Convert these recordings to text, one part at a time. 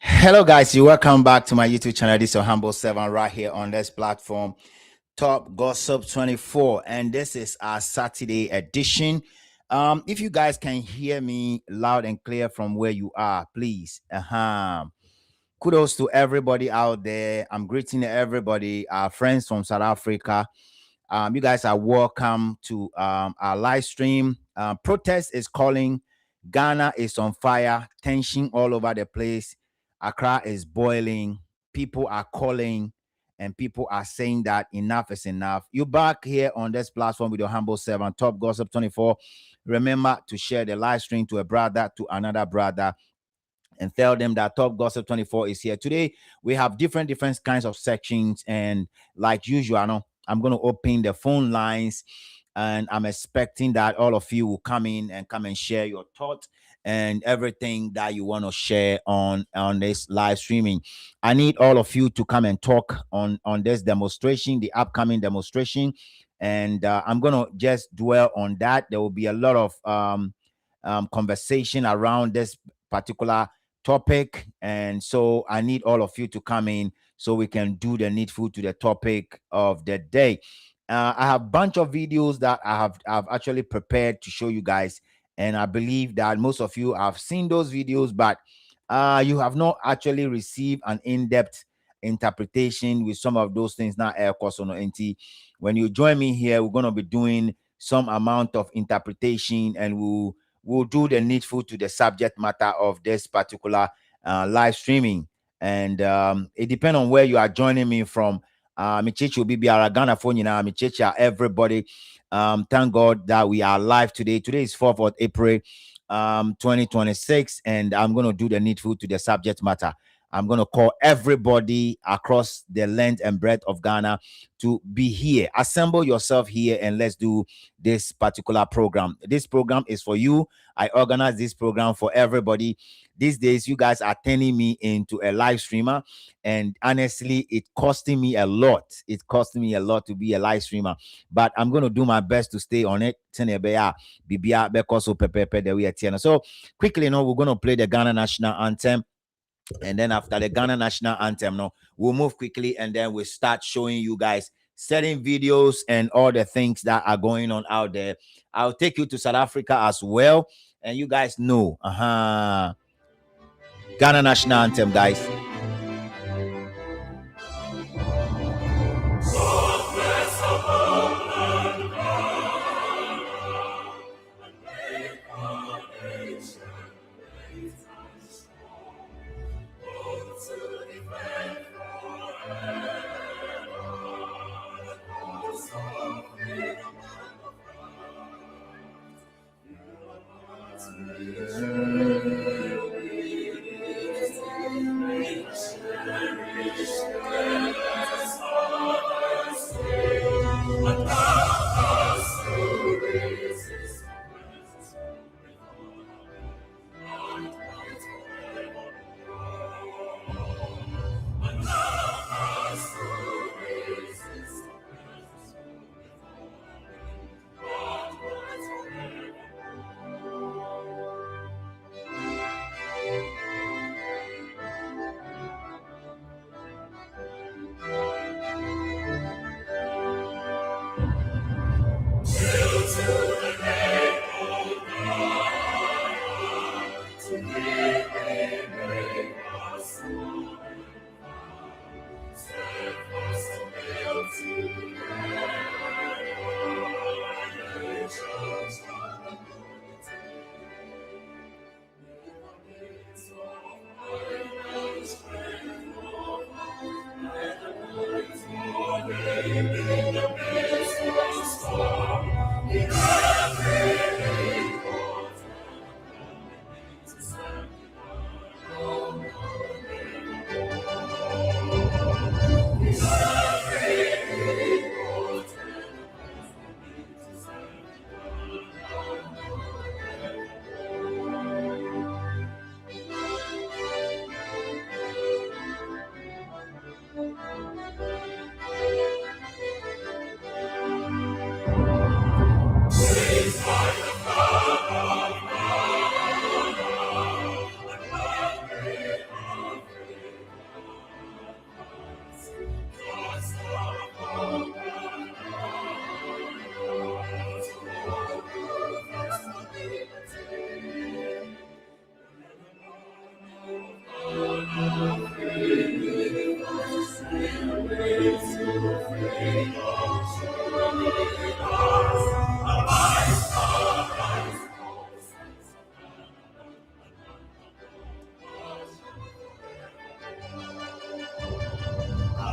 Hello, guys. You welcome back to my YouTube channel. This is your humble servant right here on this platform, Top Gossip 24, and this is our Saturday edition. If you guys can hear me loud and clear from where you are, please. Kudos to everybody out there. I'm greeting everybody, our friends from South Africa. You guys are welcome to our live stream. Protest is calling. Ghana is on fire. Tension all over the place. Accra is boiling. People are calling and people are saying that enough is enough. You back here on this platform with your humble servant, Top Gossip 24. Remember to share the live stream to a brother, to another brother, and tell them that Top Gossip 24 is here. Today, we have different kinds of sections. And like usual, no, I'm going to open the phone lines. And I'm expecting that all of you will come in and share your thoughts and everything that you want to share on this live streaming. I need all of you to come and talk on this demonstration, the upcoming demonstration. And I'm going to just dwell on that. There will be a lot of conversation around this particular topic, and so I need all of you to come in so we can do the needful to the topic of the day. I have a bunch of videos that I've actually prepared to show you guys, and I believe that most of you have seen those videos, but you have not actually received an in-depth interpretation with some of those things. Now, air course on NT. When you join me here, we're going to be doing some amount of interpretation, and we'll do the needful to the subject matter of this particular live streaming. And it depends on where you are joining me from. Michechi will be Ghana phone, Michechi, everybody. Thank God that we are live today. Today is 4th of April, 2026, and I'm going to do the needful to the subject matter. I'm going to call everybody across the length and breadth of Ghana to be here. Assemble yourself here and let's do this particular program. This program is for you. I organize this program for everybody. These days, you guys are turning me into a live streamer, and honestly, it costing me a lot. It's costing me a lot to be a live streamer, but I'm going to do my best to stay on it. So quickly, we're going to play the Ghana national anthem. And then after the Ghana national anthem, we'll move quickly and then we'll start showing you guys certain videos and all the things that are going on out there. I'll take you to South Africa as well. And you guys know, Ghana national anthem, guys.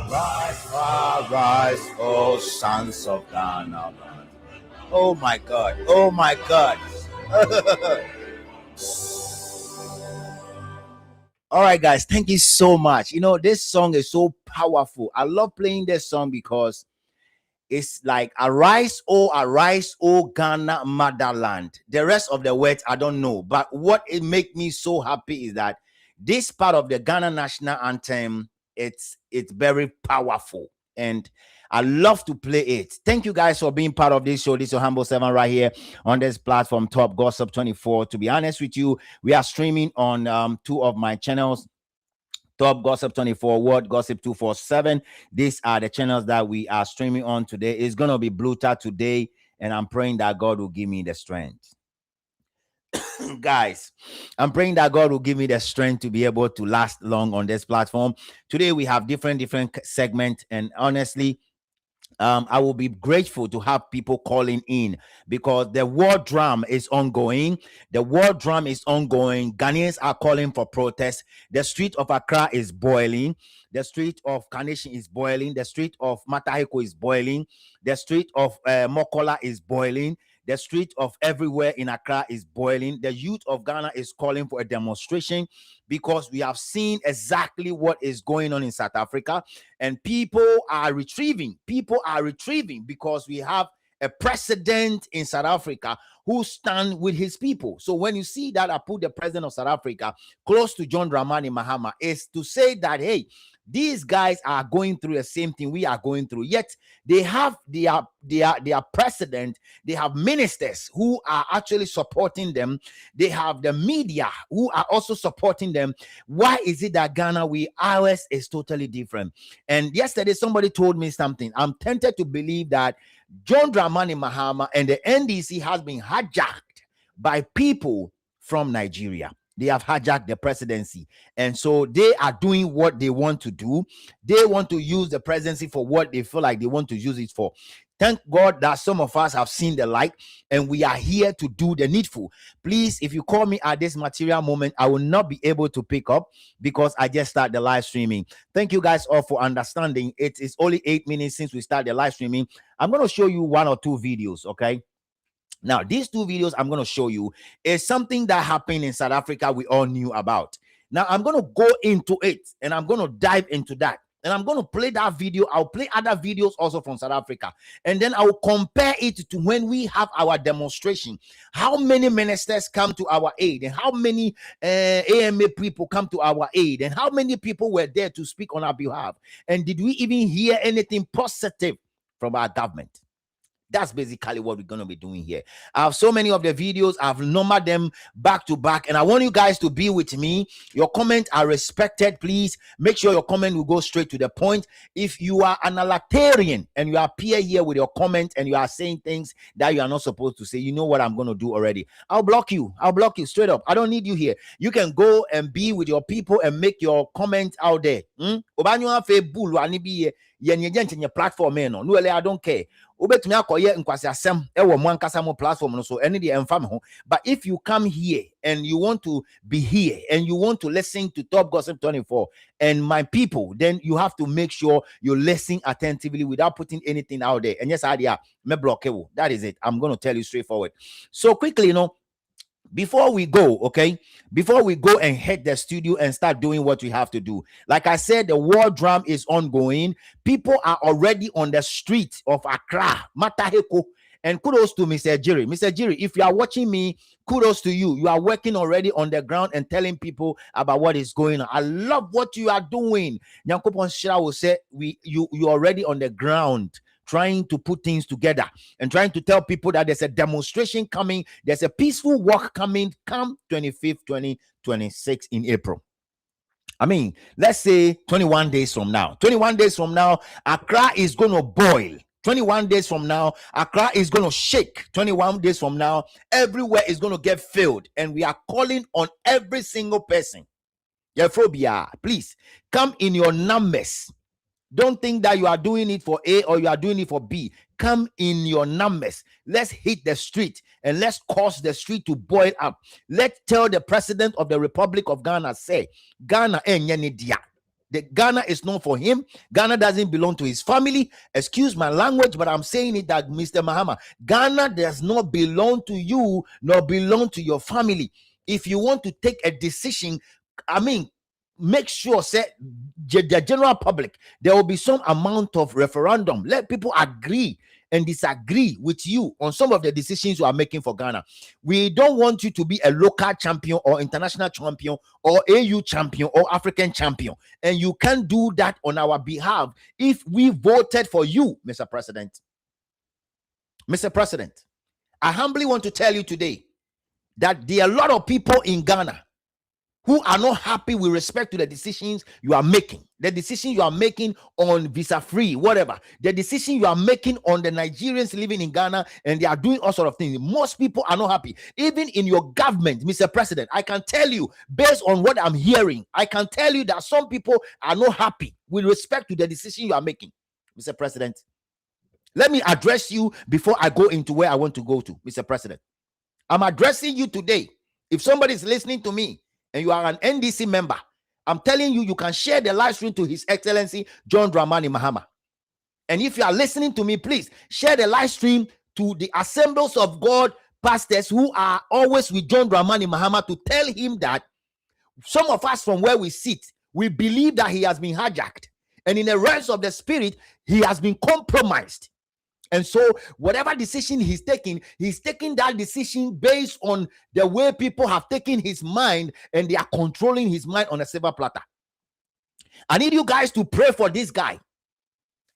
Arise, oh sons of Ghana. Oh my God. Oh my God. All right, guys. Thank you so much. You know, this song is so powerful. I love playing this song because it's like arise, oh Ghana motherland. The rest of the words I don't know, but what it make me so happy is that this part of the Ghana national anthem, it's very powerful, and I love to play it. Thank you guys for being part of this show. This is your humble servant right here on this platform, Top Gossip 24. To be honest with you, we are streaming on two of my channels, Top Gossip 24, World Gossip 247. These are the channels that we are streaming on today. It's going to be Bluetooth today, and I'm praying that God will give me the strength. Guys, I'm praying that God will give me the strength to be able to last long on this platform. Today, we have different segments, and honestly, I will be grateful to have people calling in because the war drum is ongoing. The war drum is ongoing. Ghanaians are calling for protest. The street of Accra is boiling. The street of Carnation is boiling. The street of Mataheko is boiling. The street of Mokola is boiling. The street of everywhere in Accra is boiling. The youth of Ghana is calling for a demonstration because we have seen exactly what is going on in South Africa, and people are retrieving. People are retrieving because we have a president in South Africa who stand with his people. So when you see that I put the president of South Africa close to John Mahama, is to say that, hey, these guys are going through the same thing we are going through, yet they have their president, they have ministers who are actually supporting them, they have the media who are also supporting them. Why is it that Ghana, ours is totally different? And yesterday somebody told me something. I'm tempted to believe that John Mahama and the NDC has been hijacked by people from Nigeria. They have hijacked the presidency, and so they are doing what they want to do. They want to use the presidency for what they feel like they want to use it for. Thank God that some of us have seen the light, and we are here to do the needful. Please, if you call me at this material moment, I will not be able to pick up because I just started the live streaming. Thank you guys all for understanding. It is only 8 minutes since we started the live streaming. I'm going to show you one or two videos, okay? Now, these two videos I'm going to show you is something that happened in South Africa we all knew about. Now, I'm going to go into it, and I'm going to dive into that. And I'm going to play that video. I'll play other videos also from South Africa. And then I will compare it to when we have our demonstration. How many ministers come to our aid? And how many AMA people come to our aid? And how many people were there to speak on our behalf? And did we even hear anything positive from our government? That's basically what we're going to be doing here. I have so many of the videos. I've numbered them back to back, and I want you guys to be with me. Your comments are respected. Please make sure your comment will go straight to the point. If you are an alatarian and you appear here with your comment and you are saying things that you are not supposed to say, you know what I'm going to do already. I'll block you. I'll block you straight up. I don't need you here. You can go and be with your people and make your comment out there. Platform, no, I don't care. But if you come here and you want to be here and you want to listen to Top Gossip 24 and my people, then you have to make sure you listen attentively without putting anything out there. And yes, me block you. That is it. I'm going to tell you straightforward. So quickly, before we go, okay, before we go and hit the studio and start doing what we have to do, like I said, the war drum is ongoing. People are already on the street of Accra, Mataheko, and kudos to Mr. Jerry. Mr. Jerry, if you are watching me, kudos to you. You are working already on the ground and telling people about what is going on. I love what you are doing. Nyankopon Shira will say, you already on the ground, trying to put things together and trying to tell people that there's a demonstration coming, there's a peaceful walk coming, come 25th, 2026 in April. I mean, let's say 21 days from now. 21 days from now, Accra is going to boil. 21 days from now, Accra is going to shake. 21 days from now, everywhere is going to get filled. And we are calling on every single person. Phobia, please come in your numbers. Don't think that you are doing it for A or you are doing it for B. Come in your numbers. Let's hit the street and let's cause the street to boil up. Let's tell the president of the Republic of Ghana, say, Ghana, The Ghana is not for him. Ghana doesn't belong to his family. Excuse my language, but I'm saying it that Mr. Mahama, Ghana does not belong to you, nor belong to your family. If you want to take a decision, I mean, make sure, say, the general public, there will be some amount of referendum. Let people agree and disagree with you on some of the decisions you are making for Ghana. We don't want you to be a local champion or international champion or AU champion or African champion. And you can't do that on our behalf if we voted for you, Mr. President. Mr. President, I humbly want to tell you today that there are a lot of people in Ghana who are not happy with respect to the decisions you are making. The decision you are making on visa-free, whatever. The decision you are making on the Nigerians living in Ghana, and they are doing all sort of things. Most people are not happy. Even in your government, Mr. President, I can tell you, based on what I'm hearing, I can tell you that some people are not happy with respect to the decision you are making, Mr. President. Let me address you before I go into where I want to go to, Mr. President. I'm addressing you today. If somebody is listening to me, and you are an NDC member, I'm telling you, you can share the live stream to His Excellency John Mahama. And if you are listening to me, please share the live stream to the Assemblies of God pastors who are always with John Mahama, to tell him that some of us from where we sit, we believe that he has been hijacked. And in the realms of the spirit, he has been compromised. And so whatever decision he's taking that decision based on the way people have taken his mind, and they are controlling his mind on a silver platter. I need you guys to pray for this guy.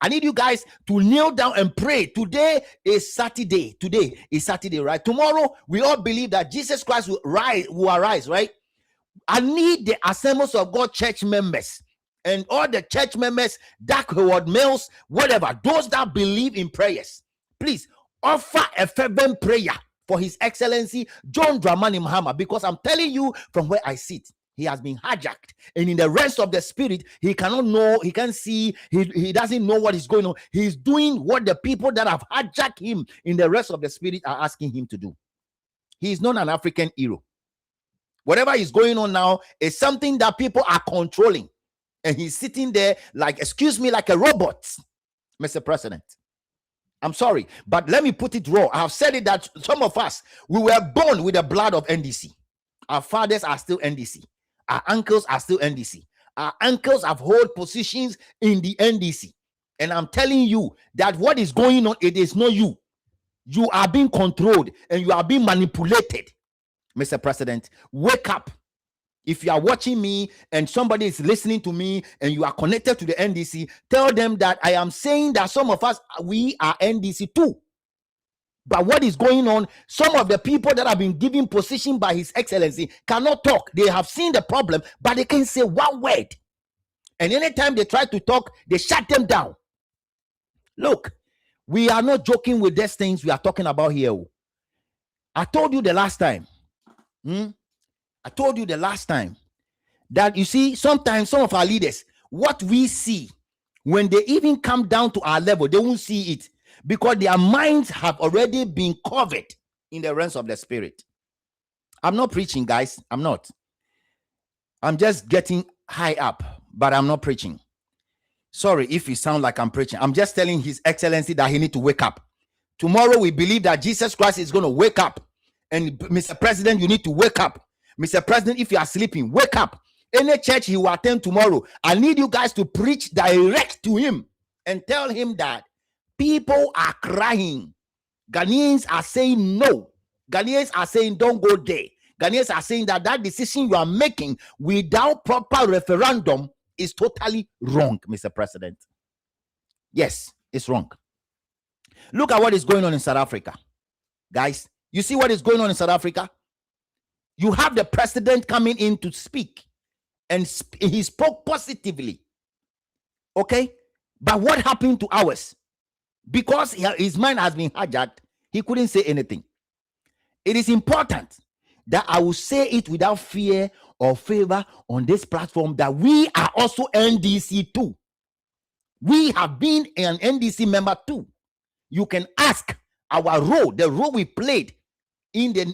I need you guys to kneel down and pray. Today is Saturday. Today is Saturday, right? Tomorrow, we all believe that Jesus Christ will arise, right? I need the Assemblies of God church members and all the church members, dark word males, whatever, those that believe in prayers, please offer a fervent prayer for His Excellency John Mahama, because I'm telling you from where I sit, he has been hijacked, and in the rest of the spirit, he cannot know, he can't see, he doesn't know what is going on. He's doing what the people that have hijacked him in the rest of the spirit are asking him to do. He is not an African hero. Whatever is going on now is something that people are controlling. And he's sitting there like, excuse me, like a robot, Mr. President. I'm sorry, but let me put it raw. I have said it that some of us, we were born with the blood of NDC. Our fathers are still NDC. Our uncles are still NDC. Our uncles have held positions in the NDC. And I'm telling you that what is going on, it is not you. You are being controlled and you are being manipulated. Mr. President, wake up. If you are watching me and somebody is listening to me and you are connected to the NDC, tell them that I am saying that some of us, we are NDC too. But what is going on, some of the people that have been given position by His Excellency cannot talk. They have seen the problem, but they can't say one word. And anytime they try to talk, they shut them down. Look, we are not joking with these things we are talking about here. I told you the last time. I told you the last time that, you see, sometimes some of our leaders, what we see, when they even come down to our level, they won't see it because their minds have already been covered in the realms of the spirit. I'm not preaching, guys. I'm not. I'm just getting high up, but I'm not preaching. Sorry if it sounds like I'm preaching. I'm just telling His Excellency that he needs to wake up. Tomorrow, we believe that Jesus Christ is going to wake up. And Mr. President, you need to wake up. Mr. President, if you are sleeping, wake up. Any church he will attend tomorrow, I need you guys to preach direct to him and tell him that people are crying. Ghanaians are saying no. Ghanaians are saying don't go there. Ghanaians are saying that that decision you are making without proper referendum is totally wrong, Mr. President. Yes, it's wrong. Look at what is going on in South Africa. Guys, you see what is going on in South Africa? You have the president coming in to speak, and he spoke positively. Okay? But what happened to ours? Because his mind has been hijacked, he couldn't say anything. It is important that I will say it without fear or favor on this platform that we are also NDC too. We have been an NDC member too. You can ask our role, the role we played in the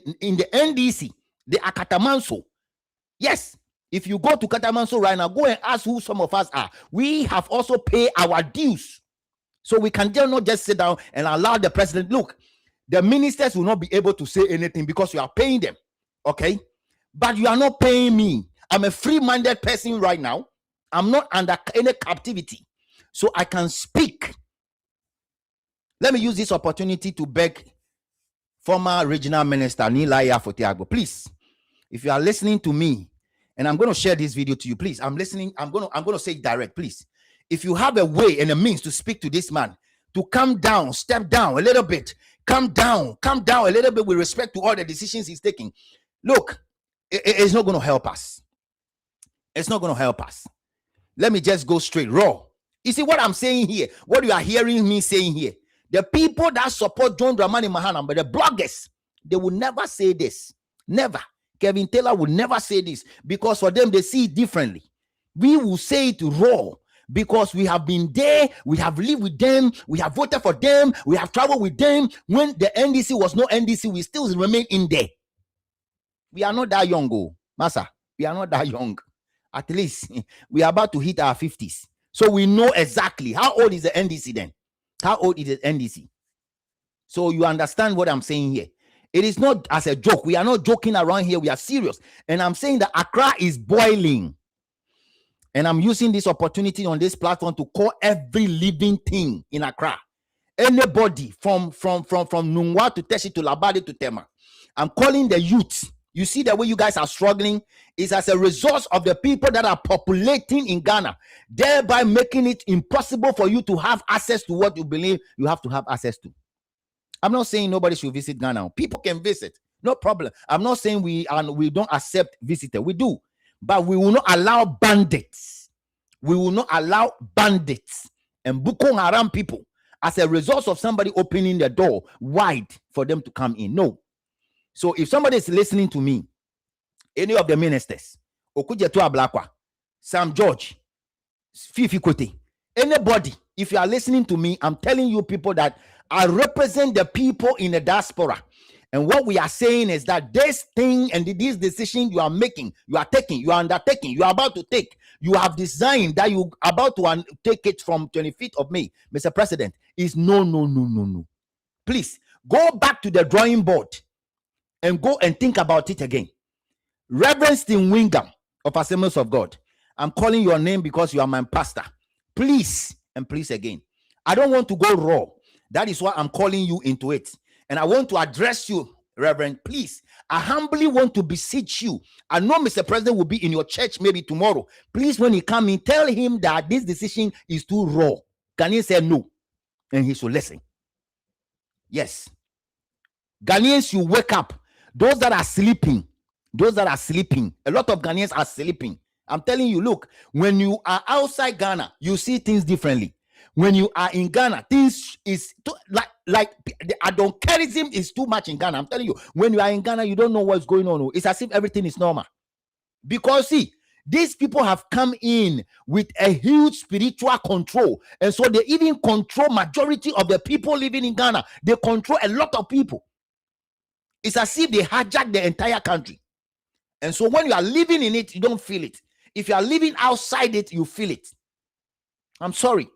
NDC, the Akatamanso. Yes, If you go to Katamanso right now, go and ask who some of us are. We have also paid our dues. So we can not just sit down and allow the president. Look, the ministers will not be able to say anything because you are paying them. Okay? But you are not paying me. I'm a free-minded person right now. I'm not under any captivity. So I can speak. Let me use this opportunity to beg former regional minister Nilaya Fotiago, please, if you are listening to me, and I'm going to share this video to you, please. I'm listening. I'm going to say it direct, please. If you have a way and a means to speak to this man, to come down, step down a little bit, come down a little bit with respect to all the decisions he's taking. Look, it's not going to help us. It's not going to help us. Let me just go straight raw. You see what I'm saying here? What you are hearing me saying here? The people that support John Mahama, but the bloggers, they will never say this. Never. Kevin Taylor will never say this because for them, they see it differently. We will say it raw because we have been there, we have lived with them, we have voted for them, we have traveled with them. When the NDC was no NDC, we still remain in there. We are not that young, oh, Massa. We are not that young. At least we are about to hit our 50s. So we know exactly how old is the NDC then. How old is the NDC? So you understand what I'm saying here. It is not as a joke. We are not joking around here. We are serious. And I'm saying that Accra is boiling. And I'm using this opportunity on this platform to call every living thing in Accra. Anybody from Nungwa to Teshi to Labadi to Tema. I'm calling the youth. You see the way you guys are struggling is as a result of the people that are populating in Ghana, thereby making it impossible for you to have access to what you believe you have to have access to. I'm not saying nobody should visit Ghana. People can visit, no problem. I'm not saying we don't accept visitors. We do, but we will not allow bandits. We will not allow bandits and Boko Haram people as a result of somebody opening the door wide for them to come in. No. So if somebody is listening to me, any of the ministers, Okujetu Ablakwa, Sam George, Fifi Kote, anybody, if you are listening to me, I'm telling you people that I represent the people in the diaspora. And what we are saying is that this thing and this decision you are making, you are taking, you are undertaking, you are about to take, you have designed that you are about to take it from 25th of May, Mr. President, is no. Please, go back to the drawing board and go and think about it again. Reverend Stephen Wingham of Assemblies of God, I'm calling your name because you are my pastor. Please, and please again, I don't want to go raw. That is why I'm calling you into it. And I want to address you, Reverend. Please, I humbly want to beseech you. I know Mr. President will be in your church maybe tomorrow. Please, when he comes in, tell him that this decision is too raw. Ghanaians say no, and he should listen. Yes. Ghanaians, you wake up. Those that are sleeping, a lot of Ghanaians are sleeping. I'm telling you, look, when you are outside Ghana, you see things differently. When you are in Ghana, things is like the adoncarism is too much in Ghana. I'm telling you, when you are in Ghana, you don't know what's going on. It's as if everything is normal. Because see, these people have come in with a huge spiritual control. And so they even control majority of the people living in Ghana. They control a lot of people. It's as if they hijack the entire country. And so when you are living in it, you don't feel it. If you are living outside it, you feel it. I'm sorry.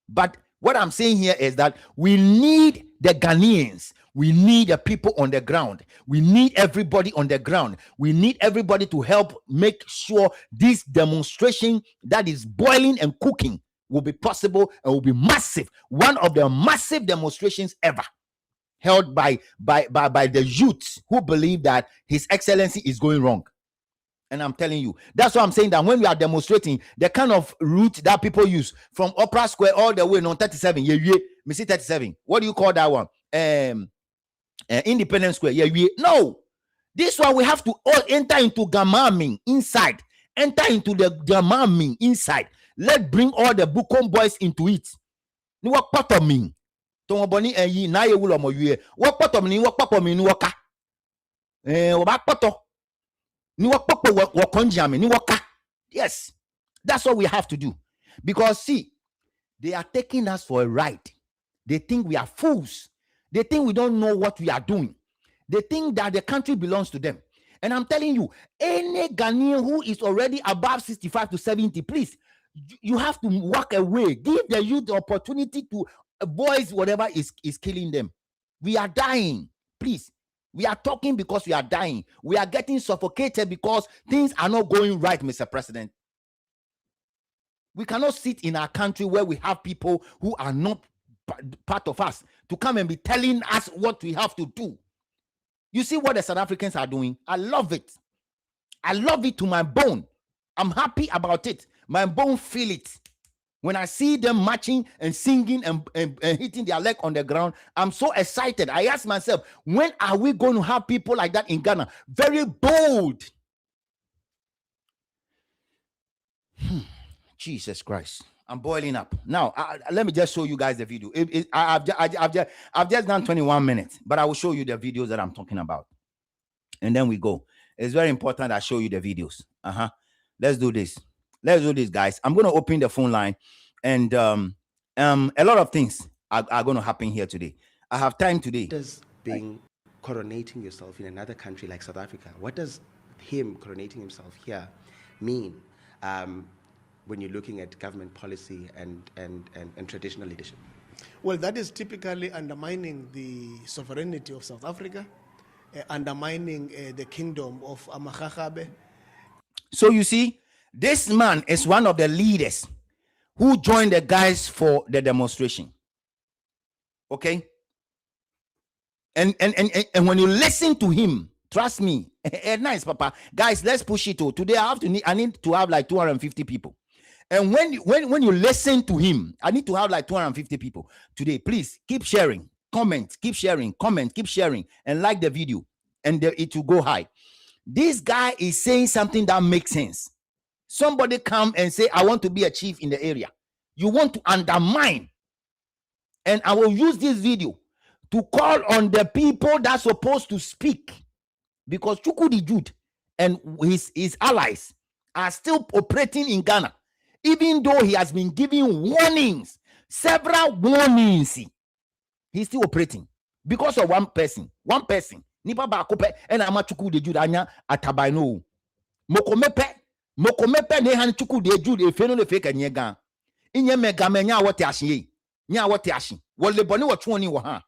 But what I'm saying here is that we need the Ghanaians. We need the people on the ground. We need everybody on the ground. We need everybody to help make sure this demonstration that is boiling and cooking will be possible and will be massive. One of the massive demonstrations ever held by the youth who believe that His Excellency is going wrong. And I'm telling you, that's why I'm saying that when we are demonstrating, the kind of route that people use from Opera Square all the way on 37, me see 37. What do you call that one? Independence Square. No, this one we have to all enter into Gamaming inside. Enter into the Gamaming inside. Let's bring all the Bukom boys into it. Ni what part of me? Tomoboni and ye na ye wulo mo yue. What part of me? What papa me ni waka? What part? Yes, that's what we have to do. Because see, they are taking us for a ride. They think we are fools. They think we don't know what we are doing. They think that the country belongs to them. And I'm telling you, any Ghanaian who is already above 65 to 70, please, you have to walk away. Give the youth the opportunity to voice whatever is killing them. We are dying. Please. We are talking because we are dying. We are getting suffocated because things are not going right, Mr. President. We cannot sit in our country where we have people who are not part of us to come and be telling us what we have to do. You see what the South Africans are doing? I love it. I love it to my bone. I'm happy about it. My bone feel it. When I see them marching and singing and hitting their leg on the ground, I'm so excited. I ask myself, when are we going to have people like that in Ghana? Very bold. Jesus Christ. I'm boiling up. Now, let me just show you guys the video. I've just done 21 minutes, but I will show you the videos that I'm talking about. And then we go. It's very important I show you the videos. Let's do this. Let's do this, guys. I'm going to open the phone line, and a lot of things are going to happen here today. I have time today. Does coronating yourself in another country like South Africa, what does him coronating himself here mean when you're looking at government policy and traditional leadership? Well, that is typically undermining the sovereignty of South Africa, undermining the kingdom of Amachakhabe. So you see, this man is one of the leaders who joined the guys for the demonstration. Okay? And when you listen to him, trust me, nice, Papa. Guys, let's push it. Today I need to have like 250 people. And when you listen to him, I need to have like 250 people today. Please keep sharing, comment, keep sharing, comment, keep sharing, and like the video, and it will go high. This guy is saying something that makes sense. Somebody come and say, I want to be a chief in the area. You want to undermine. And I will use this video to call on the people that's supposed to speak. Because Chukwudi Jude and his allies are still operating in Ghana. Even though he has been giving warnings, several warnings, he's still operating. Because of one person. Nipa bakope and ama Chukwudi Jude anya atabaino. Mokomepe ne han Chukwudi Jude efeno le fake nyega. Inye mega menya wote ahye. Nya wote ahye. Wole boni wotwoni wo ha.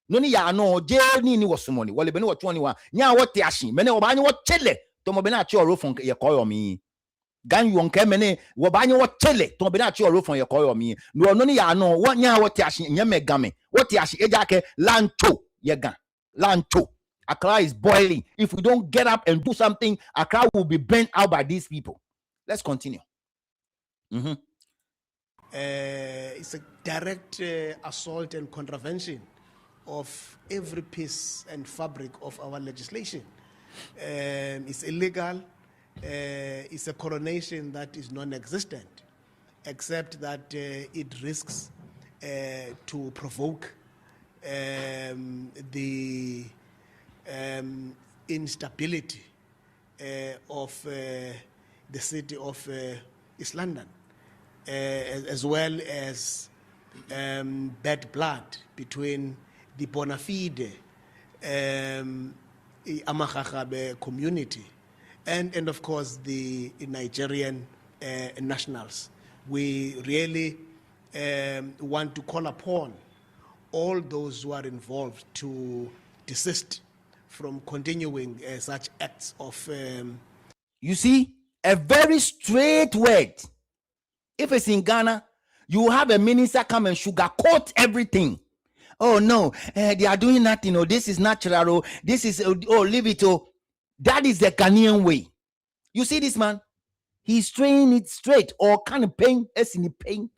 No ni ya no je ni wosomoni. Wole boni wotwoni wa. Nya wote ahye. Mene obanye wo chele. To mo be na achi orofon ye koyo mi. Gan yonke mene wo banye wo chele. To mo be na achi orofon ye koyo mi. No ni ya no wo nya wote ahye. Nye mega me. Wote ahye ejake lancho yega. Lancho. Accra is boiling. If we don't get up and do something, Accra will be burnt out by these people. Let's continue. It's a direct assault and contravention of every piece and fabric of our legislation. It's illegal. It's a coronation that is non-existent, except that it risks to provoke the instability of the city of East London, as well as bad blood between the bona fide Amachakhabe community and of course the Nigerian nationals. We really want to call upon all those who are involved to desist from continuing such acts of... You see, a very straight word. If it's in Ghana, you have a minister come and sugarcoat everything. Oh, no, they are doing nothing. Oh, this is natural. Oh, this is, oh, leave it. Oh, that is the Ghanaian way. You see this man? He's saying it straight or kind of pain, as in pain.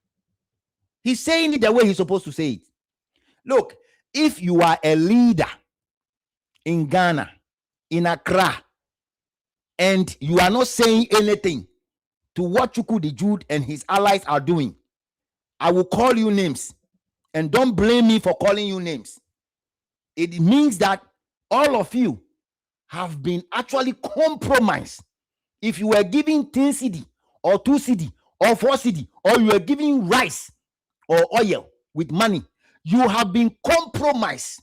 He's saying it the way he's supposed to say it. Look, if you are a leader in Ghana, in Accra, and you are not saying anything to what Chukwudi Jude and his allies are doing, I will call you names. And don't blame me for calling you names. It means that all of you have been actually compromised. If you were giving 10 cedi or 2 cedi or 4 cedi, or you were giving rice or oil with money, you have been compromised.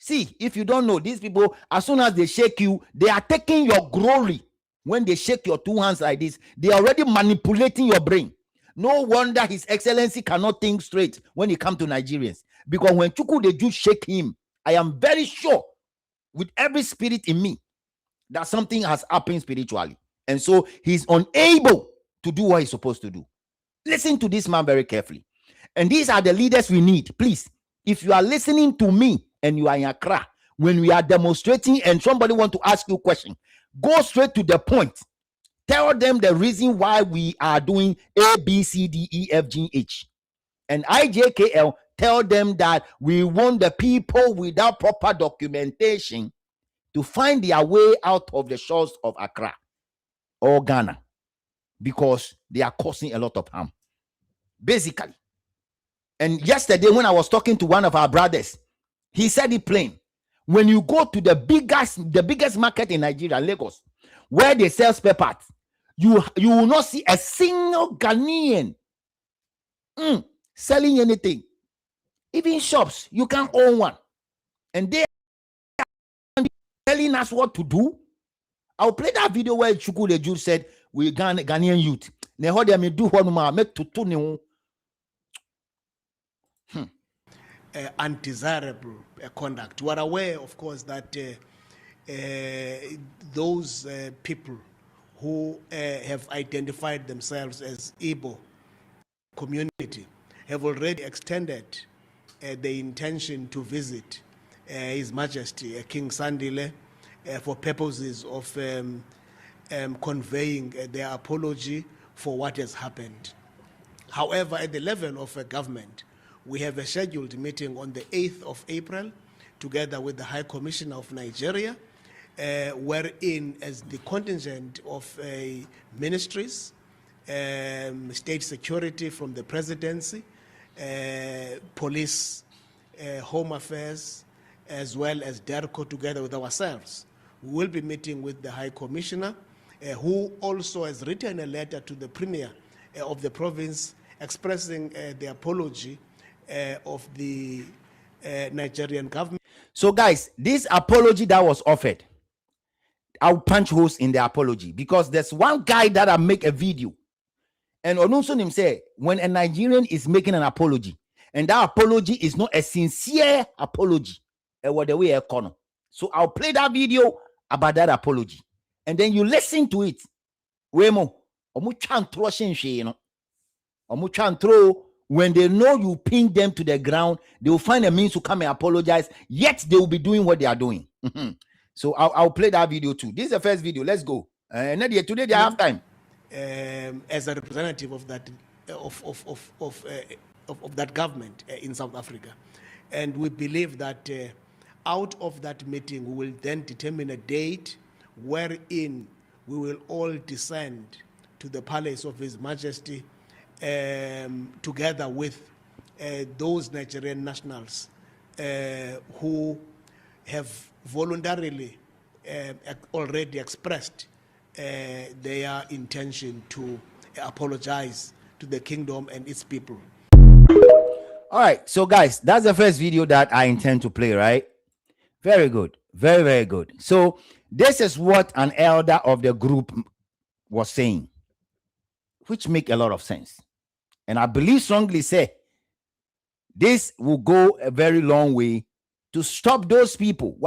See, if you don't know, these people, as soon as they shake you, they are taking your glory. When they shake your two hands like this, they are already manipulating your brain. No wonder His Excellency cannot think straight when it comes to Nigerians. Because when Chukwudi shake him, I am very sure with every spirit in me that something has happened spiritually. And so he's unable to do what he's supposed to do. Listen to this man very carefully. And these are the leaders we need. Please, if you are listening to me and you are in Accra, when we are demonstrating and somebody want to ask you a question, go straight to the point. Tell them the reason why we are doing A, B, C, D, E, F, G, H. And IJKL, tell them that we want the people without proper documentation to find their way out of the shores of Accra or Ghana, because they are causing a lot of harm, basically. And yesterday, when I was talking to one of our brothers, he said it plain. When you go to the biggest market in Nigeria, Lagos, where they sell spare parts, you will not see a single Ghanaian selling anything. Even shops, you can't own one. And they are telling us what to do. I'll play that video where Chukwudi said, we Ghanaian youth. Undesirable conduct. We are aware, of course, that those people who have identified themselves as Igbo community have already extended the intention to visit His Majesty King Sandile for purposes of conveying their apology for what has happened. However, at the level of government, we have a scheduled meeting on the 8th of April, together with the High Commissioner of Nigeria, wherein as the contingent of ministries, state security from the presidency, police, home affairs, as well as DERCO, together with ourselves, we will be meeting with the High Commissioner, who also has written a letter to the Premier of the province expressing the apology of the Nigerian government. So guys, this apology that was offered, I'll punch holes in the apology, because there's one guy that I make a video, and Onunson him say, when a Nigerian is making an apology, and that apology is not a sincere apology, so I'll play that video about that apology, and then you listen to it. When they know you pin them to the ground, they will find a means to come and apologize, yet they will be doing what they are doing. So I'll play that video too. This is the first video. Let's go. Nadia, today they have time. As a representative of that of that government in South Africa, and we believe that out of that meeting we will then determine a date wherein we will all descend to the palace of His Majesty, together with those Nigerian nationals who have voluntarily already expressed their intention to apologize to the kingdom and its people. All right, so guys, that's the first video that I intend to play, right? Very good. Very, very good. So this is what an elder of the group was saying, which make a lot of sense. And I believe strongly say this will go a very long way to stop those people.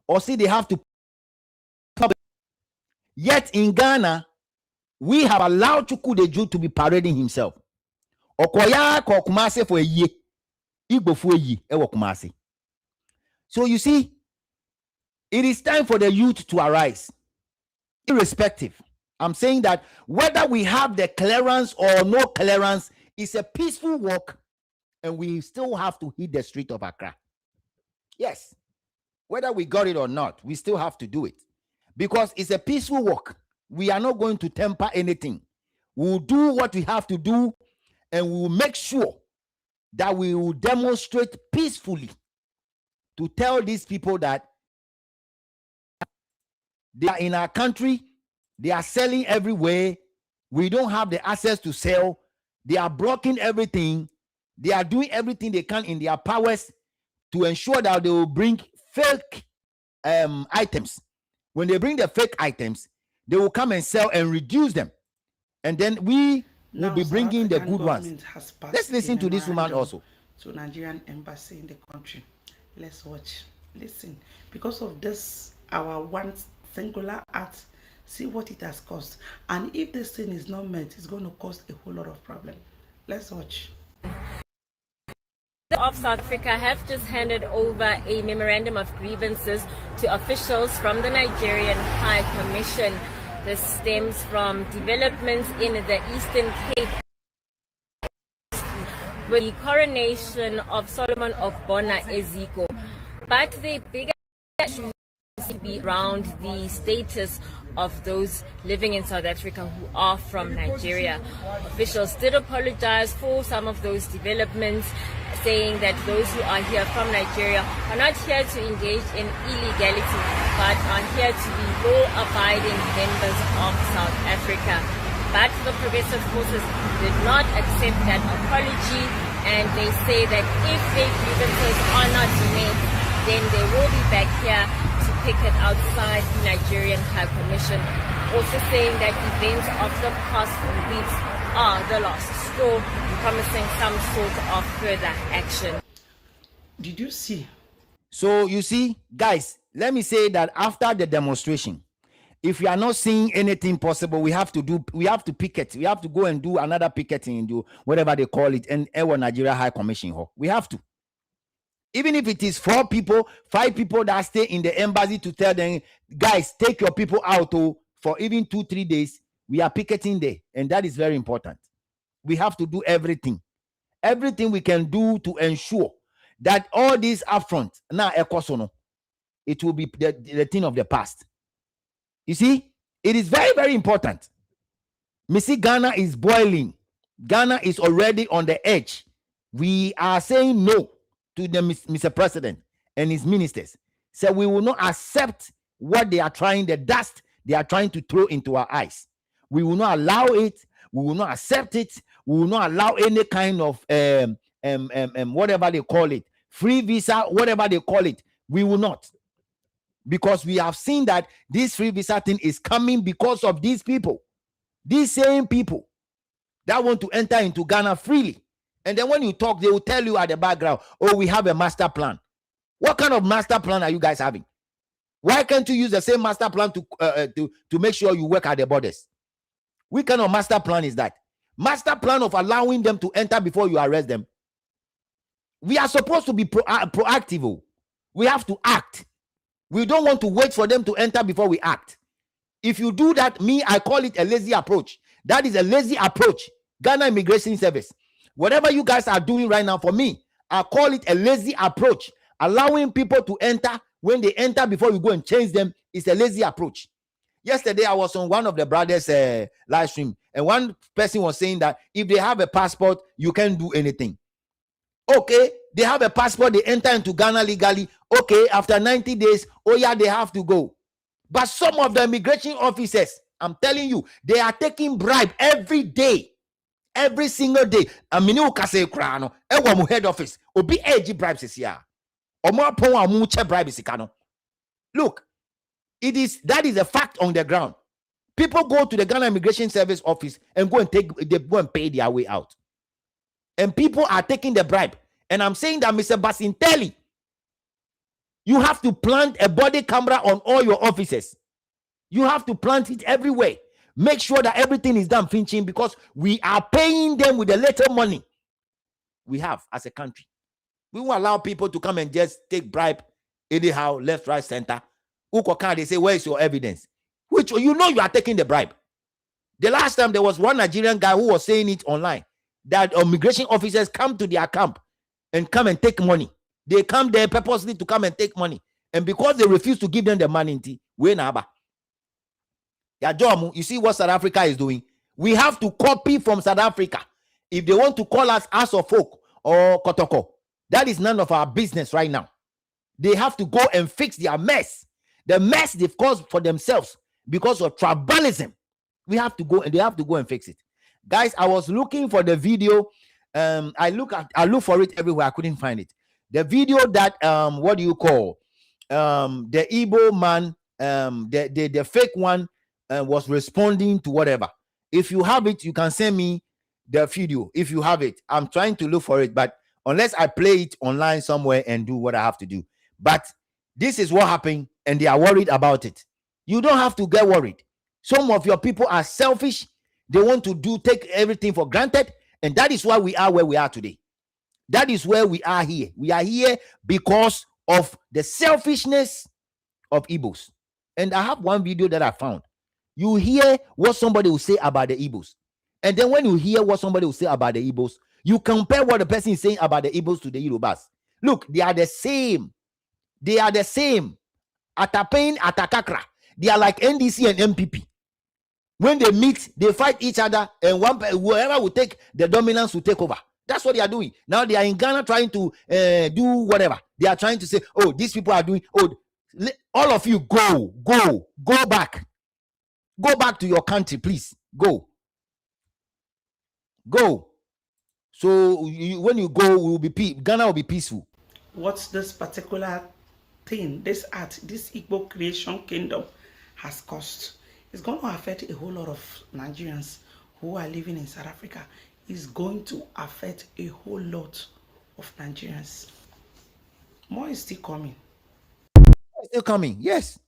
Or see they have to. Yet in Ghana, we have allowed Chukwudi to be parading himself. Okoya ko Kumasi for a year. Igbo for a year. Kumasi. So you see, it is time for the youth to arise. Irrespective. I'm saying that whether we have the clearance or no clearance, it's a peaceful walk, and we still have to hit the street of Accra. Yes. Whether we got it or not, we still have to do it. Because it's a peaceful walk. We are not going to temper anything. We'll do what we have to do, and we will make sure that we will demonstrate peacefully to tell these people that they are in our country, they are selling everywhere, we don't have the access to sell, they are blocking everything, they are doing everything they can in their powers to ensure that they will bring fake items. When they bring the fake items, they will come and sell and reduce them. And then we will be bringing the good ones. Let's listen to this woman also. To Nigerian embassy in the country. Let's watch. Listen. Because of this, our one singular act, see what it has caused. And if this thing is not met, it's going to cause a whole lot of problem. Let's watch. Of South Africa have just handed over a memorandum of grievances to officials from the Nigerian High Commission. This stems from developments in the Eastern Cape with the coronation of Solomon Ogbonna Eziko. But the bigger issue seems to be around the status of those living in South Africa who are from Nigeria. Officials did apologize for some of those developments, saying that those who are here from Nigeria are not here to engage in illegality, but are here to be law-abiding members of South Africa. But the progressive forces did not accept that apology, and they say that if their grievances are not met, then they will be back here to picket outside the Nigerian High Commission, also saying that events of the past few weeks are the last straw, promising some sort of further action. Did you see? So you see, guys, let me say that after the demonstration, if we are not seeing anything possible, we have to picket. We have to go and do another picketing and do whatever they call it, and Nigeria High Commission. We have to. Even if it is 4 people, 5 people that stay in the embassy to tell them, guys, take your people out for even 2-3 days, we are picketing there. And that is very important. We have to do everything we can do to ensure that all these upfront, now it will be the thing of the past. You see, it is very, very important. Missy, Ghana is boiling. Ghana is already on the edge. We are saying no to the Mr. President and his ministers. So we will not accept what they are trying, the dust they are trying to throw into our eyes. We will not allow it. We will not accept it. We will not allow any kind of whatever they call it, free visa, whatever they call it. We will not. Because we have seen that this free visa thing is coming because of these people. These same people that want to enter into Ghana freely. And then when you talk, they will tell you at the background, oh, we have a master plan. What kind of master plan are you guys having? Why can't you use the same master plan to make sure you work at the borders? What kind of master plan is that? Master plan of allowing them to enter before you arrest them. We are supposed to be proactive. We have to act. We don't want to wait for them to enter before we act. If you do that, I call it a lazy approach. That is a lazy approach. Ghana Immigration Service. Whatever you guys are doing right now, for me, I call it a lazy approach. Allowing people to enter, when they enter before you go and change them, is a lazy approach. Yesterday, I was on one of the brothers' live stream, and one person was saying that if they have a passport, you can't do anything. Okay, they have a passport, they enter into Ghana legally. Okay, after 90 days, oh yeah, they have to go. But some of the immigration officers, I'm telling you, they are taking bribe every day. Every single day. Aminu kase krano. Ewa mu head office. Obi eji bribes is here. Omo pon wa mu che bribes ikano. Look, that is a fact on the ground. People go to the Ghana Immigration Service office and go and pay their way out. And people are taking the bribe. And I'm saying that, Mr. Basintelli, you have to plant a body camera on all your offices. You have to plant it everywhere. Make sure that everything is done finching, because we are paying them with the little money we have as a country. We won't allow people to come and just take bribe anyhow, left, right, center. They say, where is your evidence? Which you know you are taking the bribe. The last time there was one Nigerian guy who was saying it online, that immigration officers come to their camp and come and take money. They come there purposely to come and take money. And because they refuse to give them the money, you see what South Africa is doing? We have to copy from South Africa. If they want to call us Ass of Folk or Kotoko, that is none of our business right now. They have to go and fix their mess. The mess they've caused for themselves because of tribalism. They have to go and fix it. Guys, I was looking for the video. I look for it everywhere. I couldn't find it. The video that what do you call the Igbo man, the fake one was responding to whatever. If you have it, you can send me the video. If you have it, I'm trying to look for it, but unless I play it online somewhere and do what I have to do. But this is what happened, and they are worried about it. You don't have to get worried. Some of your people are selfish. They want to take everything for granted, and that is why we are where we are today. That is where we are here. We are here because of the selfishness of Igbos. And I have one video that I found. You hear what somebody will say about the Igbos. And then when you hear what somebody will say about the Igbos, you compare what the person is saying about the Igbos to the Yorubas. Look, they are the same. They are the same. Atapain, Atakakra. They are like NDC and MPP. When they meet, they fight each other, and whoever will take the dominance will take over. That's what they are doing. Now they are in Ghana trying to do whatever. They are trying to say, oh, these people are doing, oh, all of you go back. Go back to your country, please. Go. So when you go, we will be Ghana will be peaceful. What's this particular thing, this art, this Igbo creation kingdom has cost? It's going to affect a whole lot of Nigerians who are living in South Africa. It's going to affect a whole lot of Nigerians. More is still coming. It's still coming, yes.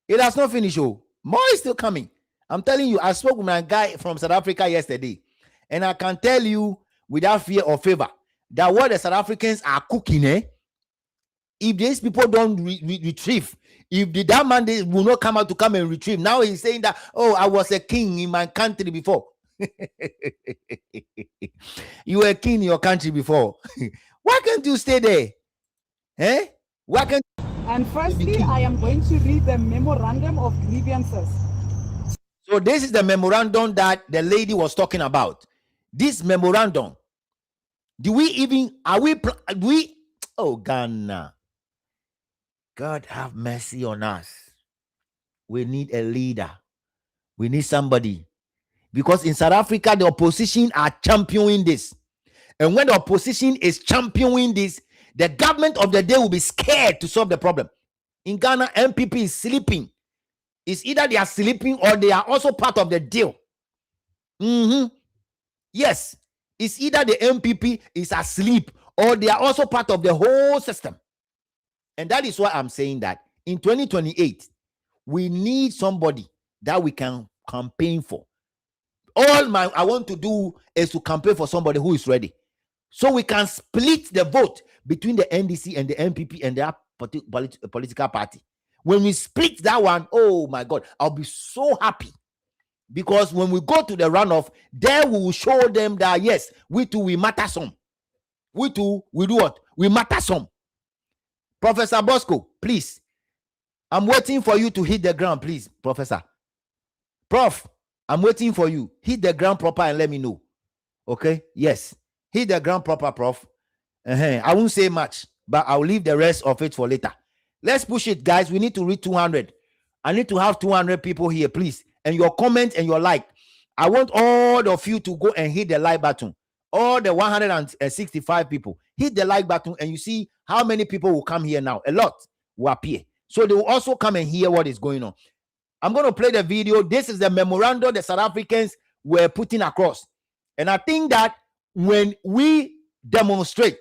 It has not finished. Oh, more is still coming. I'm telling you, I spoke with my guy from South Africa yesterday, and I can tell you without fear or favor that what the South Africans are cooking, if these people don't retrieve, if that man they will not come out to come and retrieve, now he's saying that, oh, I was a king in my country before. You were a king in your country before. Why can't you stay there? Why can't? And firstly, I am going to read the memorandum of grievances. So this is the memorandum that the lady was talking about. This memorandum, oh, Ghana, God have mercy on us. We need a leader. We need somebody. Because in South Africa, the opposition are championing this. And when the opposition is championing this, the government of the day will be scared to solve the problem. In Ghana, MPP is sleeping. It's either they are sleeping or they are also part of the deal. Yes, it's either the MPP is asleep or they are also part of the whole system. And that is why I'm saying that in 2028, we need somebody that we can campaign for. All I want to do is to campaign for somebody who is ready. So we can split the vote between the NDC and the MPP and their political party. When we split that one, oh my God, I'll be so happy. Because when we go to the runoff, there we will show them that yes, we too, we matter some. We too, we do what? We matter some. Professor Bosco, please. I'm waiting for you to hit the ground, please, Professor. Prof, I'm waiting for you. Hit the ground proper and let me know. Okay? Yes. Hit the ground proper, Prof. I won't say much, but I'll leave the rest of it for later. Let's push it, guys. We need to reach 200. I need to have 200 people here, please. And your comment and your like. I want all of you to go and hit the like button. All the 165 people. Hit the like button and you see how many people will come here now. A lot will appear. So they will also come and hear what is going on. I'm going to play the video. This is the memorandum the South Africans were putting across. And I think that when we demonstrate,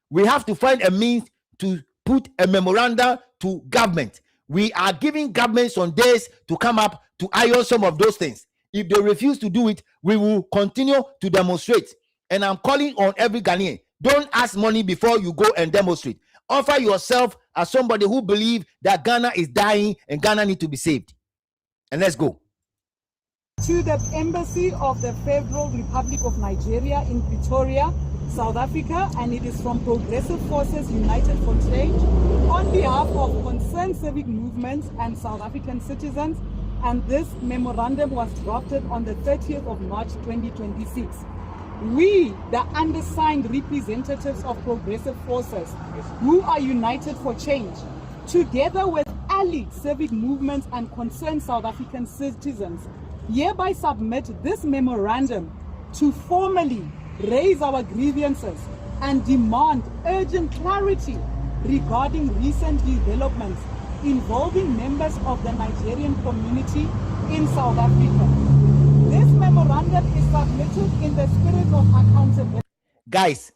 we have to find a means to put a memorandum to government. We are giving government some days to come up to iron some of those things. If they refuse to do it, we will continue to demonstrate. And I'm calling on every Ghanaian, don't ask money before you go and demonstrate. Offer yourself as somebody who believes that Ghana is dying and Ghana needs to be saved. And let's go. To the Embassy of the Federal Republic of Nigeria in Pretoria, South Africa, and it is from Progressive Forces United for Change on behalf of concerned civic movements and South African citizens. And this memorandum was drafted on the 30th of March 2026. We, the undersigned representatives of Progressive Forces, who are united for change, together with allied civic movements and concerned South African citizens, hereby submit this memorandum to formally raise our grievances and demand urgent clarity regarding recent developments involving members of the Nigerian community in South Africa. This memorandum is submitted in the spirit of accountability. Guys,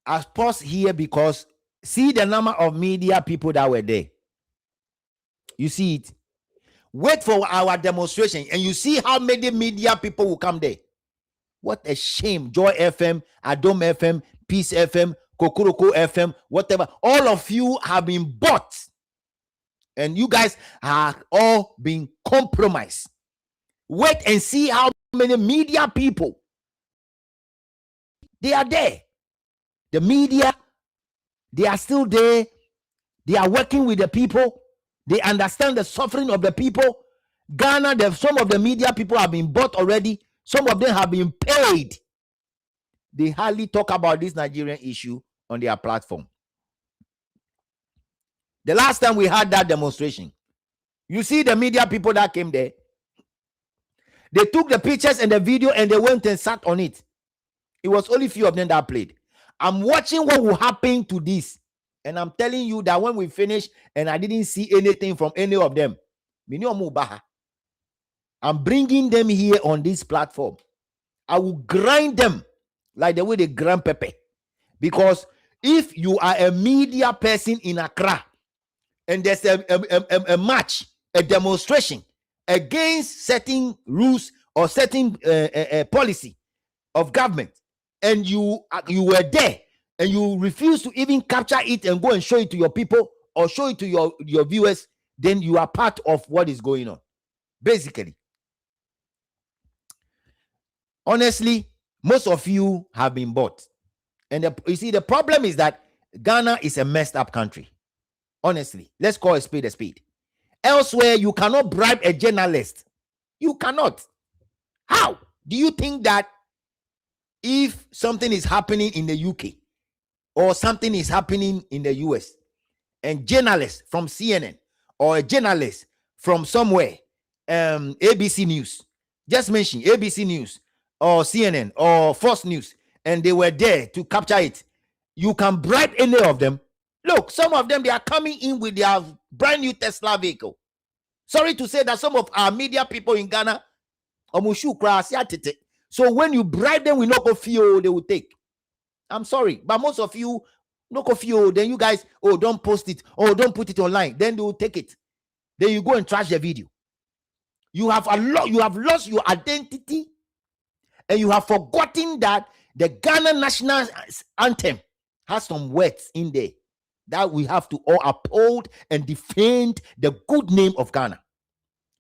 I pause here because see the number of media people that were there. You see it. Wait for our demonstration and you see how many media people will come there. What a shame. Joy FM, Adom FM, Peace FM, Kokoroko FM, whatever. All of you have been bought. And you guys have all been compromised. Wait and see how many media people. They are there. The media, they are still there. They are working with the people. They understand the suffering of the people. Ghana, some of the media people have been bought already. Some of them have been paid. They hardly talk about this Nigerian issue on their platform. The last time we had that demonstration, you see the media people that came there. They took the pictures and the video and they went and sat on it. It was only few of them that played. I'm watching what will happen to this. And I'm telling you that when we finish and I didn't see anything from any of them, I'm bringing them here on this platform. I will grind them like the way they grind pepper. Because if you are a media person in Accra and there's a match, a demonstration against certain rules or certain policy of government, and you were there and you refuse to even capture it and go and show it to your people or show it to your viewers, then you are part of what is going on. Basically. Honestly, most of you have been bought. And you see, the problem is that Ghana is a messed up country. Honestly, let's call a spade a spade. Elsewhere, you cannot bribe a journalist. You cannot. How? Do you think that if something is happening in the UK or something is happening in the US and journalists from CNN or a journalist from somewhere, ABC News, just mention ABC News or CNN or Fox News, and they were there to capture it, you can bribe any of them. Look, some of them, they are coming in with their brand new Tesla vehicle. Sorry to say that some of our media people in Ghana, so when you bribe them with no coffee, they will take. I'm sorry, but most of you, no coffee, then you guys, oh, don't post it, oh, don't put it online, then they will take it. Then you go and trash the video. You have lost your identity, and you have forgotten that the Ghana national anthem has some words in there that we have to all uphold and defend the good name of Ghana.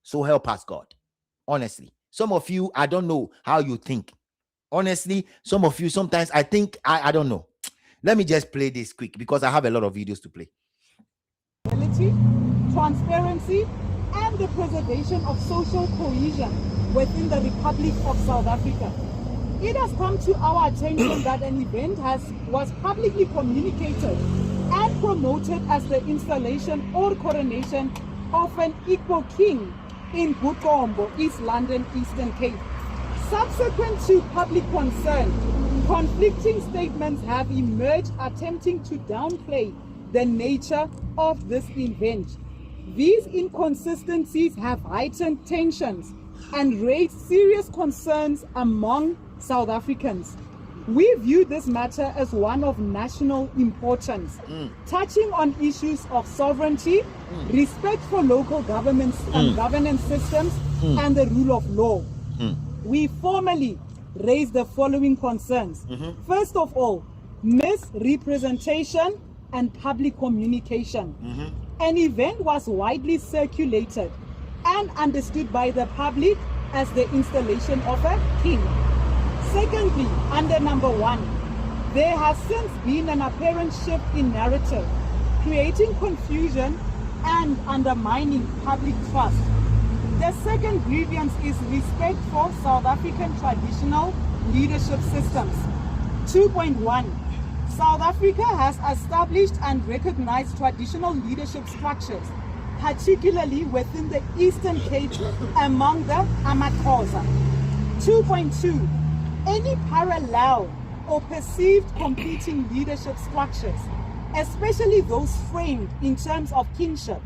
So help us, God. Honestly, some of you, I don't know how you think. Honestly, some of you, sometimes I think, I don't know. Let me just play this quick because I have a lot of videos to play. Transparency, and the preservation of social cohesion within the Republic of South Africa. It has come to our attention that an event was publicly communicated and promoted as the installation or coronation of an Igbo king in Bukombo, East London, Eastern Cape. Subsequent to public concern, conflicting statements have emerged attempting to downplay the nature of this event. These inconsistencies have heightened tensions and raised serious concerns among South Africans. We view this matter as one of national importance, touching on issues of sovereignty, respect for local governments and governance systems, and the rule of law. We formally raise the following concerns. First of all, misrepresentation and public communication. An event was widely circulated and understood by the public as the installation of a king. Secondly, under number 1, there has since been an apparent shift in narrative, creating confusion and undermining public trust. The second grievance is respect for South African traditional leadership systems. 2.1. South Africa has established and recognized traditional leadership structures, particularly within the Eastern Cape among the Amaxhosa. 2.2. Any parallel or perceived competing leadership structures, especially those framed in terms of kinship,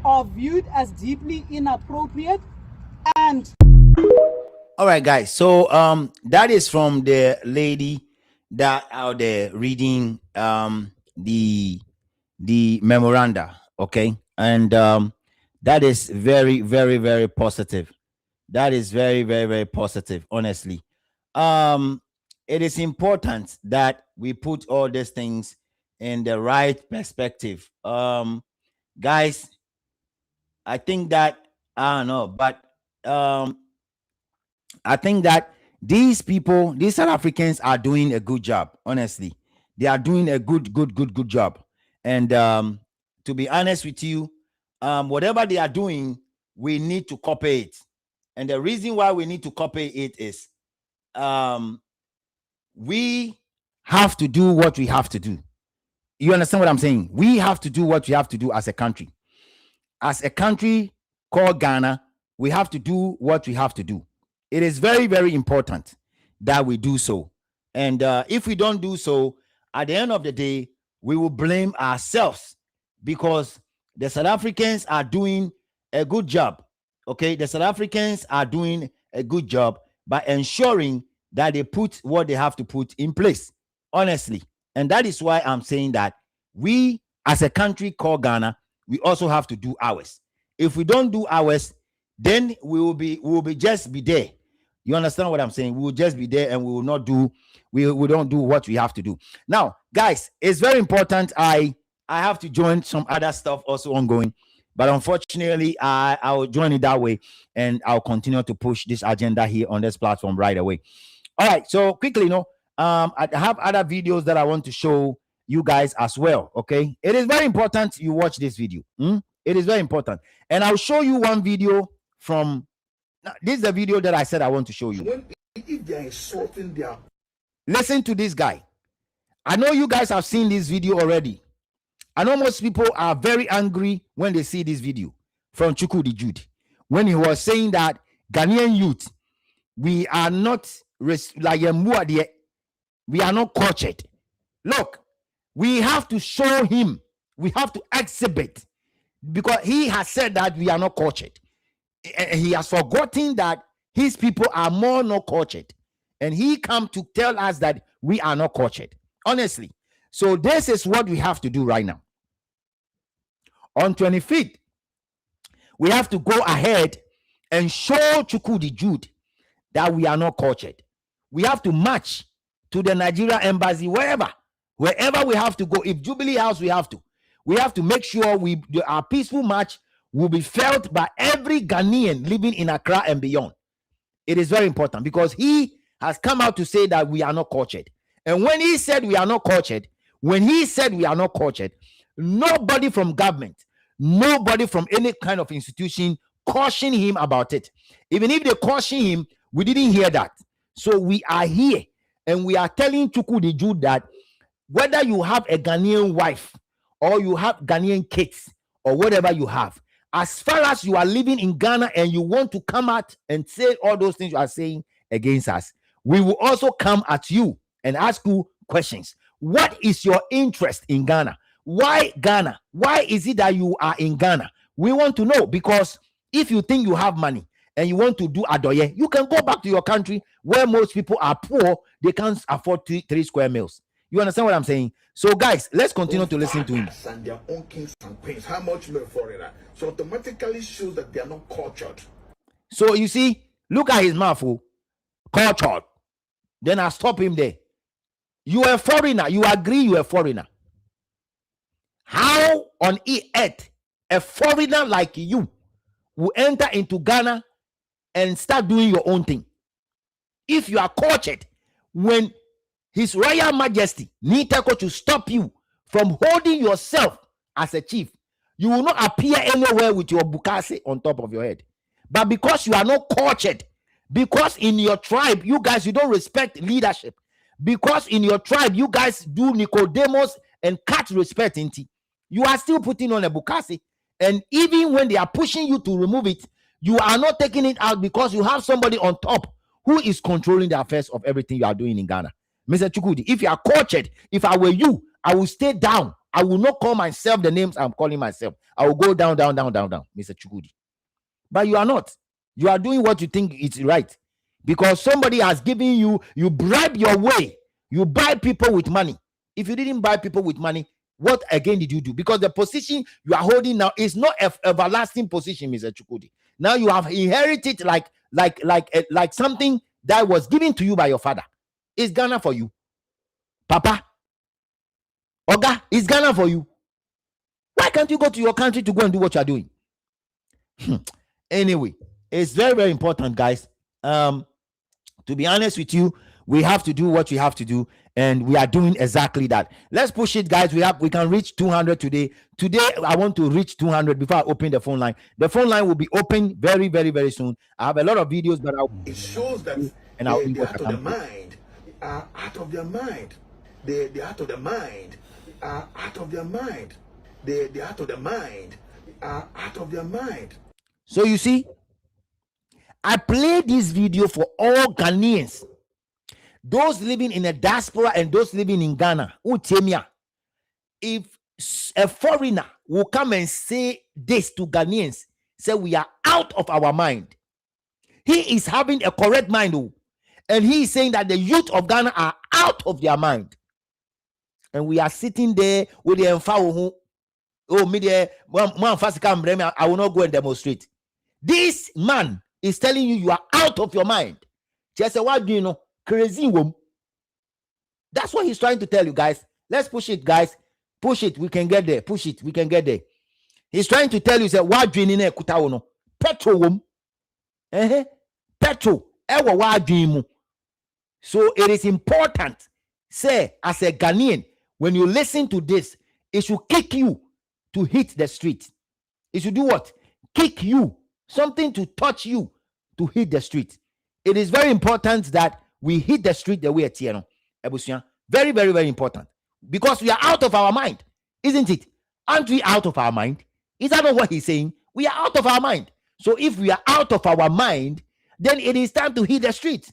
are viewed as deeply inappropriate and... All right, guys. So that is from the lady that out there reading the memoranda, okay? And that is very, very, very positive. That is very, very, very positive, honestly. It is important that we put all these things in the right perspective. Guys, I think that, I don't know, but I think that these people, these South Africans are doing a good job, honestly. They are doing a good job. And to be honest with you, whatever they are doing, we need to copy it. And the reason why we need to copy it is we have to do what we have to do. You understand what I'm saying? We have to do what we have to do as a country. As a country called Ghana, we have to do what we have to do. It is very, very important that we do so. And if we don't do so, at the end of the day, we will blame ourselves, because the South Africans are doing a good job. Okay, the South Africans are doing a good job by ensuring that they put what they have to put in place, honestly. And that is why I'm saying that we, as a country called Ghana, we also have to do ours. If we don't do ours, then we will just be there. You understand what I'm saying? We will just be there and we will not do, we don't do what we have to do. Now, guys, it's very important. I have to join some other stuff also ongoing, but unfortunately, I will join it that way, and I'll continue to push this agenda here on this platform right away. All right, so quickly, I have other videos that I want to show you guys as well. Okay, it is very important you watch this video. It is very important, and I'll show you one video from. This is the video that I said I want to show you. If they are insulting their... Listen to this guy. I know you guys have seen this video already. I know most people are very angry when they see this video from Chukwudi Jude, when he was saying that Ghanaian youth, we are not like we are not cultured. Look, we have to show him, we have to exhibit, because he has said that we are not cultured. He has forgotten that his people are more not cultured, and he come to tell us that we are not cultured, honestly. So this is what we have to do right now. On 25th, we have to go ahead and show Chukwudi Jude that we are not cultured. We have to march to the Nigerian embassy, wherever we have to go. If Jubilee House, we have to make sure our peaceful march will be felt by every Ghanaian living in Accra and beyond. It is very important, because he has come out to say that we are not cultured. And when he said we are not cultured, nobody from government, nobody from any kind of institution cautioned him about it. Even if they cautioned him, we didn't hear that. So we are here, and we are telling Chukwudi Jude that whether you have a Ghanaian wife or you have Ghanaian kids or whatever you have, as far as you are living in Ghana and you want to come out and say all those things you are saying against us, we will also come at you and ask you questions. What is your interest in Ghana? Why Ghana? Why is it that you are in Ghana? We want to know, because if you think you have money and you want to do adoye, you can go back to your country where most people are poor. They can't afford three square meals. You understand what I'm saying? So, guys, let's continue to listen to him. And their own kings and queens, how much more foreigner? So automatically shows that they are not cultured. So you see, look at his mouth, cultured. Then I stop him there. You are a foreigner. You agree you are a foreigner. How on earth a foreigner like you will enter into Ghana and start doing your own thing? If you are cultured, when His Royal Majesty Niteko to stop you from holding yourself as a chief, you will not appear anywhere with your bukase on top of your head. But because you are not cultured, because in your tribe, you guys, you don't respect leadership, because in your tribe, you guys do Nicodemus and cut respect into, you are still putting on a bukase. And even when they are pushing you to remove it, you are not taking it out, because you have somebody on top who is controlling the affairs of everything you are doing in Ghana. Mr. Chukwudi, if you are cultured, if I were you, I will stay down. I will not call myself the names I'm calling myself. I will go down, Mr. Chukwudi. But you are not. You are doing what you think is right. Because somebody has given you, you bribe your way. You buy people with money. If you didn't buy people with money, what again did you do? Because the position you are holding now is not an everlasting position, Mr. Chukwudi. Now you have inherited like something that was given to you by your father. It's Ghana for you. Papa, Oga, it's Ghana for you. Why can't you go to your country to go and do what you are doing? Anyway, it's very, very important, guys. To be honest with you, we have to do what we have to do, and we are doing exactly that. Let's push it, guys. We can reach 200 today. Today, I want to reach 200 before I open the phone line. The phone line will be open very, very, very soon. I have a lot of videos, but it shows that the out of the mind are out of their mind. The out of the mind are out of their mind. The out of the mind are out of their mind. So you see, I play this video for all Ghanaians, those living in a diaspora and those living in Ghana. If a foreigner will come and say this to Ghanaians, say we are out of our mind, he is having a correct mind, and he is saying that the youth of Ghana are out of their mind, and we are sitting there with the empower. Oh, media, I will not go and demonstrate. This man is telling you are out of your mind. Just say, what do you know? Crazy woman. That's what he's trying to tell you, guys. Let's push it, guys. Push it. We can get there. Push it. We can get there. He's trying to tell you, say, what do you know? Kutaono. Petrol woman. Petrol. Ewa what do you. So it is important, say, as a Ghanaian, when you listen to this, it should kick you to hit the street. It should do what? Kick you. Something to touch you to hit the street. It is very important that we hit the street the way it's here. Very, very, very important. Because we are out of our mind. Isn't it? Aren't we out of our mind? Is that not what he's saying? We are out of our mind. So if we are out of our mind, then it is time to hit the street.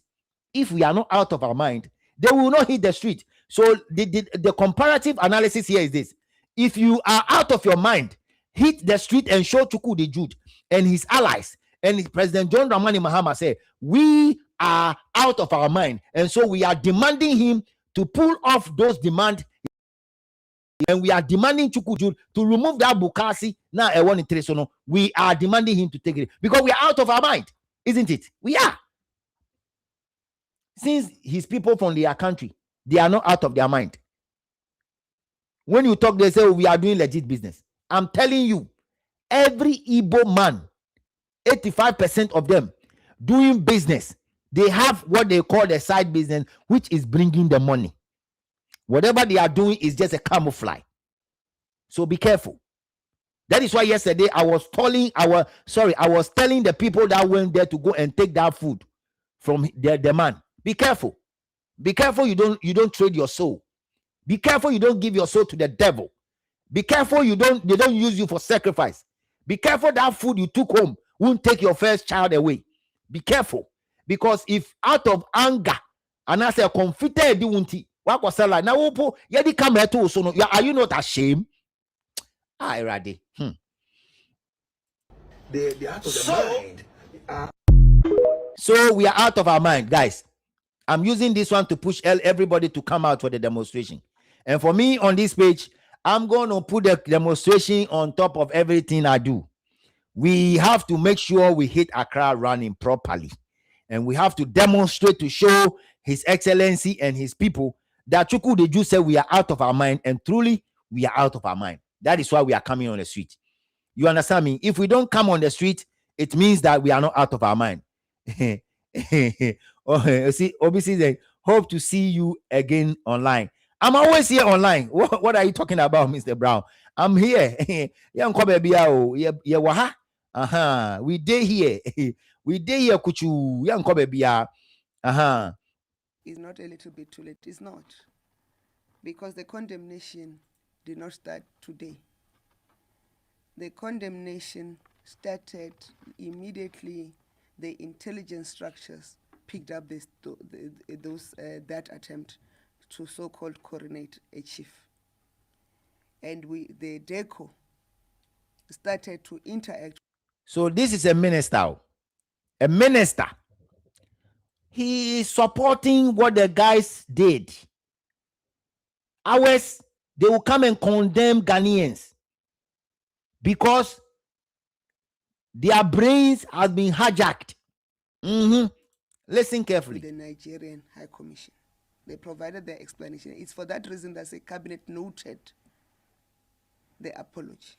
If we are not out of our mind, then we will not hit the street. So the comparative analysis here is this. If you are out of your mind, hit the street and show Chukwudi Jude and his allies. And President John Mahama said, we are out of our mind. And so we are demanding him to pull off those demands. And we are demanding Chukwudi Jude to remove that Bukasi. Now, I want to say, we are demanding him to take it because we are out of our mind. Isn't it? We are. Since his people from their country, they are not out of their mind. When you talk, they say, oh, we are doing legit business. I'm telling you, every Igbo man, 85% of them doing business, they have what they call the side business, which is bringing the money. Whatever they are doing is just a camouflage. So be careful. That is why yesterday I was telling the people that went there to go and take that food from the man. Be careful. Be careful you don't trade your soul. Be careful you don't give your soul to the devil. Be careful they don't use you for sacrifice. Be careful that food you took home won't take your first child away. Be careful. Because if out of anger, and I say confite what was that like? Now yedi come here too, so are you not ashamed? I ready. The out of the mind. So we are out of our mind, guys. I'm using this one to push everybody to come out for the demonstration. And for me on this page, I'm going to put the demonstration on top of everything I do. We have to make sure we hit Accra running properly. And we have to demonstrate to show His Excellency and his people that Chukwudi Jude said we are out of our mind, and truly we are out of our mind. That is why we are coming on the street. You understand me? If we don't come on the street, it means that we are not out of our mind. See, obviously, they hope to see you again online. I'm always here online. What are you talking about, Mr. Brown? I'm here. We day here. We day here, kuchu. It's not a little bit too late. It's not. Because the condemnation did not start today. The condemnation started immediately. The intelligence structures picked up that attempt to so-called coronate a chief. And the DECO started to interact. So this is a minister. A minister. He is supporting what the guys did. Ours, they will come and condemn Ghanaians because their brains have been hijacked. Listen carefully. The Nigerian High Commission. They provided their explanation. It's for that reason that the cabinet noted the apology.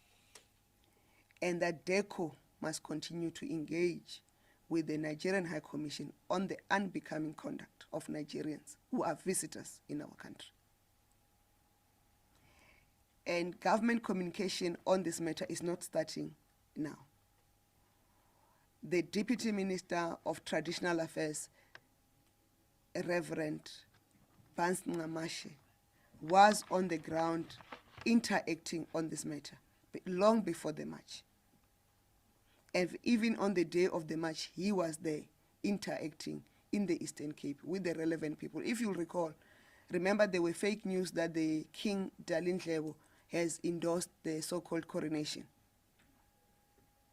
And that DECO must continue to engage with the Nigerian High Commission on the unbecoming conduct of Nigerians who are visitors in our country. And government communication on this matter is not starting now. The Deputy Minister of Traditional Affairs, Reverend Vance Ngamashe, was on the ground interacting on this matter long before the march. And even on the day of the march, he was there interacting in the Eastern Cape with the relevant people. If you recall, remember there were fake news that the King Dalindlebo has endorsed the so-called coronation.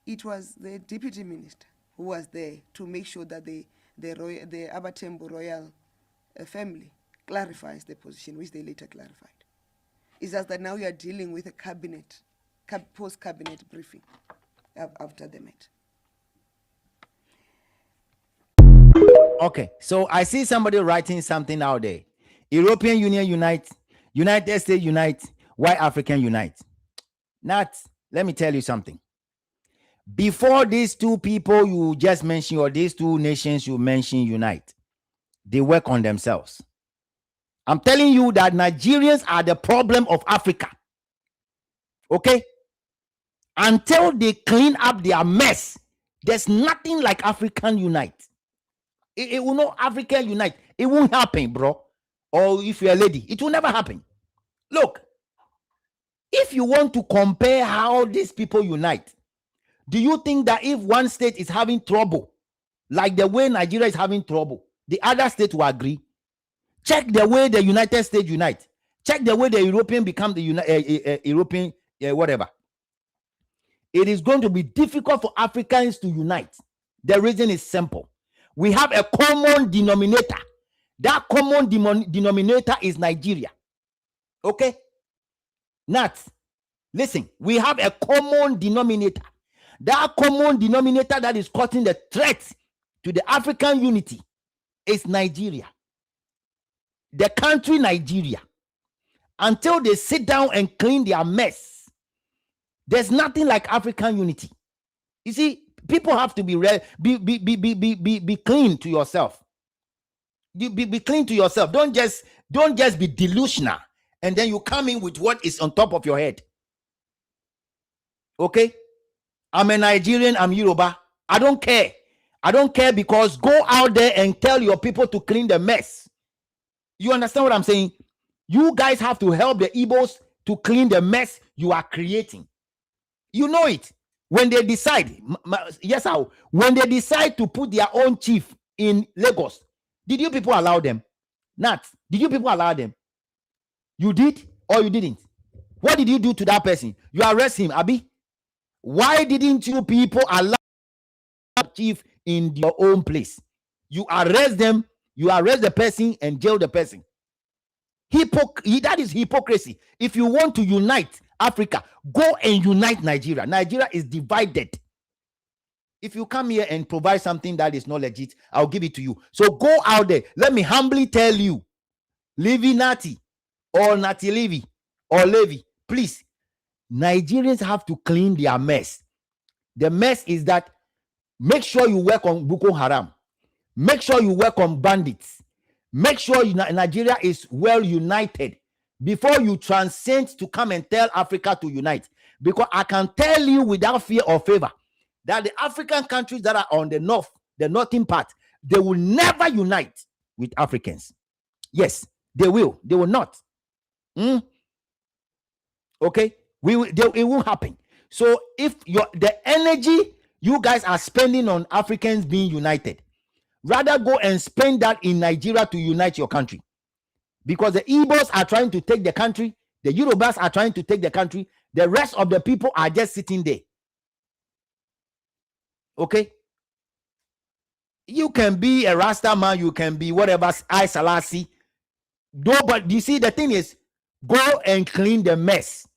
It was the deputy minister who was there to make sure that the Abatembu royal family clarifies the position, which they later clarified. It's just that now we are dealing with a cabinet, post-cabinet briefing after the matter. Okay, so I see somebody writing something out there. European Union unite, United States unite, white African unite. Not, let me tell you something. Before these two people you just mentioned, or these two nations you mentioned unite, they work on themselves. I'm telling you that Nigerians are the problem of Africa. Okay? Until they clean up their mess, there's nothing like African unite. It will not African unite. It won't happen, bro. Or if you're a lady, it will never happen. Look, if you want to compare how these people unite, do you think that if one state is having trouble, like the way Nigeria is having trouble, the other state will agree? Check the way the United States unite. Check the way the European become the European whatever. It is going to be difficult for Africans to unite. The reason is simple. We have a common denominator. That common denominator is Nigeria. Okay? Nat, listen, we have a common denominator. That common denominator that is causing the threat to the African unity is Nigeria. The country Nigeria. Until they sit down and clean their mess, there's nothing like African unity. You see, people have to be clean to yourself. Be clean to yourself. Don't just be delusional and then you come in with what is on top of your head. Okay? I'm a Nigerian, I'm Yoruba. I don't care. I don't care, because go out there and tell your people to clean the mess. You understand what I'm saying? You guys have to help the Igbos to clean the mess you are creating. You know it. When they decide, yes, when they decide to put their own chief in Lagos, did you people allow them? Nat, did you people allow them? You did or you didn't? What did you do to that person? You arrest him, Abi? Why didn't you people allow chief in your own place? You arrest them, you arrest the person and jail the person. That is hypocrisy. If you want to unite Africa, go and unite Nigeria. Nigeria is divided. If you come here and provide something that is not legit, I'll give it to you. So go out there. Let me humbly tell you, Levi Nati or Nati Levi or Levi, please, Nigerians have to clean their mess. The mess is that make sure you work on Boko Haram. Make sure you work on bandits. Make sure Nigeria is well united before you transcend to come and tell Africa to unite. Because I can tell you without fear or favor that the African countries that are on the northern part, they will never unite with Africans. Yes, they will. They will not. Okay? It won't happen. So if the energy you guys are spending on Africans being united, rather go and spend that in Nigeria to unite your country. because the Igbos are trying to take the country, the Yorubas are trying to take the country, the rest of the people are just sitting there. Okay? You can be a Rasta man, you can be whatever, I Selassie. But you see, the thing is, go and clean the mess.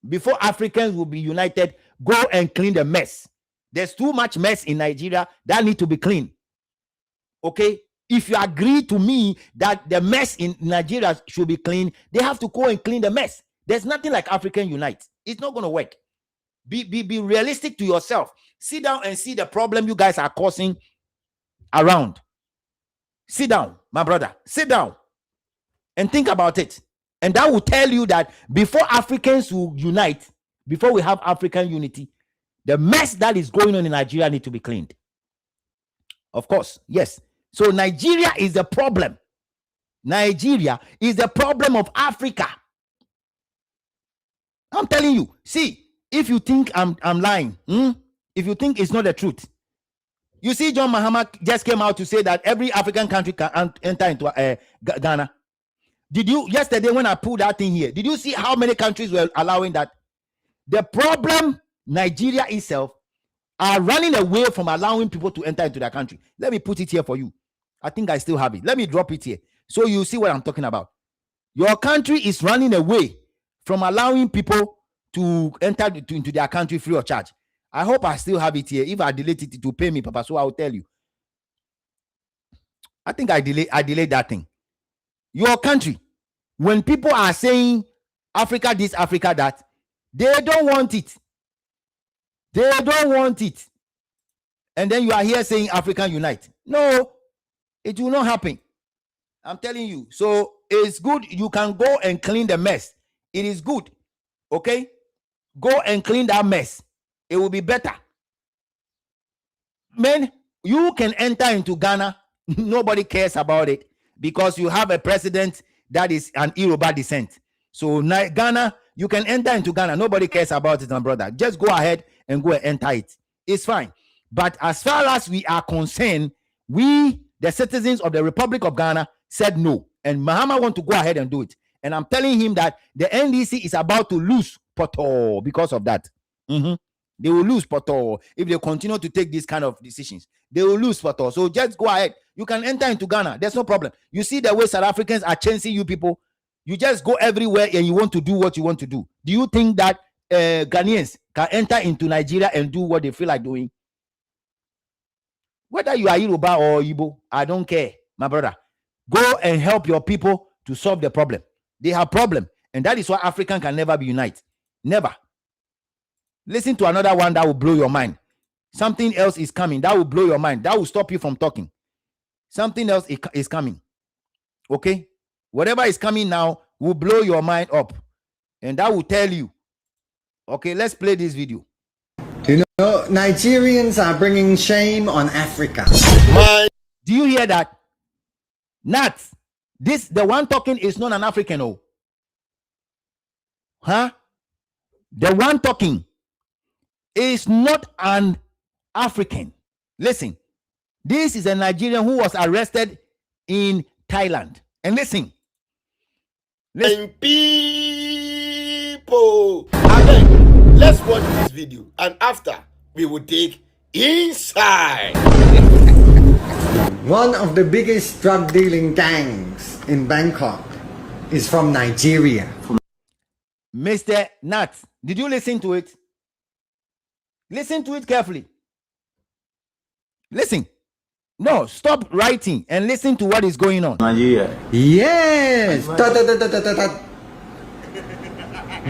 Before Africans will be united, go and clean the mess. There's too much mess in Nigeria that need to be cleaned. Okay? If you agree to me that the mess in Nigeria should be cleaned, they have to go and clean the mess. There's nothing like African Unite. It's not going to work. Be realistic to yourself. Sit down and see the problem you guys are causing around. Sit down, my brother. Sit down and think about it. And that will tell you that before Africans will unite, before we have African unity, the mess that is going on in Nigeria need to be cleaned. Of course, yes. So Nigeria is the problem. Nigeria is the problem of Africa. I'm telling you. See, if you think I'm lying, if you think it's not the truth, you see, John Mahama just came out to say that every African country can enter into Ghana. Did you, yesterday when I pulled that thing here, did you see how many countries were allowing that? The problem, Nigeria itself, are running away from allowing people to enter into their country. Let me put it here for you. I think I still have it. Let me drop it here so you see what I'm talking about. Your country is running away from allowing people to enter into their country free of charge. I hope I still have it here. If I delete it, to pay me, Papa, so I'll tell you. I think I delayed that thing. Your country, when people are saying Africa this, Africa that, they don't want it. They don't want it. And then you are here saying African Unite. No, it will not happen. I'm telling you. So it's good. You can go and clean the mess. It is good. Okay? Go and clean that mess. It will be better. Man, you can enter into Ghana. Nobody cares about it because you have a president that is an Yoruba descent. So Ghana, you can enter into Ghana. Nobody cares about it, my brother. Just go ahead and go and enter it. It's fine. But as far as we are concerned, we, the citizens of the Republic of Ghana, said no. And Mahama want to go ahead and do it. And I'm telling him that the NDC is about to lose Poto because of that. They will lose Poto if they continue to take these kind of decisions. They will lose Poto. So just go ahead. You can enter into Ghana. There's no problem. You see the way South Africans are chasing you people. You just go everywhere and you want to do what you want to do. Do you think that Ghanaians can enter into Nigeria and do what they feel like doing? Whether you are Yoruba or Igbo, I don't care, my brother. Go and help your people to solve the problem. They have problem, and that is why African can never be united. Never. Listen to another one that will blow your mind. Something else is coming that will blow your mind. That will stop you from talking. Something else is coming. Okay? Whatever is coming now will blow your mind up. And that will tell you. Okay, let's play this video. You know, Nigerians are bringing shame on Africa. Do you hear that? Nat, the one talking is not an African, oh. Huh? The one talking is not an African. Listen, this is a Nigerian who was arrested in Thailand. And listen. And people, let's watch this video, and after we will take inside. One of the biggest drug dealing gangs in Bangkok is from Nigeria. Mr. Nat, did you listen to it? Listen to it carefully. Listen. No, stop writing and listen to what is going on. Nigeria. Yes.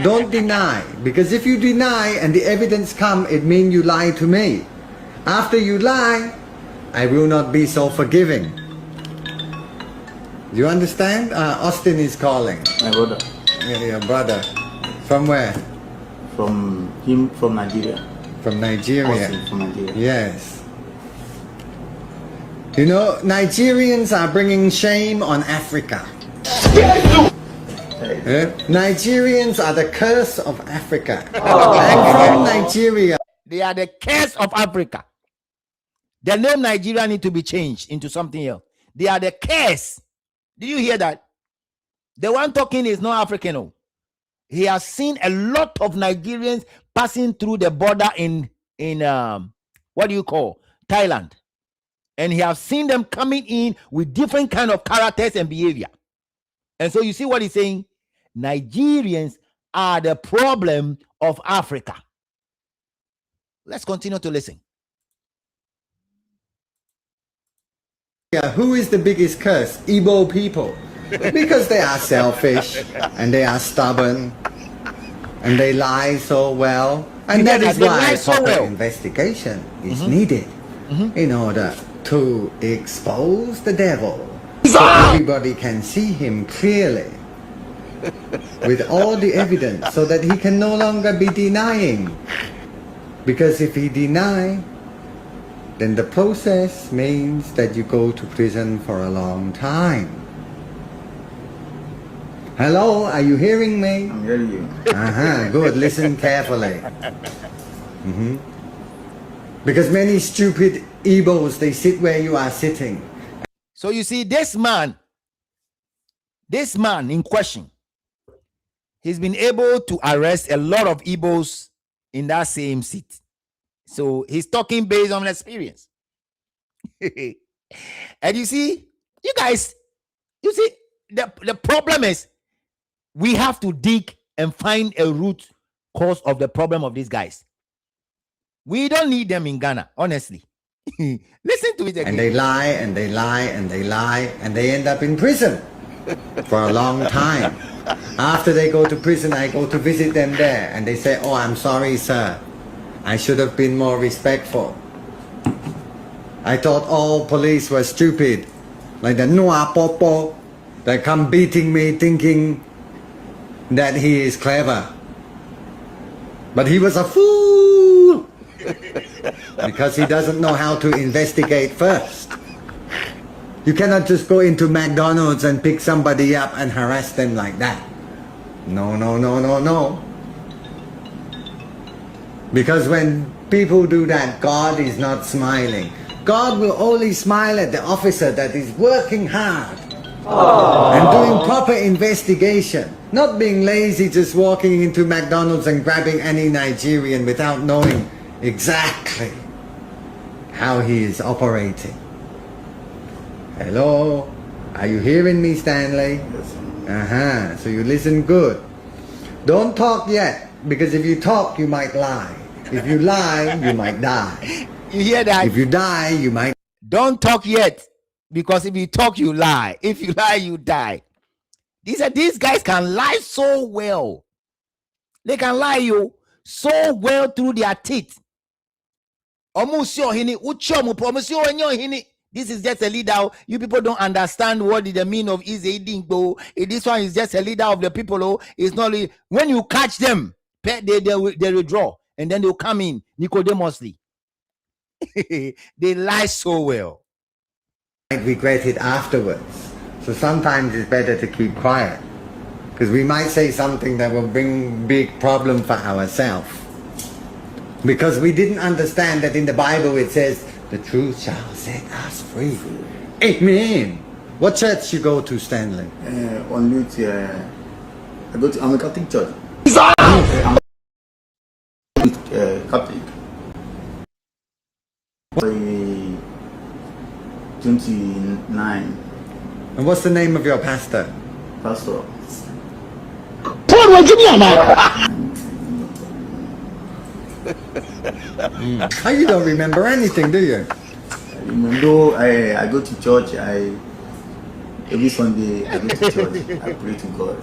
Don't deny, because if you deny and the evidence come, it means you lie to me. After you lie, I will not be so forgiving. You understand? Austin is calling. My brother. Yeah, your brother. From where? From Nigeria. From Nigeria. Austin, from Nigeria. Yes. You know, Nigerians are bringing shame on Africa. Nigerians are the curse of Africa. I'm from Nigeria. They are the curse of Africa. The name Nigeria need to be changed into something else. They are the curse. Did you hear that? The one talking is not African. No. He has seen a lot of Nigerians passing through the border in what do you call Thailand, and he has seen them coming in with different kind of characters and behavior. And so you see what he's saying? Nigerians are the problem of Africa. Let's continue to listen. Yeah, who is the biggest curse? Igbo people. Because they are selfish and they are stubborn and they lie so well. And that is why proper investigation is needed in order to expose the devil. So everybody can see him clearly with all the evidence so that he can no longer be denying. Because if he denies, then the process means that you go to prison for a long time. Hello, are you hearing me? I'm hearing you. Good, listen carefully. Because many stupid Igbos, they sit where you are sitting. So you see, this man in question, he's been able to arrest a lot of Igbos in that same seat. So he's talking based on experience. And you see, you guys, the problem is we have to dig and find a root cause of the problem of these guys. We don't need them in Ghana, honestly. Listen to it again. And they lie and they lie and they lie and they end up in prison for a long time. After they go to prison, I go to visit them there and they say, "Oh, I'm sorry, sir. I should have been more respectful. I thought all police were stupid, like the Noa Popo that come beating me thinking that he is clever. But he was a fool because he doesn't know how to investigate first. You cannot just go into McDonald's and pick somebody up and harass them like that. No, no, no, no, no. Because when people do that, God is not smiling. God will only smile at the officer that is working hard and doing proper investigation. Not being lazy, just walking into McDonald's and grabbing any Nigerian without knowing exactly how he is operating. Hello? Are you hearing me, Stanley? Yes. So you listen good. Don't talk yet, because if you talk, you might lie. If you lie, you might die. You hear that? If you die, you might... Don't talk yet, because if you talk, you lie. If you lie, you die. These guys can lie so well. They can lie you so well through their teeth. This is just a leader. You people don't understand what the meaning of is a dingo. This one is just a leader of the people. It's not when you catch them, they withdraw and then they'll come in Nicodemously. They lie so well. I regret it afterwards. So sometimes it's better to keep quiet, because we might say something that will bring big problem for ourselves. Because we didn't understand that in the Bible it says, the truth shall set us free. Amen. What church you go to, Stanley? On duty, I'm a Catholic church. I'm Catholic. 29. And what's the name of your pastor? Pastor. How you don't remember anything, do you? Even though I go to church, every Sunday I go to church. I pray to God.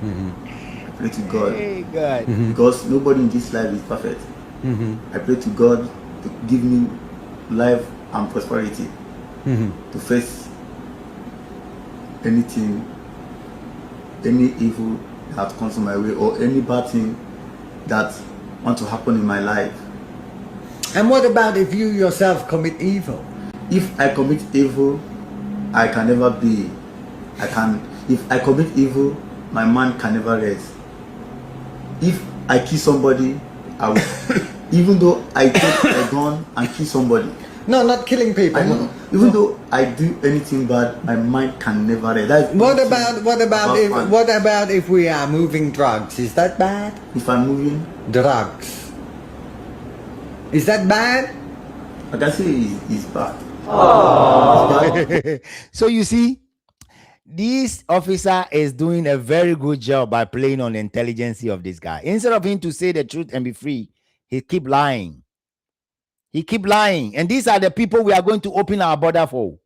I pray to God. Hey, God. Because nobody in this life is perfect. I pray to God to give me life and prosperity to face anything, any evil that comes my way, or any bad thing that want to happen in my life. And what about if you yourself commit evil? If I commit evil, I can never be. If I commit evil, my mind can never rest. If I kill somebody, I will, even though I take a gun and kill somebody, No, not killing people. I know. Even though I do anything bad, my mind can never rest. That's What fun. about if we are moving drugs? Is that bad? If I'm moving, Drugs. Is that bad? I can say it's bad. So you see, this officer is doing a very good job by playing on the intelligence of this guy. Instead of him to say the truth and be free, he keep lying. He keep lying. And these are the people we are going to open our border for.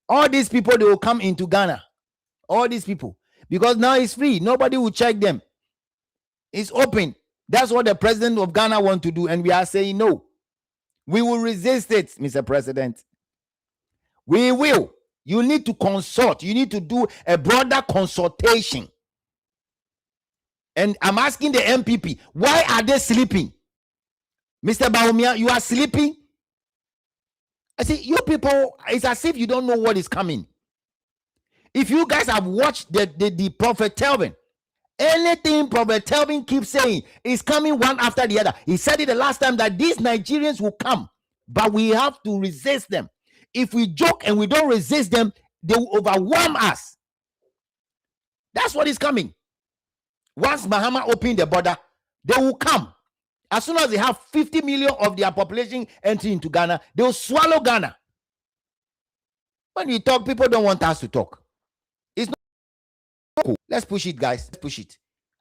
All these people, they will come into Ghana. All these people. Because now it's free. Nobody will check them. It's open. That's what the president of Ghana wants to do. And we are saying no. We will resist it, Mr. President. We will. You need to consult. You need to do a broader consultation. And I'm asking the MPP, why are they sleeping? Mr. Baumia, you are sleeping? I see, you people, it's as if you don't know what is coming. If you guys have watched the Prophet Telvin, anything Prophet Telvin keeps saying is coming one after the other. He said it the last time that these Nigerians will come, but we have to resist them. If we joke and we don't resist them, they will overwhelm us. That's what is coming. Once Mahama opened the border, they will come. As soon as they have 50 million of their population entering into Ghana, they will swallow Ghana. When you talk, people don't want us to talk. It's not cool. Let's push it, guys. Let's push it.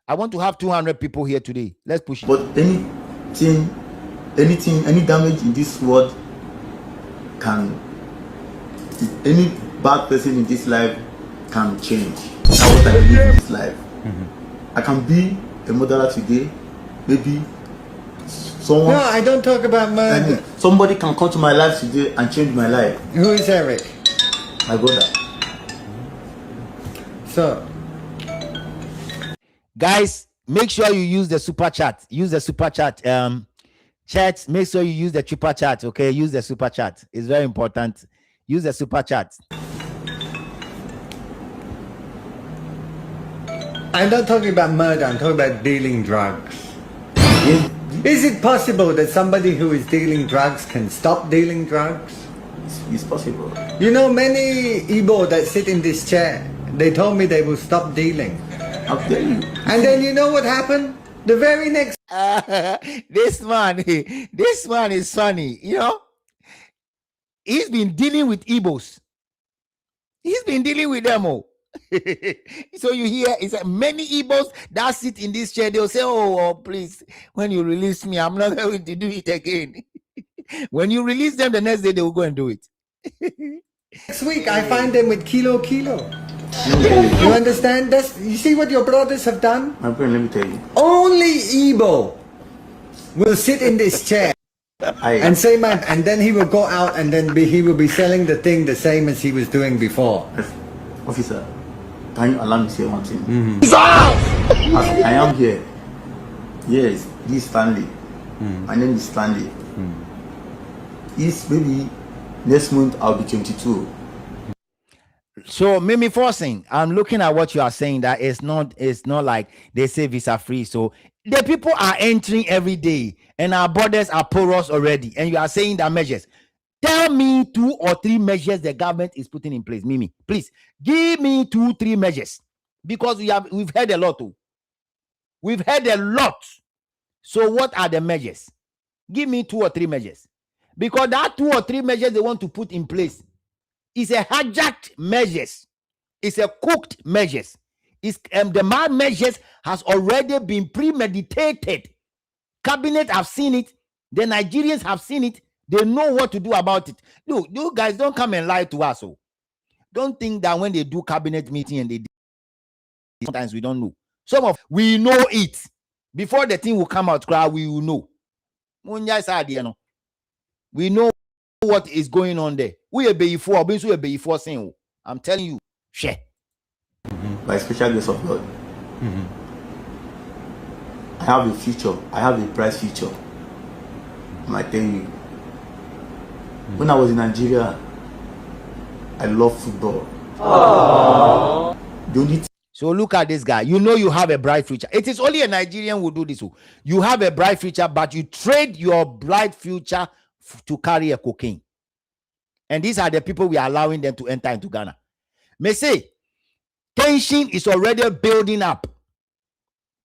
I want to have 200 people here today. Let's push it. But any damage in this world can, any bad person in this life can change. That's what I believe in this life. I can be a murderer today, maybe someone. No, I don't talk about murder. Somebody can come to my life today and change my life. Who is Eric? My brother. So, guys, make sure you use the super chat. Use the super chat. Chat, make sure you use the super chat. Okay, use the super chat. It's very important. Use the super chat. I'm not talking about murder, I'm talking about dealing drugs. Is it possible that somebody who is dealing drugs can stop dealing drugs? It's possible. You know, many Igbo that sit in this chair, they told me they will stop dealing. I'll tell you. And then you know what happened? The very next... This man is funny, you know? He's been dealing with Igbos. He's been dealing with them all. So you hear, it's like many Igbos that sit in this chair, they'll say, oh, please, when you release me, I'm not going to do it again. When you release them, the next day they will go and do it. Next week, I find them with kilo. You understand? You see what your brothers have done? My friend, let me tell you. Only Igbo will sit in this chair and say, man, and then he will go out and then he will be selling the thing the same as he was doing before. Officer, can you allow me to say one thing? As I am here. Yes, this is Stanley. My name is Stanley. It's maybe next month I'll be 22. So Mimi Forcing, I'm looking at what you are saying, that it's not like they say visa free. So the people are entering every day and our borders are porous already. And you are saying that measures. Tell me 2 or 3 measures the government is putting in place. Mimi, please give me 2, 3 measures, because we've heard a lot too. We've heard a lot. So what are the measures? Give me 2 or 3 measures, because that 2 or 3 measures they want to put in place is a hijacked measures. It's a cooked measures. It's the man measures has already been premeditated. Cabinet have seen it. The Nigerians have seen it. They know what to do about it. Look, you guys don't come and lie to us. Oh. Don't think that when they do cabinet meeting and they sometimes we don't know. We know it. Before the thing will come out, we will know. We know what is going on there. I'm telling you. Share. By special grace of God. I have a future. I have a bright future. I tell you. When I was in Nigeria, I love football. So look at this guy. You know you have a bright future. It is only a Nigerian who do this. You have a bright future, but you trade your bright future to carry a cocaine. And these are the people we are allowing them to enter into Ghana. May say, tension is already building up.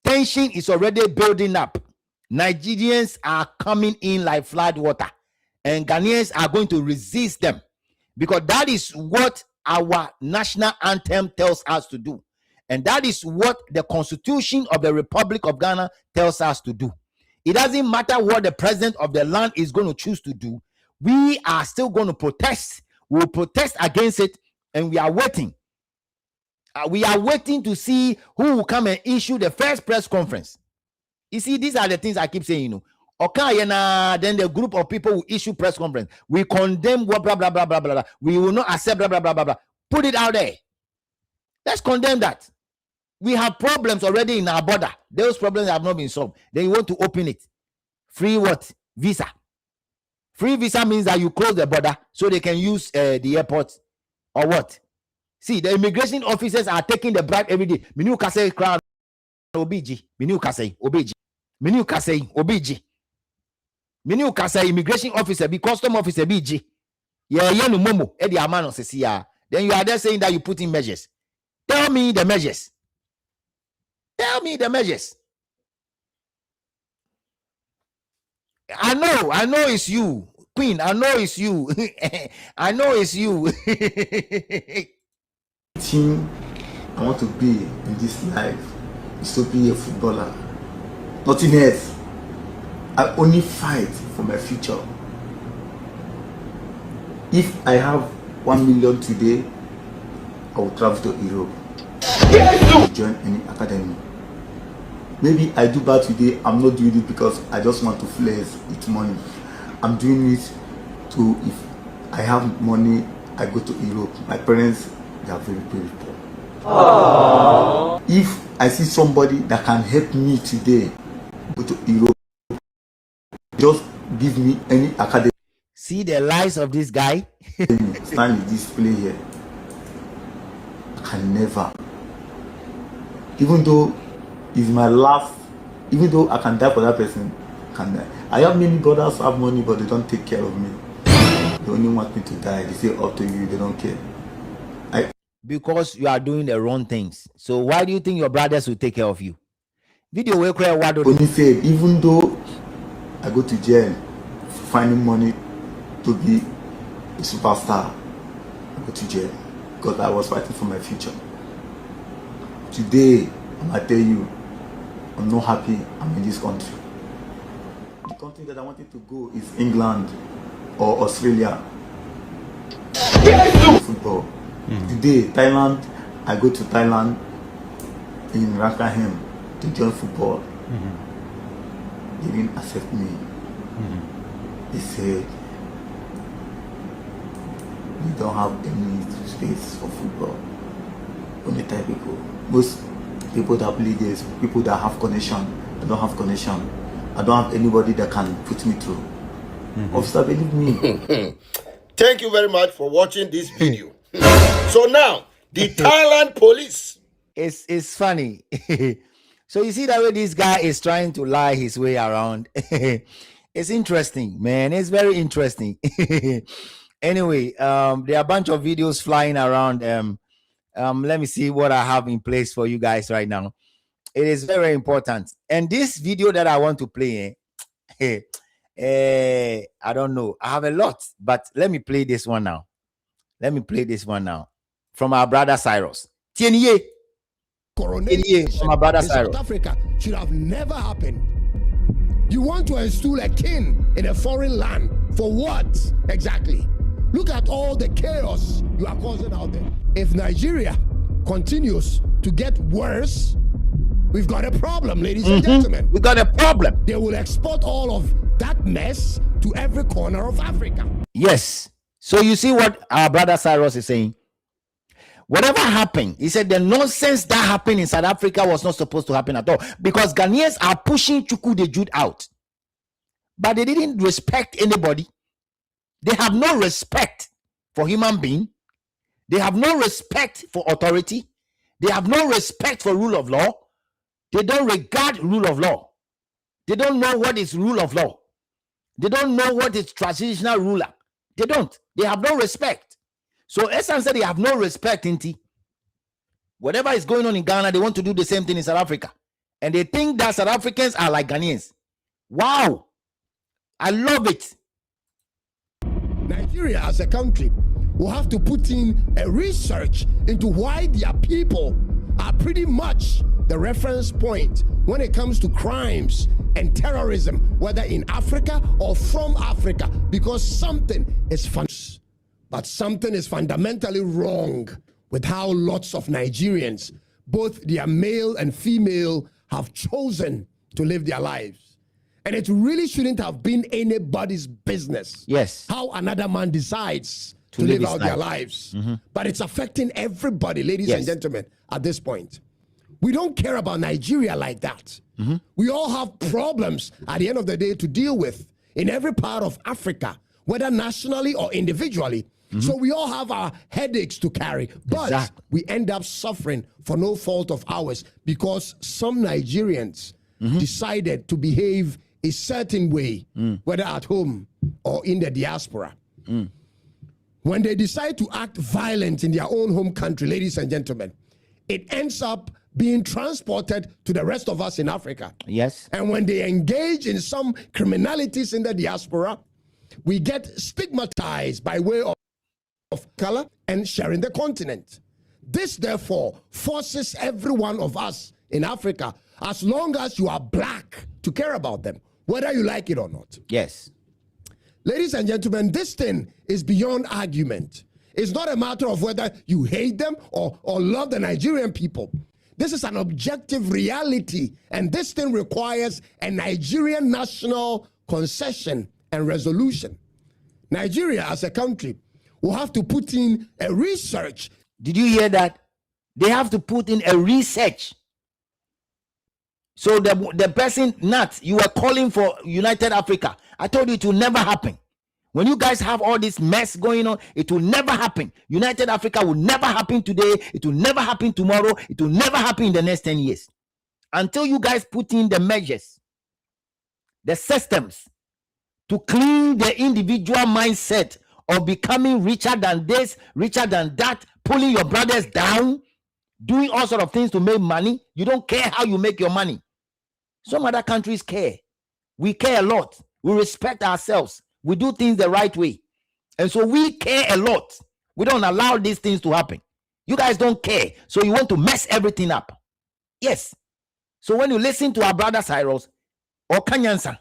Tension is already building up. Nigerians are coming in like flood water, and Ghanaians are going to resist them, because that is what our national anthem tells us to do. And that is what the Constitution of the Republic of Ghana tells us to do. It doesn't matter what the president of the land is going to choose to do. We are still going to protest. We will protest against it, and we are waiting. We are waiting to see who will come and issue the first press conference. You see, these are the things I keep saying, Okay, then the group of people will issue press conference. We condemn blah, blah, blah, blah, blah, blah. We will not accept blah, blah, blah, blah, blah. Put it out there. Let's condemn that. We have problems already in our border. Those problems have not been solved. Then you want to open it. Free what? Visa. Free visa means that you close the border so they can use the airport or what? See, the immigration officers are taking the bribe every day. Minu kase crown obiji. Minu kase obiji. Minu kase obiji. Minu kase immigration officer be custom officer biji. Yeah, no momo. Edi amano sesi ya. Then you are there saying that you put in measures. Tell me the measures. Tell me the measures. I know it's you, Queen. I know it's you. I know it's you. Team I want to be in this life is to be a footballer. Nothing else. I only fight for my future. If I have 1 million today, I will travel to Europe. To join any academy. Maybe I do bad today. I'm not doing it because I just want to flex with money. I'm doing it to, if I have money, I go to Europe. My parents, they are very, very poor. Aww. If I see somebody that can help me today, go to Europe, just give me any academy. See the lies of this guy? Stand in this play here. I can never. Even though it's my last, even though I can die for that person, I can die. I have many brothers who have money, but they don't take care of me. They only want me to die. They say up to you, they don't care. Because you are doing the wrong things. So why do you think your brothers will take care of you? Video will cry. Only said, even though I go to jail, finding money to be a superstar, I go to jail because I was fighting for my future. Today, I'm gonna tell you, I'm not happy I'm in this country. The country that I wanted to go is England or Australia. Football. Today, Thailand, I go to Thailand in Rakaham to join football. They didn't accept me. They said, we don't have any space for football. Only Thai people. Most people that play this, people that have connection. I don't have connection. I don't have anybody that can put me through. Officer, believe me. Thank you very much for watching this video. So now, the Thailand police. It's funny. So you see that way this guy is trying to lie his way around. It's interesting, man. It's very interesting. Anyway, there are a bunch of videos flying around. Let me see what I have in place for you guys right now. It is very important. And this video that I want to play, I don't know. I have a lot, but let me play this one now. Let me play this one now from our brother Cyrus. Tienye. Coronation from our brother in Cyrus. South Africa should have never happened. You want to install a king in a foreign land for what exactly? Look at all the chaos you are causing out there. If Nigeria continues to get worse, we've got a problem, ladies and gentlemen. We got a problem. They will export all of that mess to every corner of Africa. Yes. So you see what our brother Cyrus is saying? Whatever happened, he said the nonsense that happened in South Africa was not supposed to happen at all, because Ghanaians are pushing Chukwudi Jude out. But they didn't respect anybody. They have no respect for human being. They have no respect for authority. They have no respect for rule of law. They don't regard rule of law. They don't know what is rule of law. They don't know what is transitional ruler. They don't. They have no respect. So Esan said they have no respect, Inti. Whatever is going on in Ghana, they want to do the same thing in South Africa. And they think that South Africans are like Ghanaians. Wow. I love it. Nigeria as a country will have to put in a research into why their people are pretty much the reference point when it comes to crimes and terrorism, whether in Africa or from Africa, because something is fundamentally wrong with how lots of Nigerians, both their male and female, have chosen to live their lives. And it really shouldn't have been anybody's business. Yes. How another man decides to live out their lives. But it's affecting everybody, ladies and gentlemen, at this point. We don't care about Nigeria like that. We all have problems at the end of the day to deal with in every part of Africa, whether nationally or individually. So we all have our headaches to carry, but we end up suffering for no fault of ours because some Nigerians decided to behave a certain way, whether at home or in the diaspora. When they decide to act violent in their own home country, ladies and gentlemen, it ends up being transported to the rest of us in Africa. Yes. And when they engage in some criminalities in the diaspora, we get stigmatized by way of color and sharing the continent. This, therefore, forces every one of us in Africa, as long as you are black, to care about them, whether you like it or not. Yes. Ladies and gentlemen, this thing is beyond argument. It's not a matter of whether you hate them or love the Nigerian people. This is an objective reality, and this thing requires a Nigerian national concession and resolution. Nigeria as a country will have to put in a research. Did you hear that? They have to put in a research. So the person, Nat, you were calling for United Africa. I told you it will never happen. When you guys have all this mess going on, it will never happen. United Africa will never happen today. It will never happen tomorrow. It will never happen in the next 10 years. Until you guys put in the measures, the systems to clean the individual mindset of becoming richer than this, richer than that, pulling your brothers down, doing all sort of things to make money. You don't care how you make your money. Some other countries care. We care a lot. We respect ourselves. We do things the right way. And so we care a lot. We don't allow these things to happen. You guys don't care. So you want to mess everything up. Yes. So when you listen to our brother Cyrus or Kanyansa,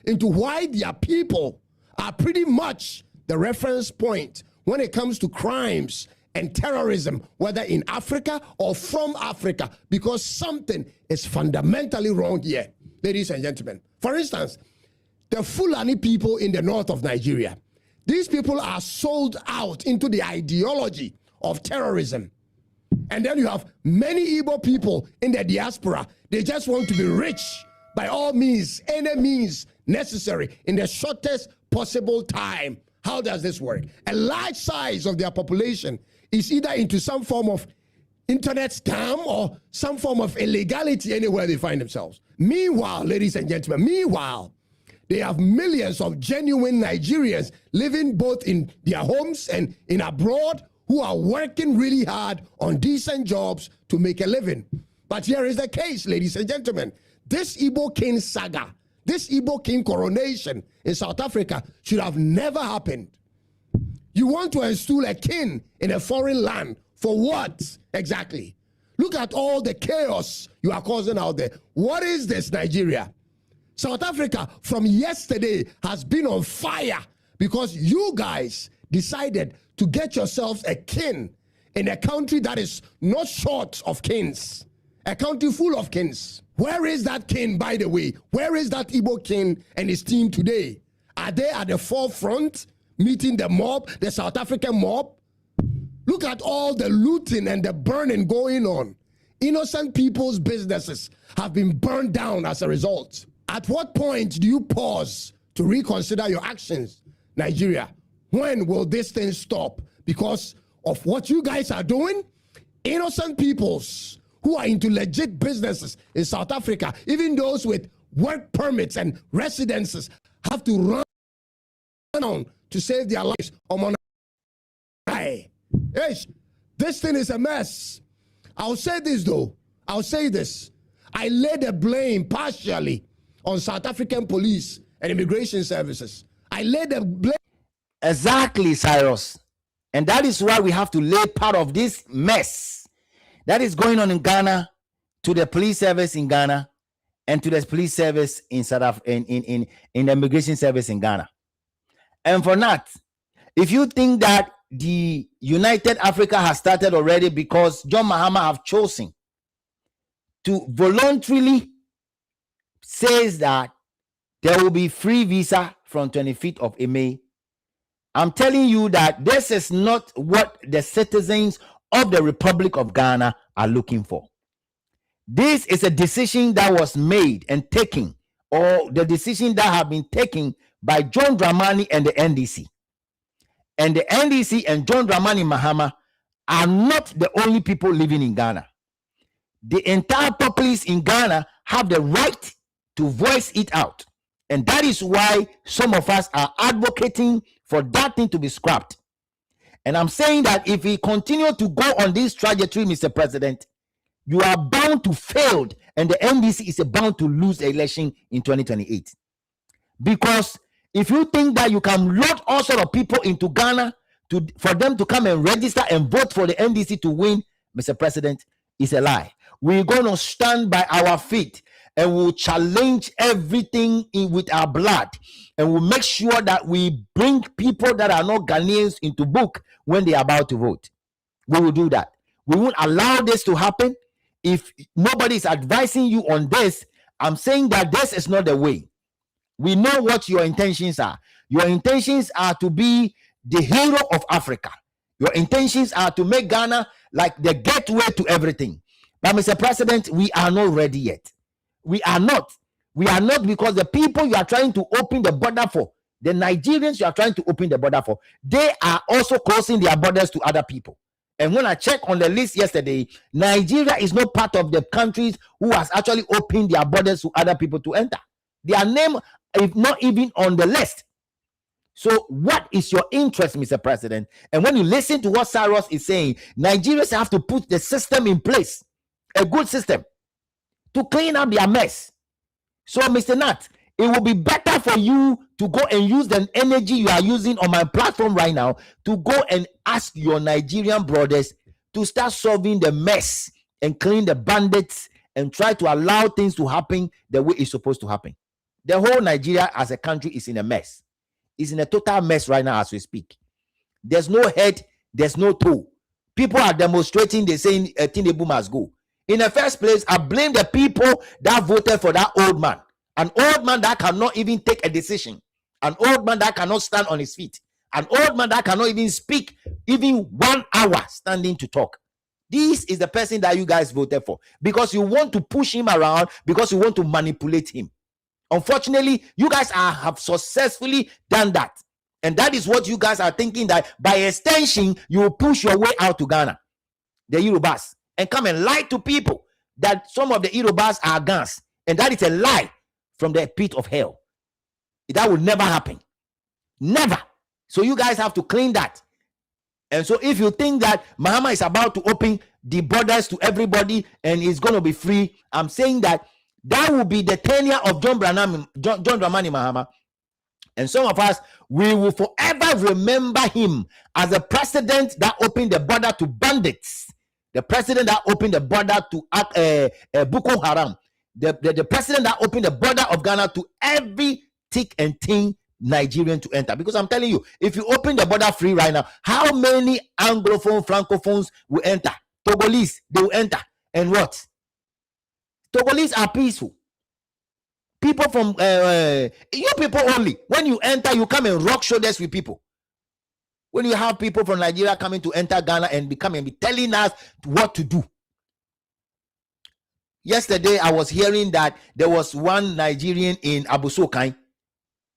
into why their people are pretty much the reference point when it comes to crimes and terrorism, whether in Africa or from Africa, because something is fundamentally wrong here, ladies and gentlemen. For instance, the Fulani people in the north of Nigeria, these people are sold out into the ideology of terrorism. And then you have many Igbo people in the diaspora. They just want to be rich by all means, any means necessary in the shortest possible time. How does this work? A large size of their population is either into some form of internet scam or some form of illegality anywhere they find themselves. Meanwhile, ladies and gentlemen, they have millions of genuine Nigerians living both in their homes and in abroad who are working really hard on decent jobs to make a living. But here is the case, ladies and gentlemen. This Igbo king saga, this Igbo king coronation in South Africa should have never happened. You want to install a king in a foreign land for what exactly? Look at all the chaos you are causing out there. What is this, Nigeria? South Africa from yesterday has been on fire because you guys decided to get yourselves a king in a country that is not short of kings, a country full of kings. Where is that king, by the way? Where is that Igbo king and his team today? Are they at the forefront meeting the mob, the South African mob? Look at all the looting and the burning going on. Innocent people's businesses have been burned down as a result. At what point do you pause to reconsider your actions, Nigeria? When will this thing stop? Because of what you guys are doing, innocent peoples who are into legit businesses in South Africa, even those with work permits and residences have to run on to save their lives. Yes, this thing is a mess. I'll say this though. I'll say this. I lay the blame partially on South African police and immigration services. I lay the blame. Exactly, Cyrus. And that is why we have to lay part of this mess that is going on in Ghana to the police service in Ghana and to the police service in South Africa, in the immigration service in Ghana. And for that, if you think that the United Africa has started already because John Mahama have chosen to voluntarily says that there will be free visa from 25th of May, I'm telling you that this is not what the citizens of the Republic of Ghana are looking for. This is a decision that was made and taken, or the decision that have been taken by John Dramani and the NDC. And the NDC and John Dramani Mahama are not the only people living in Ghana. The entire populace in Ghana have the right to voice it out. And that is why some of us are advocating for that thing to be scrapped. And I'm saying that if we continue to go on this trajectory, Mr. President, you are bound to fail, and the NDC is bound to lose the election in 2028. Because if you think that you can load all sort of people into Ghana for them to come and register and vote for the NDC to win, Mr. President, it's a lie. We're going to stand by our feet and we'll challenge everything with our blood, and we'll make sure that we bring people that are not Ghanaians into book when they are about to vote. We will do that. We won't allow this to happen. If nobody is advising you on this, I'm saying that this is not the way. We know what your intentions are. Your intentions are to be the hero of Africa. Your intentions are to make Ghana like the gateway to everything. But Mr. President, we are not ready yet. We are not. We are not, because the people you are trying to open the border for, the Nigerians you are trying to open the border for, they are also closing their borders to other people. And when I checked on the list yesterday, Nigeria is not part of the countries who has actually opened their borders to other people to enter. Their name is not even on the list. So what is your interest, Mr. President? And when you listen to what Cyrus is saying, Nigerians have to put the system in place, a good system, to clean up their mess. So, Mr. Nat, it will be better for you to go and use the energy you are using on my platform right now to go and ask your Nigerian brothers to start solving the mess and clean the bandits and try to allow things to happen the way it's supposed to happen. The whole Nigeria as a country is in a mess. It's in a total mess right now as we speak. There's no head, there's no toe. People are demonstrating, they're saying Tinubu must go. In the first place, I blame the people that voted for that old man. An old man that cannot even take a decision. An old man that cannot stand on his feet. An old man that cannot even speak even 1 hour standing to talk. This is the person that you guys voted for, because you want to push him around, because you want to manipulate him. Unfortunately, you guys have successfully done that. And that is what you guys are thinking, that by extension, you will push your way out to Ghana, the Yorubas, and come and lie to people that some of the Yorubas are guns. And that is a lie from the pit of hell. That will never happen. Never. So you guys have to clean that. And so if you think that Mahama is about to open the borders to everybody and it's going to be free, I'm saying that that will be the tenure of John Dramani Mahama. And some of us, we will forever remember him as the president that opened the border to bandits. The president that opened the border to Boko Haram. The president that opened the border of Ghana to every thick and thin Nigerian to enter. Because I'm telling you, if you open the border free right now, how many Anglophone, Francophones will enter? Togolese, they will enter. And what? Togolese are peaceful. People from, you people only. When you enter, you come and rock shoulders with people. When you have people from Nigeria coming to enter Ghana and be telling us what to do. Yesterday, I was hearing that there was one Nigerian in Abusokai.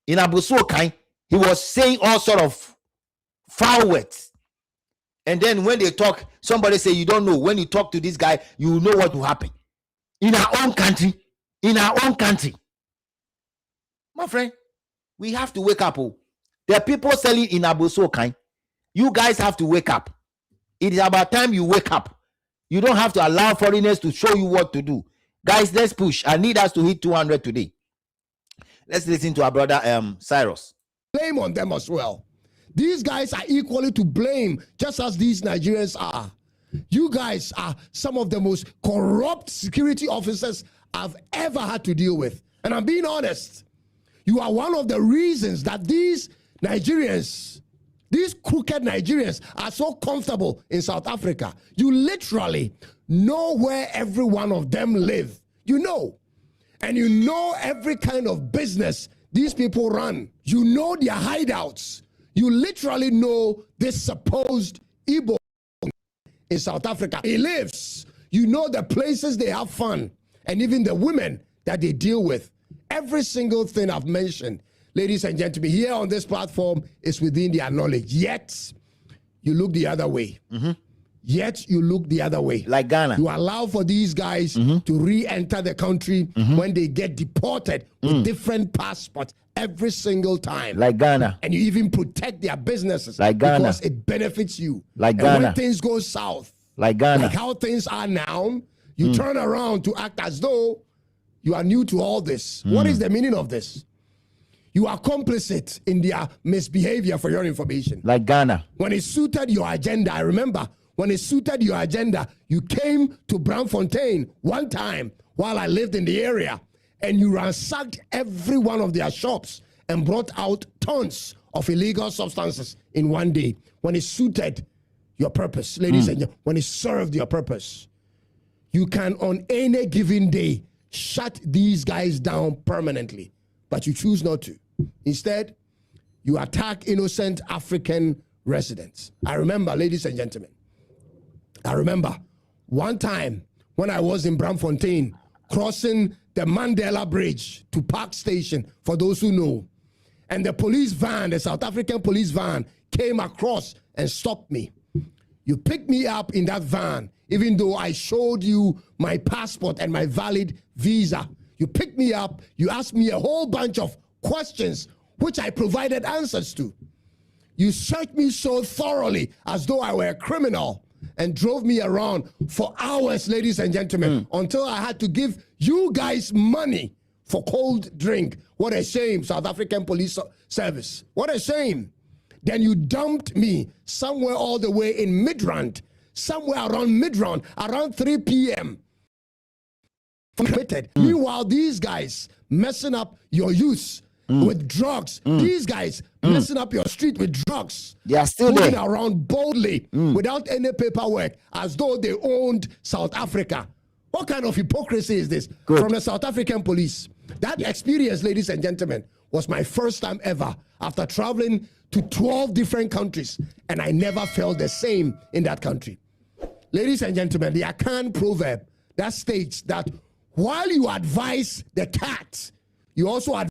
In Abusokai, he was saying all sort of foul words. And then when they talk, somebody say, you don't know. When you talk to this guy, you know what will happen. In our own country, My friend, we have to wake up. Oh. There are people selling in Aboso kind. You guys have to wake up. It is about time you wake up. You don't have to allow foreigners to show you what to do. Guys, let's push. I need us to hit 200 today. Let's listen to our brother Cyrus. Blame on them as well. These guys are equally to blame, just as these Nigerians are. You guys are some of the most corrupt security officers I've ever had to deal with. And I'm being honest. You are one of the reasons that these Nigerians, these crooked Nigerians, are so comfortable in South Africa. You literally know where every one of them live. You know. And you know every kind of business these people run. You know their hideouts. You literally know this supposed Igbo in South Africa. He lives. You know the places they have fun. And even the women that they deal with. Every single thing I've mentioned, ladies and gentlemen, here on this platform is within their knowledge. Yet, you look the other way. Yet, you look the other way. Like Ghana. You allow for these guys to re-enter the country when they get deported with different passports every single time. Like Ghana. And you even protect their businesses. Like Ghana. Because it benefits you. Like and Ghana. when things go south, like Ghana. Like how things are now, you turn around to act as though you are new to all this. What is the meaning of this? You are complicit in their misbehavior, for your information. Like Ghana. When it suited your agenda, I remember, when it suited your agenda, you came to Braamfontein one time while I lived in the area, and you ransacked every one of their shops and brought out tons of illegal substances in one day. When it suited your purpose, ladies and gentlemen, when it served your purpose, you can on any given day shut these guys down permanently, but you choose not to. Instead, you attack innocent African residents. I remember, ladies and gentlemen, I remember one time when I was in Braamfontein, crossing the Mandela Bridge to Park Station, for those who know, and the police van, the South African police van, came across and stopped me. You picked me up in that van, even though I showed you my passport and my valid visa. You picked me up, you asked me a whole bunch of questions, which I provided answers to. You searched me so thoroughly as though I were a criminal and drove me around for hours, ladies and gentlemen, until I had to give you guys money for cold drink. What a shame, South African Police Service. What a shame. Then you dumped me somewhere all the way in Midrand, somewhere around Midrand, around 3 p.m. Meanwhile, these guys messing up your youth with drugs. These guys messing up your street with drugs. They are still moving there. around boldly without any paperwork, as though they owned South Africa. What kind of hypocrisy is this from the South African police? That experience, ladies and gentlemen, was my first time ever after traveling to 12 different countries, and I never felt the same in that country. Ladies and gentlemen, the Akan proverb that states that while you advise the cat, you also advise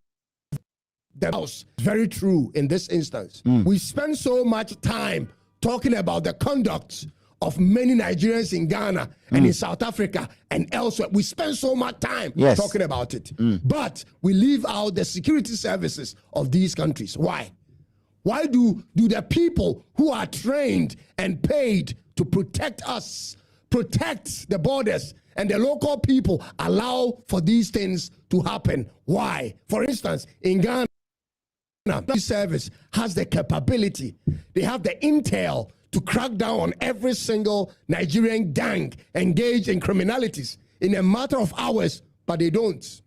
the mouse. Very true in this instance. We spend so much time talking about the conduct of many Nigerians in Ghana and in South Africa and elsewhere. We spend so much time talking about it. But we leave out the security services of these countries. Why? Why do the people who are trained and paid to protect us, protect the borders, and the local people allow for these things to happen? Why? For instance, in Ghana, the service has the capability, they have the intel to crack down on every single Nigerian gang engaged in criminalities in a matter of hours, but they don't.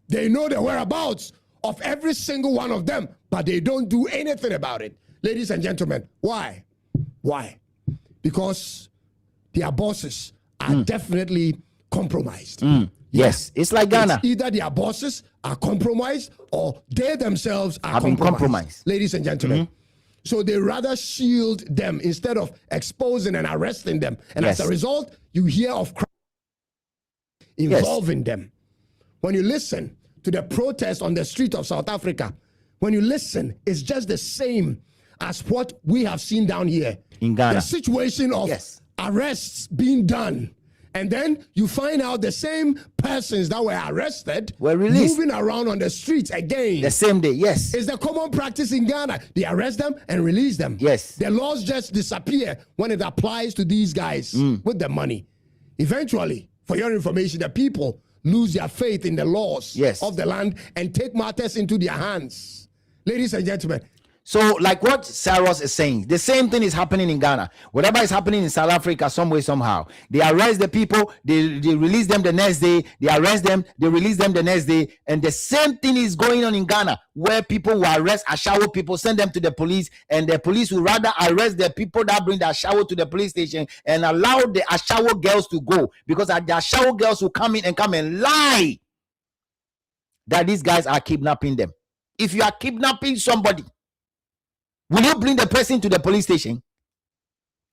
They know the whereabouts of every single one of them, but they don't do anything about it. Ladies and gentlemen, why? Why? Because their bosses are definitely compromised. Yes, it's like Ghana. It's either their bosses are compromised or they themselves are Have been compromised. Ladies and gentlemen. So they rather shield them instead of exposing and arresting them. And as a result, you hear of crime involving them. When you listen to the protest on the street of South Africa, when you listen, it's just the same as what we have seen down here in Ghana. The situation of arrests being done And then you find out the same persons that were arrested were released, moving around on the streets again. The same day, yes. It's the common practice in Ghana. They arrest them and release them. Yes. The laws just disappear when it applies to these guys with the money. Eventually, for your information, the people lose their faith in the laws of the land and take matters into their hands. Ladies and gentlemen, so like what Cyrus is saying, the same thing is happening in Ghana. Whatever is happening in South Africa, some way, somehow. They arrest the people, they release them the next day, they arrest them, they release them the next day. And the same thing is going on in Ghana, where people will arrest Ashawo people, send them to the police, and the police will rather arrest the people that bring the Ashawo to the police station and allow the Ashawo girls to go, because the Ashawo girls will come and lie that these guys are kidnapping them. If you are kidnapping somebody, will you bring the person to the police station?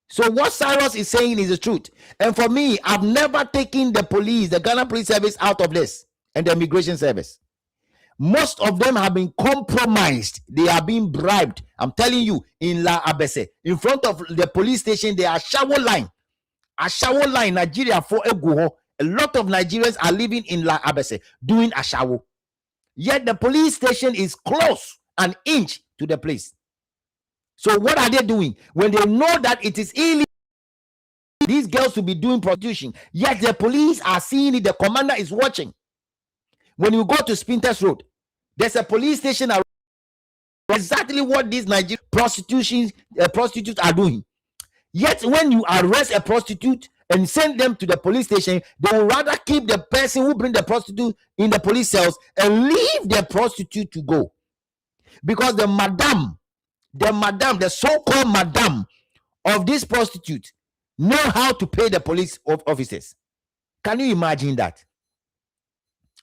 So what Cyrus is saying is the truth. And for me, I've never taken the police, the Ghana Police Service, out of this, and the Immigration Service. Most of them have been compromised. They are being bribed. I'm telling you, in La Abese, in front of the police station, there are shower line. A shower line, Nigeria for Eguho. A lot of Nigerians are living in La Abese doing a shower. Yet the police station is close, an inch to the place. So what are they doing? When they know that it is illegal, these girls will be doing prostitution, yet the police are seeing it, the commander is watching. When you go to Spinters Road, there's a police station around. Exactly what these Nigerian prostitutes are doing. Yet when you arrest a prostitute and send them to the police station, they will rather keep the person who bring the prostitute in the police cells and leave the prostitute to go. Because the so-called madam of this prostitute know how to pay the police officers. Can you imagine that?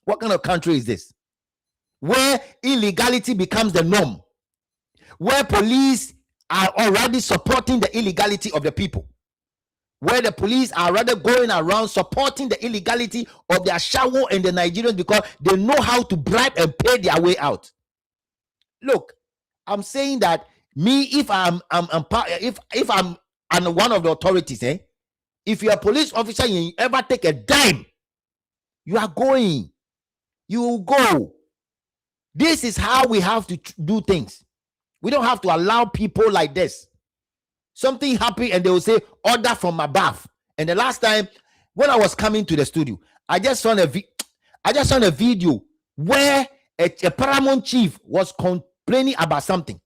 What kind of country is this? Where illegality becomes the norm, where police are already supporting the illegality of the people, where the police are rather going around supporting the illegality of the Ashawo and the Nigerians because they know how to bribe and pay their way out. Look, I'm saying that me, if I'm one of the authorities, if you're a police officer and you ever take a dime, you are going. You will go. This is how we have to do things. We don't have to allow people like this. Something happened and they will say, order from above. And the last time when I was coming to the studio, I just saw a video where a paramount chief was complaining about something.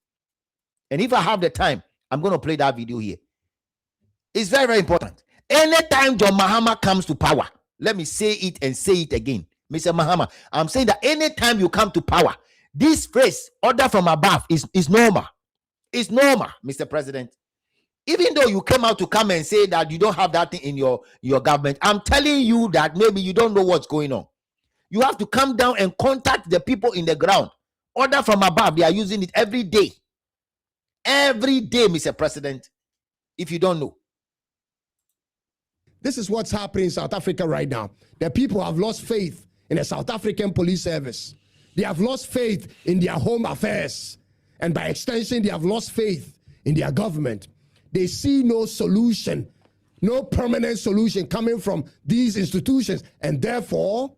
And if I have the time, I'm going to play that video here. It's very, very important. Anytime John Mahama comes to power, let me say it and say it again. Mr. Mahama, I'm saying that anytime you come to power, this phrase, order from above, is normal. It's normal, Mr. President. Even though you came out to come and say that you don't have that thing in your government, I'm telling you that maybe you don't know what's going on. You have to come down and contact the people in the ground. Order from above, they are using it every day. Every day, Mr. President, if you don't know. This is what's happening in South Africa right now. The people have lost faith in the South African police service. They have lost faith in their home affairs. And by extension, they have lost faith in their government. They see no solution, no permanent solution coming from these institutions. And therefore...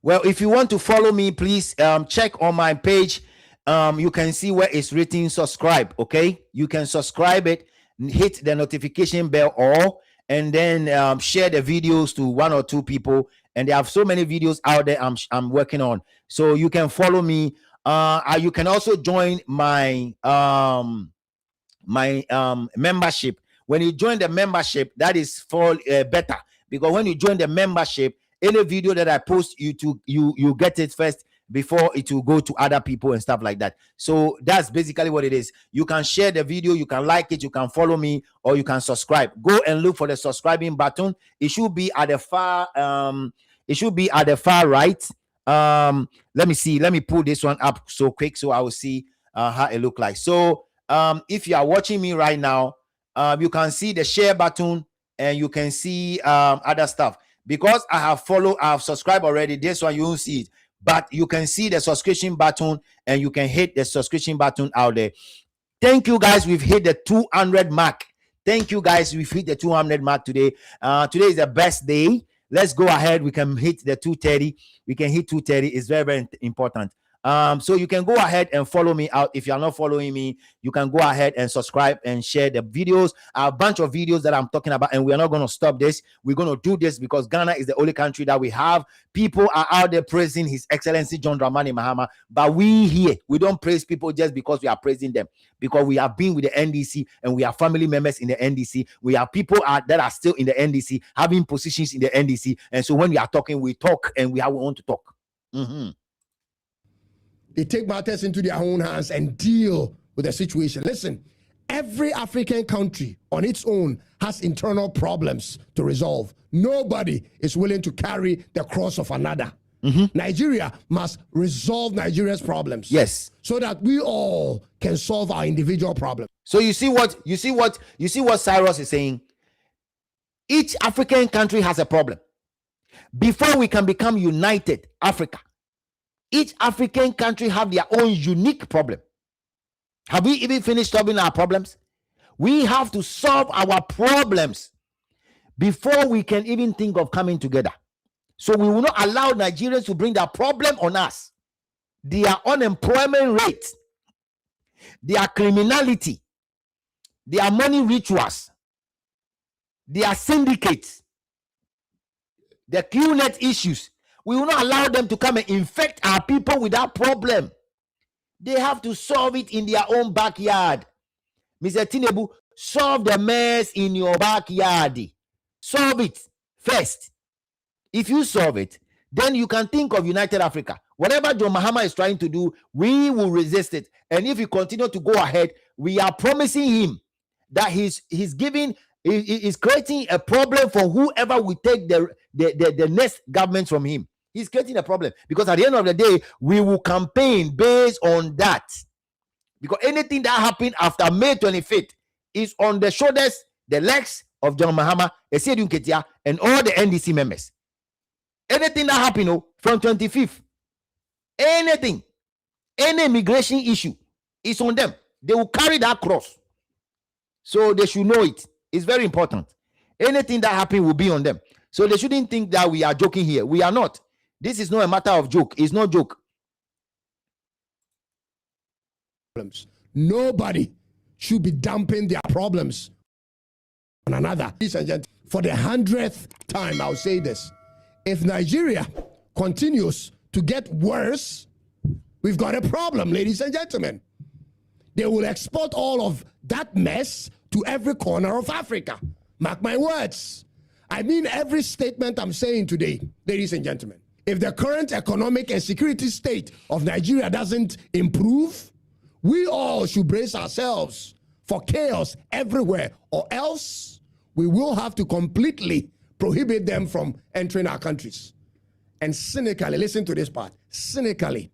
Well, if you want to follow me, please check on my page. You can see where it's written subscribe, okay? You can subscribe it, hit the notification bell all, and then share the videos to 1 or 2 people. And there are so many videos out there I'm working on. So you can follow me. You can also join my membership. When you join the membership, that is for better. Because when you join the membership, any video that I post, you get it first before it will go to other people and stuff like that. So that's basically what it is. You can share the video, you can like it, you can follow me, or you can subscribe. Go and look for the subscribing button. It should be at the far right. Let me see. Let me pull this one up so quick so I will see how it look like. So if you are watching me right now, you can see the share button and you can see other stuff. Because I have subscribed already, this one you won't see it. But you can see the subscription button and you can hit the subscription button out there. Thank you guys. We've hit the 200 mark. Thank you, guys. We've hit the 200 mark today. Today is the best day. Let's go ahead. We can hit the 230. We can hit 230. It's very, very important. So you can go ahead and follow me out. If you are not following me, you can go ahead and subscribe and share the videos. A bunch of videos that I'm talking about, and we are not going to stop this. We're going to do this because Ghana is the only country that we have. People are out there praising His Excellency John Mahama, but we here, we don't praise people just because we are praising them, because we have been with the NDC and we are family members in the NDC. We are people that are still in the NDC, having positions in the NDC. And so when we are talking, we talk and we want to talk. They take matters into their own hands and deal with the situation. Listen, every African country on its own has internal problems to resolve. Nobody is willing to carry the cross of another. Nigeria must resolve Nigeria's problems. Yes. So that we all can solve our individual problems. So you see what Cyrus is saying? Each African country has a problem. Before we can become united Africa, each African country have their own unique problem. Have we even finished solving our problems? We have to solve our problems before we can even think of coming together. So we will not allow Nigerians to bring their problem on us. Their unemployment rate, their criminality, their money rituals, their syndicates, the QNet issues. We will not allow them to come and infect our people with that problem. They have to solve it in their own backyard. Mr. Tinubu, solve the mess in your backyard. Solve it first. If you solve it, then you can think of United Africa. Whatever John Mahama is trying to do, we will resist it. And if he continue to go ahead, we are promising him that he's creating a problem for whoever will take the next government from him. He's creating a problem because at the end of the day, we will campaign based on that. Because anything that happened after May 25th is on the shoulders, the legs of John Mahama, Esiedun Ketia, and all the NDC members. Anything that happened from 25th, any immigration issue is on them. They will carry that cross. So they should know it. It's very important. Anything that happened will be on them. So they shouldn't think that we are joking here. We are not. This is not a matter of joke. It's no joke. Nobody should be dumping their problems on another. For the 100th time, I'll say this. If Nigeria continues to get worse, we've got a problem, ladies and gentlemen. They will export all of that mess to every corner of Africa. Mark my words. I mean every statement I'm saying today, ladies and gentlemen. If the current economic and security state of Nigeria doesn't improve, we all should brace ourselves for chaos everywhere, or else we will have to completely prohibit them from entering our countries. And cynically, listen to this part, cynically,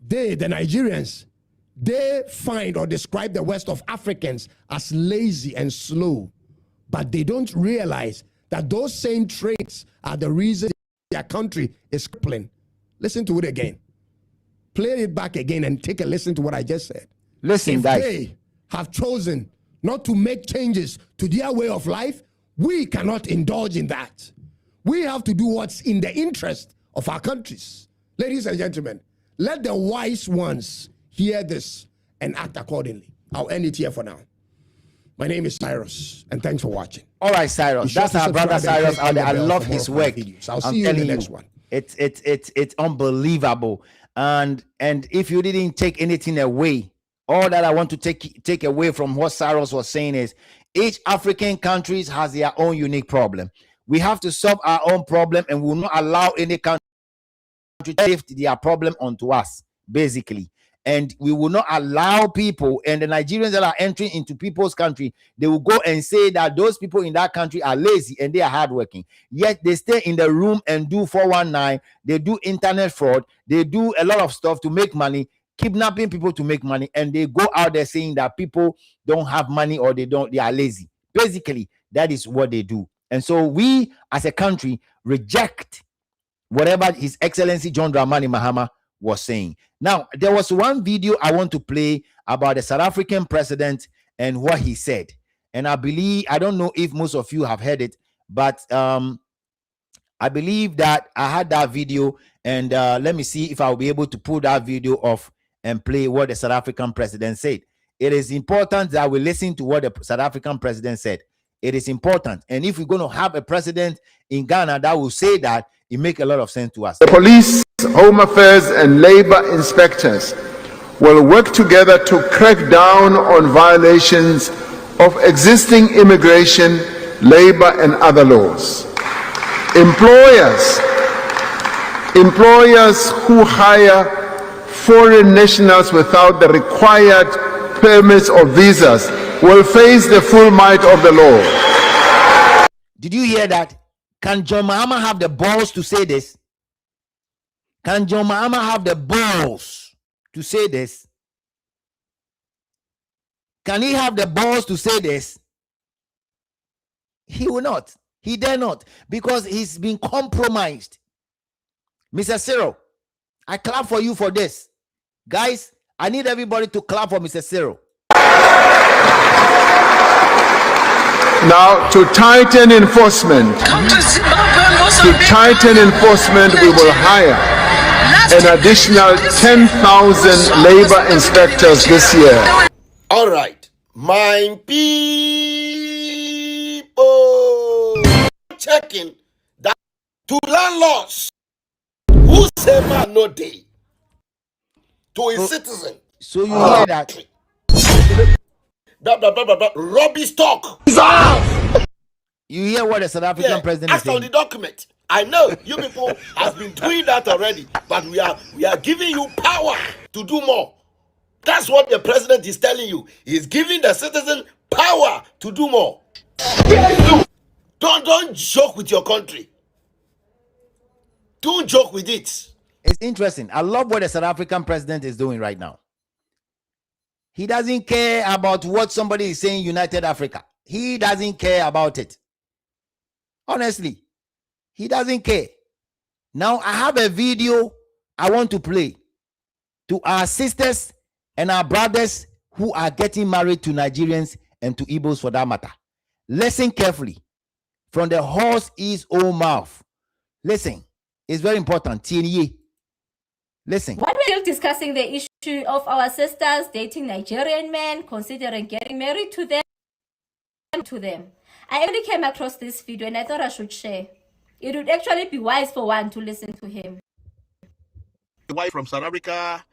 the Nigerians, they find or describe the West of Africans as lazy and slow, but they don't realize that those same traits are the reason their country is crippling. Listen to it again. Play it back again and take a listen to what I just said. Listen, if guys. They have chosen not to make changes to their way of life, we cannot indulge in that. We have to do what's in the interest of our countries. Ladies and gentlemen, let the wise ones hear this and act accordingly. I'll end it here for now. My name is Cyrus, and thanks for watching. All right, Cyrus. That's our brother Cyrus out there. I love his work. I'll see you in the next one. It's unbelievable. And if you didn't take anything away, all that I want to take away from what Cyrus was saying is each African country has their own unique problem. We have to solve our own problem, and we will not allow any country to shift their problem onto us, basically. And we will not allow people, and the Nigerians that are entering into people's country, they will go and say that those people in that country are lazy and they are hardworking. Yet they stay in the room and do 419. They do internet fraud. They do a lot of stuff to make money, kidnapping people to make money, and they go out there saying that people don't have money or they are lazy. Basically, that is what they do. And so we, as a country, reject whatever His Excellency John Mahama was saying. Now, there was one video I want to play about the South African president and what he said. And I believe, I don't know if most of you have heard it, but I believe that I had that video, and let me see if I'll be able to pull that video off and play what the South African president said. It is important that we listen to what the South African president said. It is important. And if we're going to have a president in Ghana that will say that, it makes a lot of sense to us. The police, home affairs, and labor inspectors will work together to crack down on violations of existing immigration, labor, and other laws. Employers who hire foreign nationals without the required permits or visas will face the full might of the law. Did you hear that? Can John Mahama have the balls to say this? Can John Mahama have the balls to say this? Can he have the balls to say this? He will not. He dare not, because he's been compromised. Mr. Cyril, I clap for you for this. Guys, I need everybody to clap for Mr. Cyril. Now, to tighten enforcement, we will hire an additional 10,000 labor inspectors this year. All right, my people, checking that to landlords who say man no day to a citizen. So you hear that? Rubbish talk. You hear what the South African president is act on saying? the document. I know you people have been doing that already, but we are giving you power to do more. That's what the president is telling you. He's giving the citizen power to do more. Don't joke with your country. Don't joke with it. It's interesting. I love what the South African president is doing right now. He doesn't care about what somebody is saying, United Africa. He doesn't care about it. Honestly, he doesn't care. Now, I have a video I want to play to our sisters and our brothers who are getting married to Nigerians and to Igbos for that matter. Listen carefully from the horse's own mouth. Listen, it's very important. TNE. Listen. What we're still discussing the issue of our sisters dating Nigerian men, considering getting married to them. I actually came across this video and I thought I should share. It would actually be wise for one to listen to him. The wife from South Africa,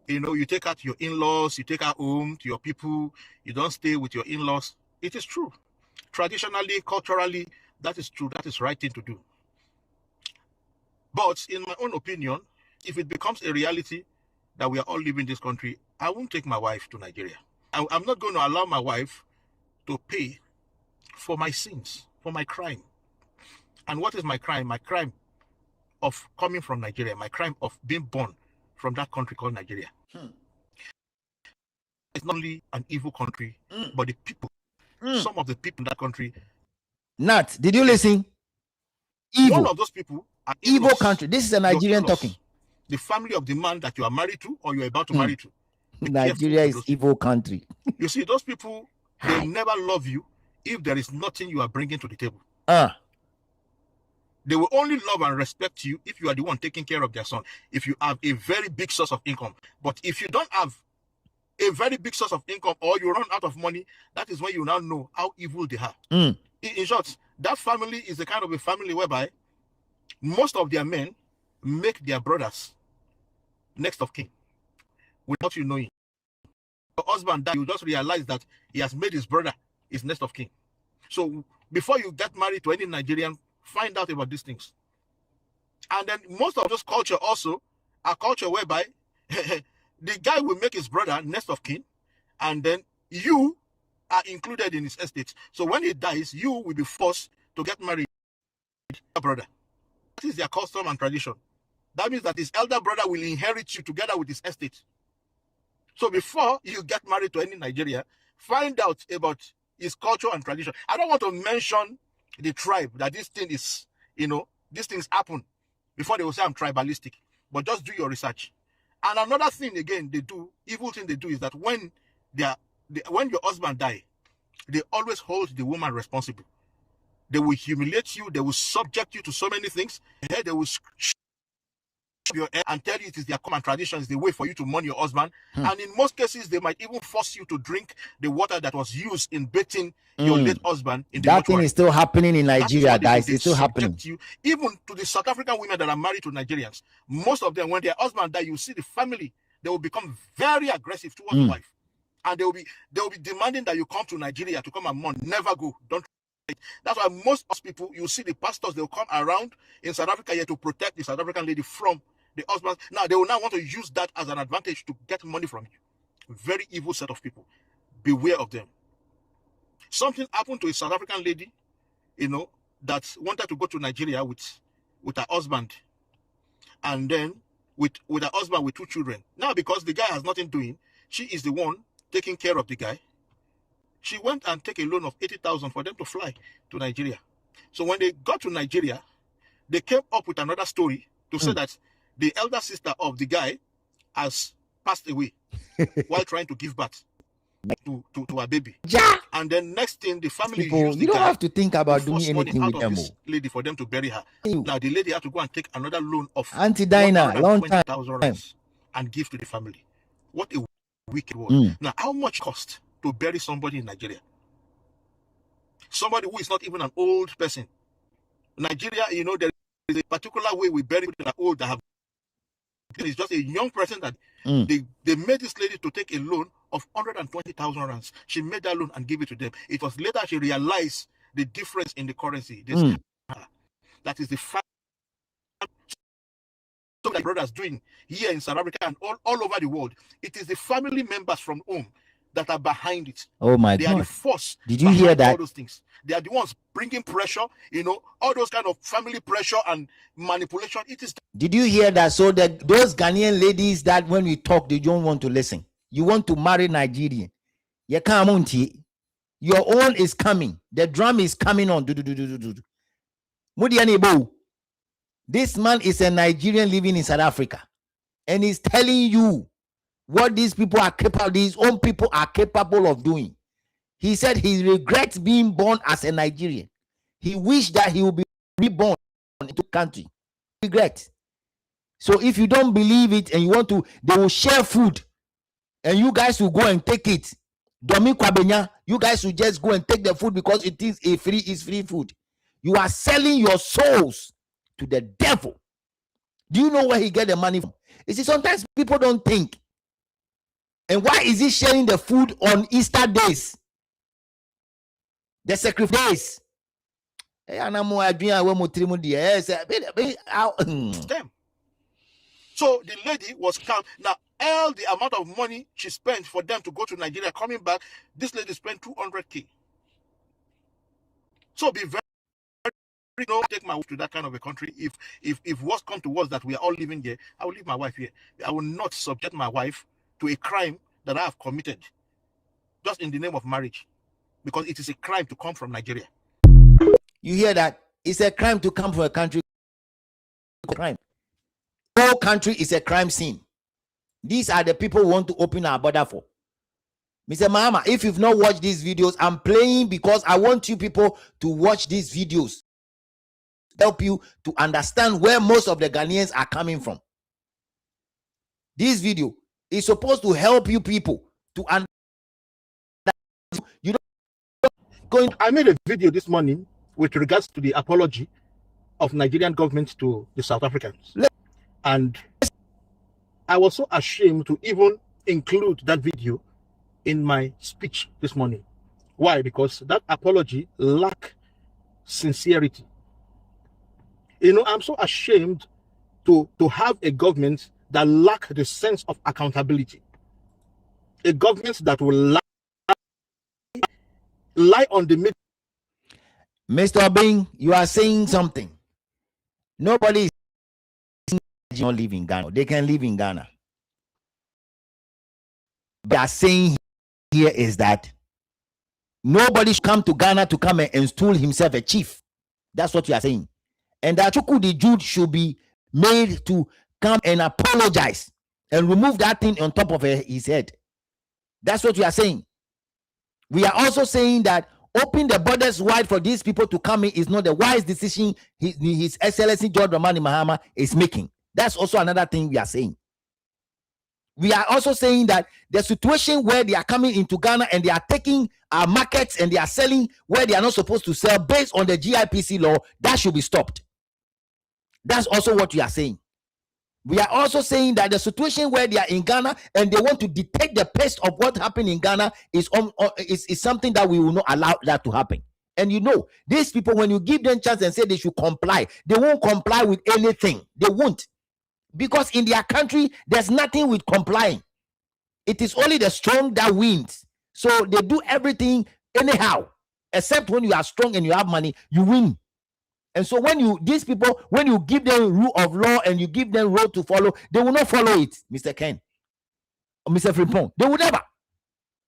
you know, you take out your in-laws, you take her home to your people, you don't stay with your in-laws. It is true. Traditionally, culturally, that is true. That is the right thing to do. But in my own opinion, if it becomes a reality that we are all living in this country, I won't take my wife to Nigeria. I'm not going to allow my wife to pay for my sins, for my crime. And what is my crime? My crime of coming from Nigeria, my crime of being born from that country called Nigeria. It's not only an evil country, but the people, some of the people in that country. Nat, did you listen? Evil. One of those people are evil country. This is a Nigerian talking. The family of the man that you are married to or you're about to marry to. Nigeria is evil country. You see, those people, they never love you if there is nothing you are bringing to the table. They will only love and respect you if you are the one taking care of their son, if you have a very big source of income. But if you don't have a very big source of income or you run out of money, that is when you now know how evil they are. In short, that family is the kind of a family whereby most of their men make their brothers next of kin without you knowing. Your husband died, you just realize that he has made his brother his next of kin. So before you get married to any Nigerian, find out about these things. And then most of those culture also are culture whereby the guy will make his brother next of kin, and then you are included in his estate. So when he dies, you will be forced to get married to your brother. That is their custom and tradition. That means that his elder brother will inherit you together with his estate. So before you get married to any Nigeria, find out about his culture and tradition. I don't want to mention the tribe that this thing is, you know, these things happen before they will say I'm tribalistic. But just do your research. And another thing again they do, evil thing they do is that when your husband die, They always hold the woman responsible. They will humiliate you. They will subject you to so many things. They will your head and tell you it is their common tradition, is the way for you to mourn your husband. And in most cases, they might even force you to drink the water that was used in bathing your late husband in the That thing mortuary. is still happening in Nigeria, guys. It's still happening. You, even to the South African women that are married to Nigerians, most of them, when their husband die, you see the family, they will become very aggressive towards the wife. And they will be demanding that you come to Nigeria to come and mourn. Never go. Don't. That's why most people, you see the pastors, they'll come around in South Africa here to protect the South African lady from the husband. Now they will now want to use that as an advantage to get money from you. Very evil set of people. Beware of them. Something happened to a South African lady, that wanted to go to Nigeria with her husband, and then with her husband with 2 children. Now, because the guy has nothing doing, she is the one taking care of the guy. She went and took a loan of 80,000 for them to fly to Nigeria. So when they got to Nigeria, they came up with another story to say that the elder sister of the guy has passed away while trying to give birth to a baby. Yeah. And then next thing, the family used you don't have to think about doing anything with them. This lady for them to bury her. Now the lady had to go and take another loan of anti-diner, long time, and give to the family. What a wicked word. Now, how much cost to bury somebody in Nigeria? Somebody who is not even an old person. Nigeria, there is a particular way we bury people that are old, that have. It's just a young person that they made this lady to take a loan of 120,000 rands. She made that loan and gave it to them. It was later she realized the difference in the currency. That is the fact. So that brothers doing here in South Africa and all over the world. It is the family members from home that are behind it. Oh my God. They are the force. Did you hear that? All those things. They are the ones bringing pressure, all those kind of family pressure and manipulation. It is. Did you hear that? So that those Ghanaian ladies that when we talk, they don't want to listen. You want to marry Nigerian. You can't. Your own is coming. The drum is coming on. This man is a Nigerian living in South Africa. And he's telling you what these people are capable, these own people are capable of doing. He said he regrets being born as a Nigerian. He wished that he would be reborn into country. Regret. So if you don't believe it and you want to, they will share food and you guys will go and take it. Domi Kwabenya, you guys will just go and take the food because it is free food. You are selling your souls to the devil. Do you know where he get the money from? You see, sometimes people don't think. And why is he sharing the food on Easter days? The sacrifice. Them. So the lady was calm. Now, all the amount of money she spent for them to go to Nigeria, coming back, this lady spent 200K. So be very, take my wife to that kind of a country. If worst come to worst that we are all living there, I will leave my wife here. I will not subject my wife to a crime that I have committed just in the name of marriage, because it is a crime to come from Nigeria. You hear that? It's a crime to come from a country. Crime. Whole country is a crime scene. These are the people who want to open our border for. Mr. Mahama, if you've not watched these videos, I'm playing because I want you people to watch these videos. Help you to understand where most of the Ghanaians are coming from. This video is supposed to help you people to understand. I made a video this morning with regards to the apology of Nigerian government to the South Africans. And I was so ashamed to even include that video in my speech this morning. Why? Because that apology lacked sincerity. I'm so ashamed to have a government that lack the sense of accountability. A government that will lie on the middle. Mr. Bing, you are saying something. Nobody is not live in Ghana. They can live in Ghana. They are saying here is that nobody should come to Ghana to come and install himself a chief. That's what you are saying. And that Chukwudi Jude should be made to come and apologize and remove that thing on top of his head. That's what you are saying. We are also saying that open the borders wide for these people to come in is not the wise decision His Excellency John Mahama is making. That's also another thing we are saying. We are also saying that the situation where they are coming into Ghana and they are taking our markets and they are selling where they are not supposed to sell based on the GIPC law, that should be stopped. That's also what we are saying. We are also saying that the situation where they are in Ghana and they want to detect the pace of what happened in Ghana is something that we will not allow that to happen. And you know, these people, when you give them chance and say they should comply, they won't comply with anything. They won't. Because in their country, there's nothing with complying. It is only the strong that wins. So they do everything anyhow, except when you are strong and you have money, you win. And so when these people, when you give them rule of law and you give them road to follow, they will not follow it, Mr. Ken or Mr. Frimpong. They will never.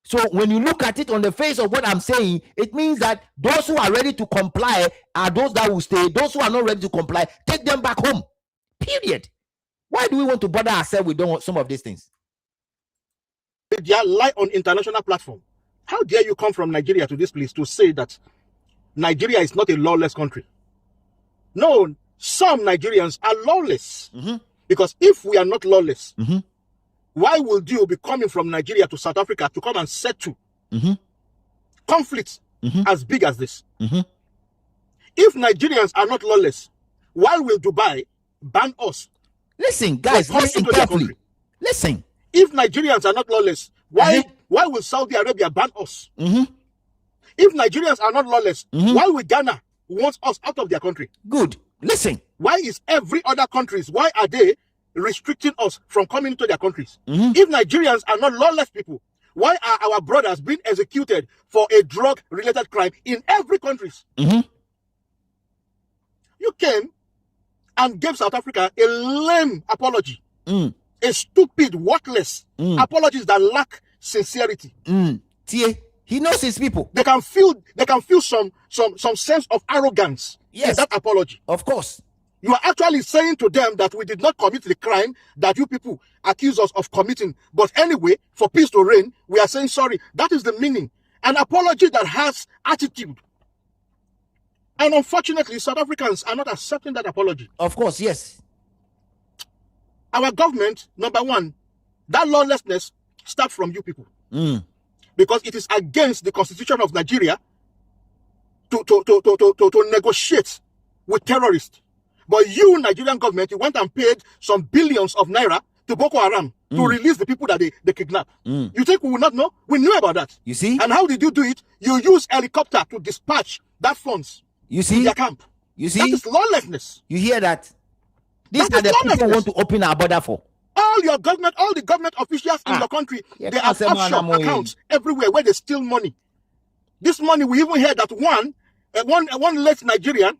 So when you look at it on the face of what I'm saying, it means that those who are ready to comply are those that will stay. Those who are not ready to comply, take them back home. Period. Why do we want to bother ourselves with some of these things? They lie on international platform. How dare you come from Nigeria to this place to say that Nigeria is not a lawless country? No, some Nigerians are lawless. Because if we are not lawless, why would you be coming from Nigeria to South Africa to come and settle conflicts as big as this? If Nigerians are not lawless, why will Dubai ban us? Listen, guys, listen carefully. Listen. If Nigerians are not lawless, why will Saudi Arabia ban us? If Nigerians are not lawless, why will Ghana want us out of their country? Good. Listen. Why is every other countries, why are they restricting us from coming into their countries? If Nigerians are not lawless people, why are our brothers being executed for a drug-related crime in every countries? You came and gave South Africa a lame apology, a stupid, worthless apologies that lack sincerity. He knows his people. They can feel some sense of arrogance in that apology. Of course. You are actually saying to them that we did not commit the crime that you people accuse us of committing. But anyway, for peace to reign, we are saying sorry. That is the meaning. An apology that has attitude. And unfortunately, South Africans are not accepting that apology. Of course, yes. Our government, number one, that lawlessness starts from you people. Because it is against the constitution of Nigeria to negotiate with terrorists. But you, Nigerian government, you went and paid some billions of naira to Boko Haram to release the people that they kidnapped. You think we will not know? We knew about that. You see? And how did you do it? You use helicopter to dispatch that funds. You see? To their camp. You see? That is lawlessness. You hear that? These are the people who want to open our border for. All your government, all the government officials in your country, they have offshore accounts everywhere where they steal money. This money, we even heard that one late Nigerian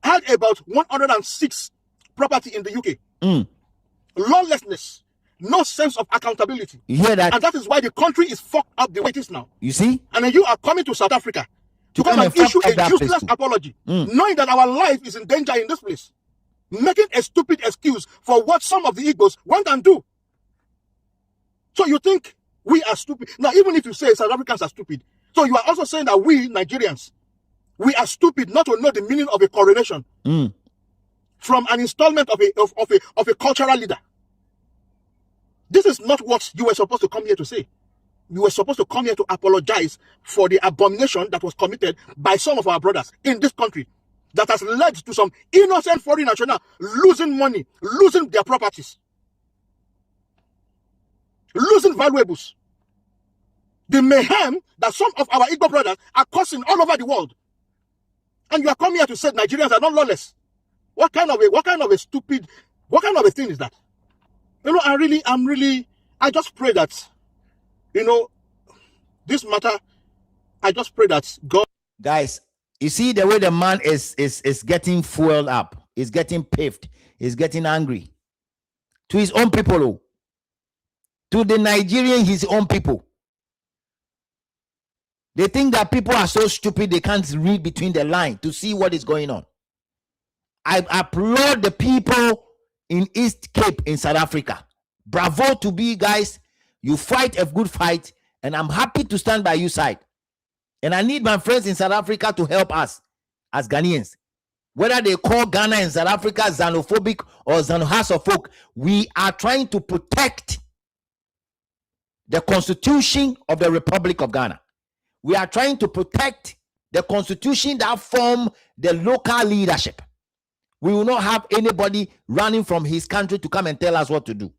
had about 106 property in the UK. Lawlessness, no sense of accountability. You hear that? And that is why the country is fucked up the way it is now. You see? And then you are coming to South Africa to come and issue a useless apology, knowing that our life is in danger in this place. Making a stupid excuse for what some of the Igbos went and do. So you think we are stupid? Now, even if you say South Africans are stupid, so you are also saying that we, Nigerians, we are stupid not to know the meaning of a coronation from an installment of a cultural leader. This is not what you were supposed to come here to say. You were supposed to come here to apologize for the abomination that was committed by some of our brothers in this country that has led to some innocent foreign national losing money, losing their properties, losing valuables. The mayhem that some of our Igbo brothers are causing all over the world. And you are coming here to say Nigerians are not lawless. What kind of a thing is that? You know, I just pray that, you know, this matter, I just pray that God. Guys, you see the way the man is getting fueled up, is getting paved, is getting angry to his own people, to the Nigerian, his own people. They think that people are so stupid they can't read between the lines to see what is going on. I applaud the people in East Cape in South Africa. Bravo to be guys. You fight a good fight, and I'm happy to stand by your side. And I need my friends in South Africa to help us as Ghanaians. Whether they call Ghana and South Africa xenophobic or xenohasophobic, we are trying to protect the Constitution of the Republic of Ghana. We are trying to protect the Constitution that form the local leadership. We will not have anybody running from his country to come and tell us what to do.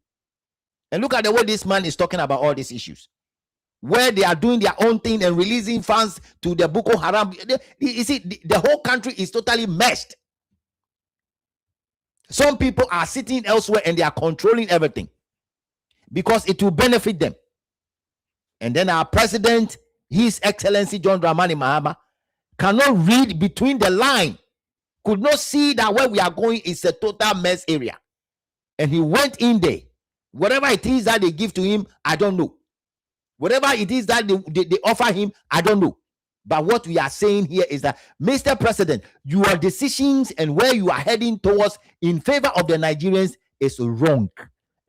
And look at the way this man is talking about all these issues, where they are doing their own thing and releasing funds to the Boko Haram. You see, the whole country is totally messed. Some people are sitting elsewhere and they are controlling everything because it will benefit them. And then our president, His Excellency John Mahama, cannot read between the line, could not see that where we are going is a total mess area. And he went in there. Whatever it is that they give to him, I don't know. Whatever it is that they offer him, I don't know. But what we are saying here is that, Mr. President, your decisions and where you are heading towards in favor of the Nigerians is wrong.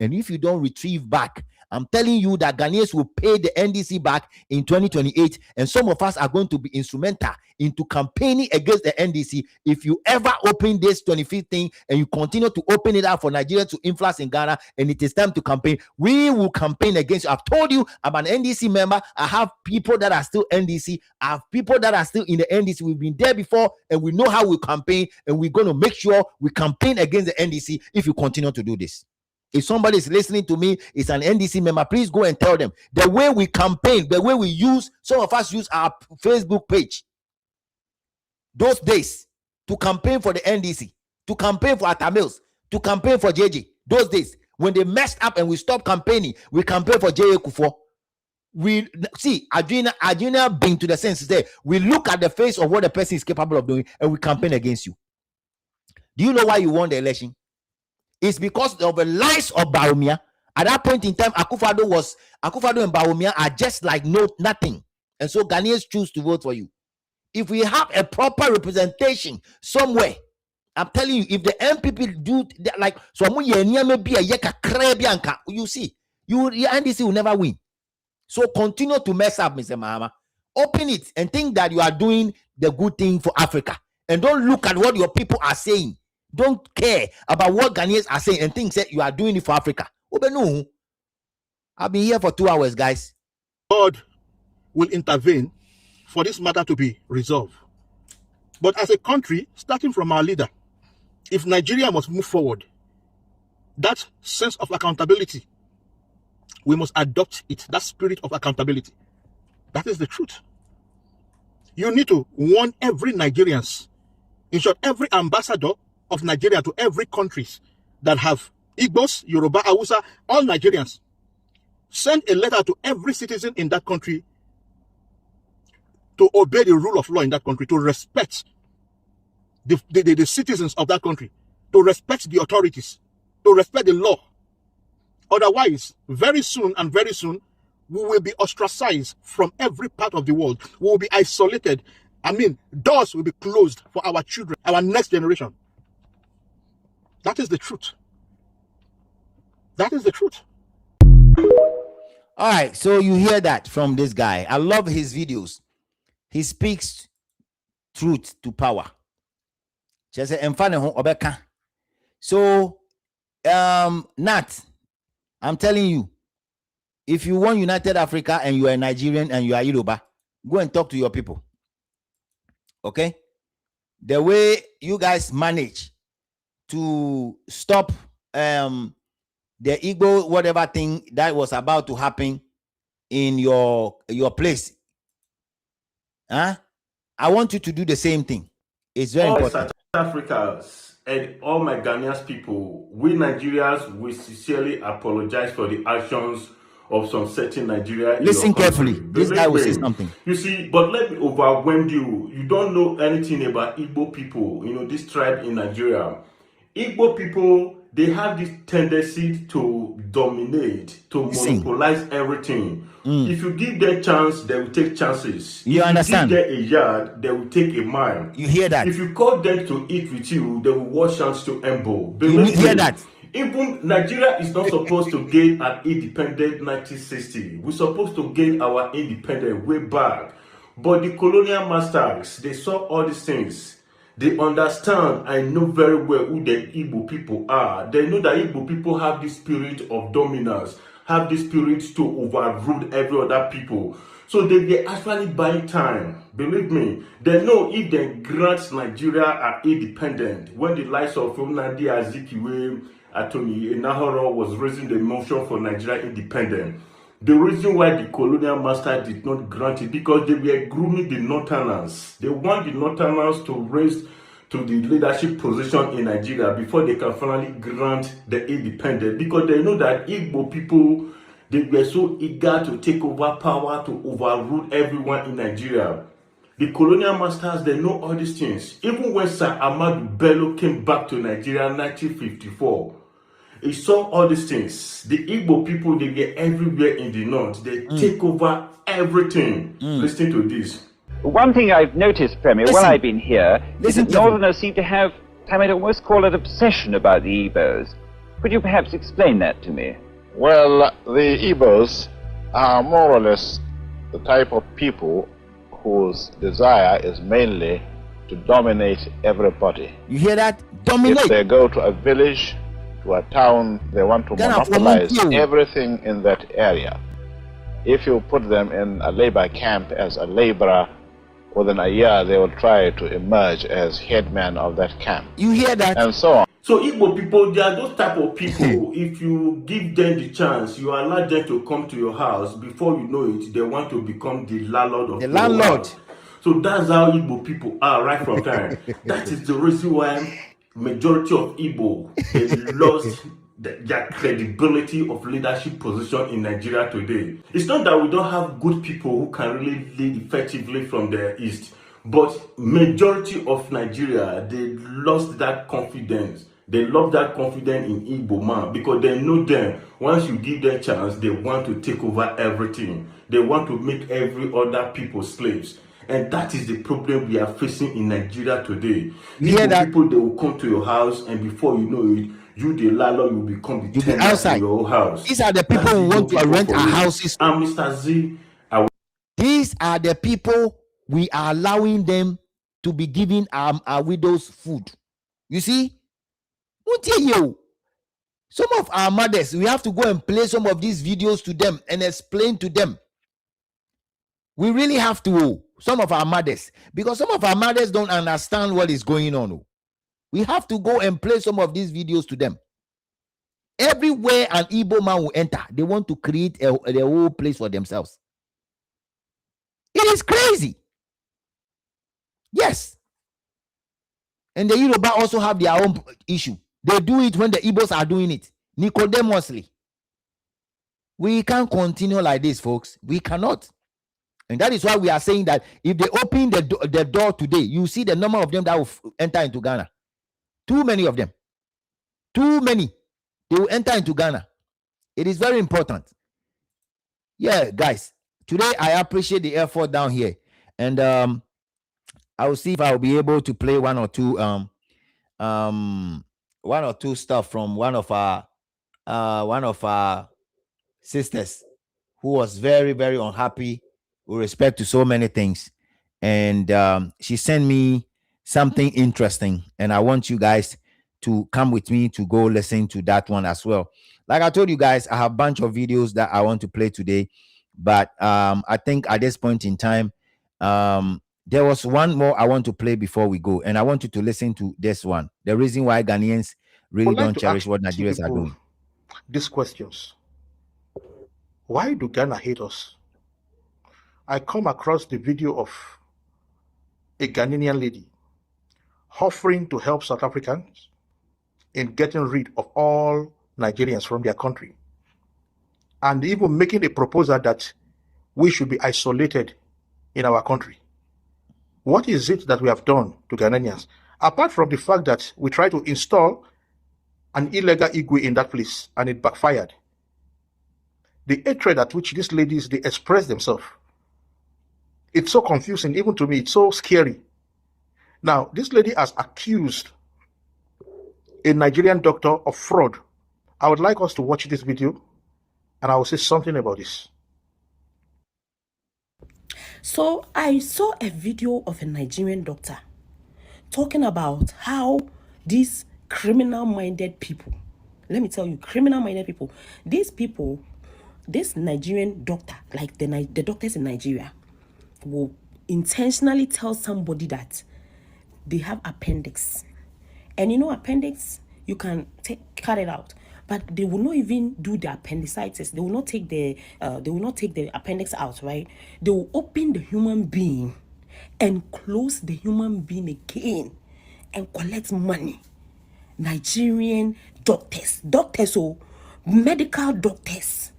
And if you don't retrieve back, I'm telling you that Ghanaians will pay the NDC back in 2028, and some of us are going to be instrumental into campaigning against the NDC. If you ever open this 25th thing and you continue to open it up for Nigeria to influence in Ghana, and it is time to campaign, we will campaign against you. I've told you I'm an NDC member. I have people that are still NDC. I have people that are still in the NDC. We've been there before, and we know how we campaign, and we're going to make sure we campaign against the NDC if you continue to do this. If somebody is listening to me, is an NDC member, please go and tell them the way we campaign, the way we use, some of us use our Facebook page those days to campaign for the NDC, to campaign for our Tamils, to campaign for JJ. Those days when they messed up and we stopped campaigning, we campaign for J.A. Kufo. We see Adina being to the sense there. We look at the face of what the person is capable of doing and we campaign against you. Do you know why you won the election? It's because of the lies of Bawumia. At that point in time, Akufo-Addo and Bawumia are just like nothing. And so Ghanaians choose to vote for you. If we have a proper representation somewhere, I'm telling you, if the MPP do that, like, so you see, your NDC will never win. So continue to mess up, Mr. Mahama. Open it and think that you are doing the good thing for Africa. And don't look at what your people are saying. Don't care about what Ghanaians are saying and think that you are doing it for Africa. I've been here for 2 hours, guys. God will intervene for this matter to be resolved. But as a country, starting from our leader, if Nigeria must move forward, that sense of accountability, we must adopt it, that spirit of accountability. That is the truth. You need to warn every Nigerians, in short, every ambassador of Nigeria to every countries that have Igbos, Yoruba, Hausa, all Nigerians. Send a letter to every citizen in that country to obey the rule of law in that country, to respect the citizens of that country, to respect the authorities, to respect the law. Otherwise, very soon, we will be ostracized from every part of the world. We will be isolated. I mean, doors will be closed for our children, our next generation. That is the truth. That is the truth. All right, so you hear that from this guy. I love his videos. He speaks truth to power. So, Nat, I'm telling you, if you want United Africa and you are Nigerian and you are Yoruba, go and talk to your people. Okay? The way you guys manage to stop the Igbo whatever thing that was about to happen in your place. I want you to do the same thing. It's very important. South Africans and all my Ghanaian people, we Nigerians, we sincerely apologize for the actions of some certain Nigeria. Listen carefully. This guy will say something. You see, but let me overwhelm you. You don't know anything about Igbo people, you know, this tribe in Nigeria. Igbo people, they have this tendency to dominate, to monopolize everything. If you give them a chance, they will take chances. You understand? If you give them a yard, they will take a mile. You hear that? If you call them to eat with you, they will wash hands to elbow. You hear that? Even Nigeria is not supposed to gain an independent 1960. We're supposed to gain our independence way back. But the colonial masters, they saw all these things. They understand and know very well who the Igbo people are. They know that Igbo people have this spirit of dominance, have this spirit to overrule every other people. So they actually buy time. Believe me, they know if they grant Nigeria are independent, when the likes of Nnamdi Azikiwe, Atoni Enahoro was raising the motion for Nigeria independent. The reason why the colonial master did not grant it, because they were grooming the Northerners. They want the Northerners to raise to the leadership position in Nigeria before they can finally grant the independence, because they know that Igbo people, they were so eager to take over power, to overrule everyone in Nigeria. The colonial masters, they know all these things. Even when Sir Ahmadu Bello came back to Nigeria in 1954, he saw all these things. The Igbo people, they were everywhere in the north. They take over everything. Listen to this. One thing I've noticed, Premier, while I've been here, is that Northerners seem to have, I might almost call it obsession about the Igbos. Could you perhaps explain that to me? Well, the Igbos are more or less the type of people whose desire is mainly to dominate everybody. You hear that? Dominate. If they go to a village, to a town, they want to monopolize everything in that area. If you put them in a labor camp as a laborer, within a year they will try to emerge as headman of that camp. You hear that? And so on. So Igbo people, they are those type of people. If you give them the chance, you allow them to come to your house, before you know it, they want to become the landlord of the landlord. house. So that's how Igbo people are right from time. That is the reason why majority of Igbo, they lost their credibility of leadership position in Nigeria today. It's not that we don't have good people who can really lead effectively from the east, but majority of Nigeria, they lost that confidence. They lost that confidence in Igbo man, because they know them. Once you give them a chance, they want to take over everything. They want to make every other people slaves. And that is the problem we are facing in Nigeria today. People, they will come to your house, and before you know it, you, the landlord, will become the tenant in your house. These are the people who want to rent our houses. And Mr. Z, these are the people we are allowing them to be giving our widows food. You see? Some of our mothers, we have to go and play some of these videos to them and explain to them. We really have to, some of our mothers, because some of our mothers don't understand what is going on. We have to go and play some of these videos to them. Everywhere an Igbo man will enter, they want to create their whole place for themselves. It is crazy. Yes. And the Yoruba also have their own issue. They do it when the Igbos are doing it, Nicodemously. We can't continue like this, folks. We cannot. And that is why we are saying that if they open the door today, you see the number of them that will enter into Ghana. Too many of them. Too many. They will enter into Ghana. It is very important. Yeah, guys. Today, I appreciate the effort down here. And I will see if I will be able to play one or two stuff from one of our sisters who was very, very unhappy with respect to so many things. And she sent me something interesting, and I want you guys to come with me to go listen to that one as well. Like I told you guys, I have a bunch of videos that I want to play today, but I think at this point in time, there was one more I want to play before we go, and I want you to listen to this one. The reason why Ghanaians really don't cherish what Nigerians are doing. These questions. Why do Ghana hate us? I come across the video of a Ghanaian lady offering to help South Africans in getting rid of all Nigerians from their country, and even making a proposal that we should be isolated in our country. What is it that we have done to Ghanaians, apart from the fact that we tried to install an illegal Igwe in that place and it backfired? The hatred at which these ladies, they express themselves, it's so confusing, even to me. It's so scary. Now, this lady has accused a Nigerian doctor of fraud. I would like us to watch this video, and I will say something about this. So I saw a video of a Nigerian doctor talking about how these criminal-minded people, let me tell you, criminal-minded people, these people, this Nigerian doctor, like the doctors in Nigeria, will intentionally tell somebody that they have appendix. And you know, appendix, you can cut it out, but they will not even do the appendicitis. They will not take the appendix out, right? They will open the human being and close the human being again and collect money. Nigerian doctors, medical doctors.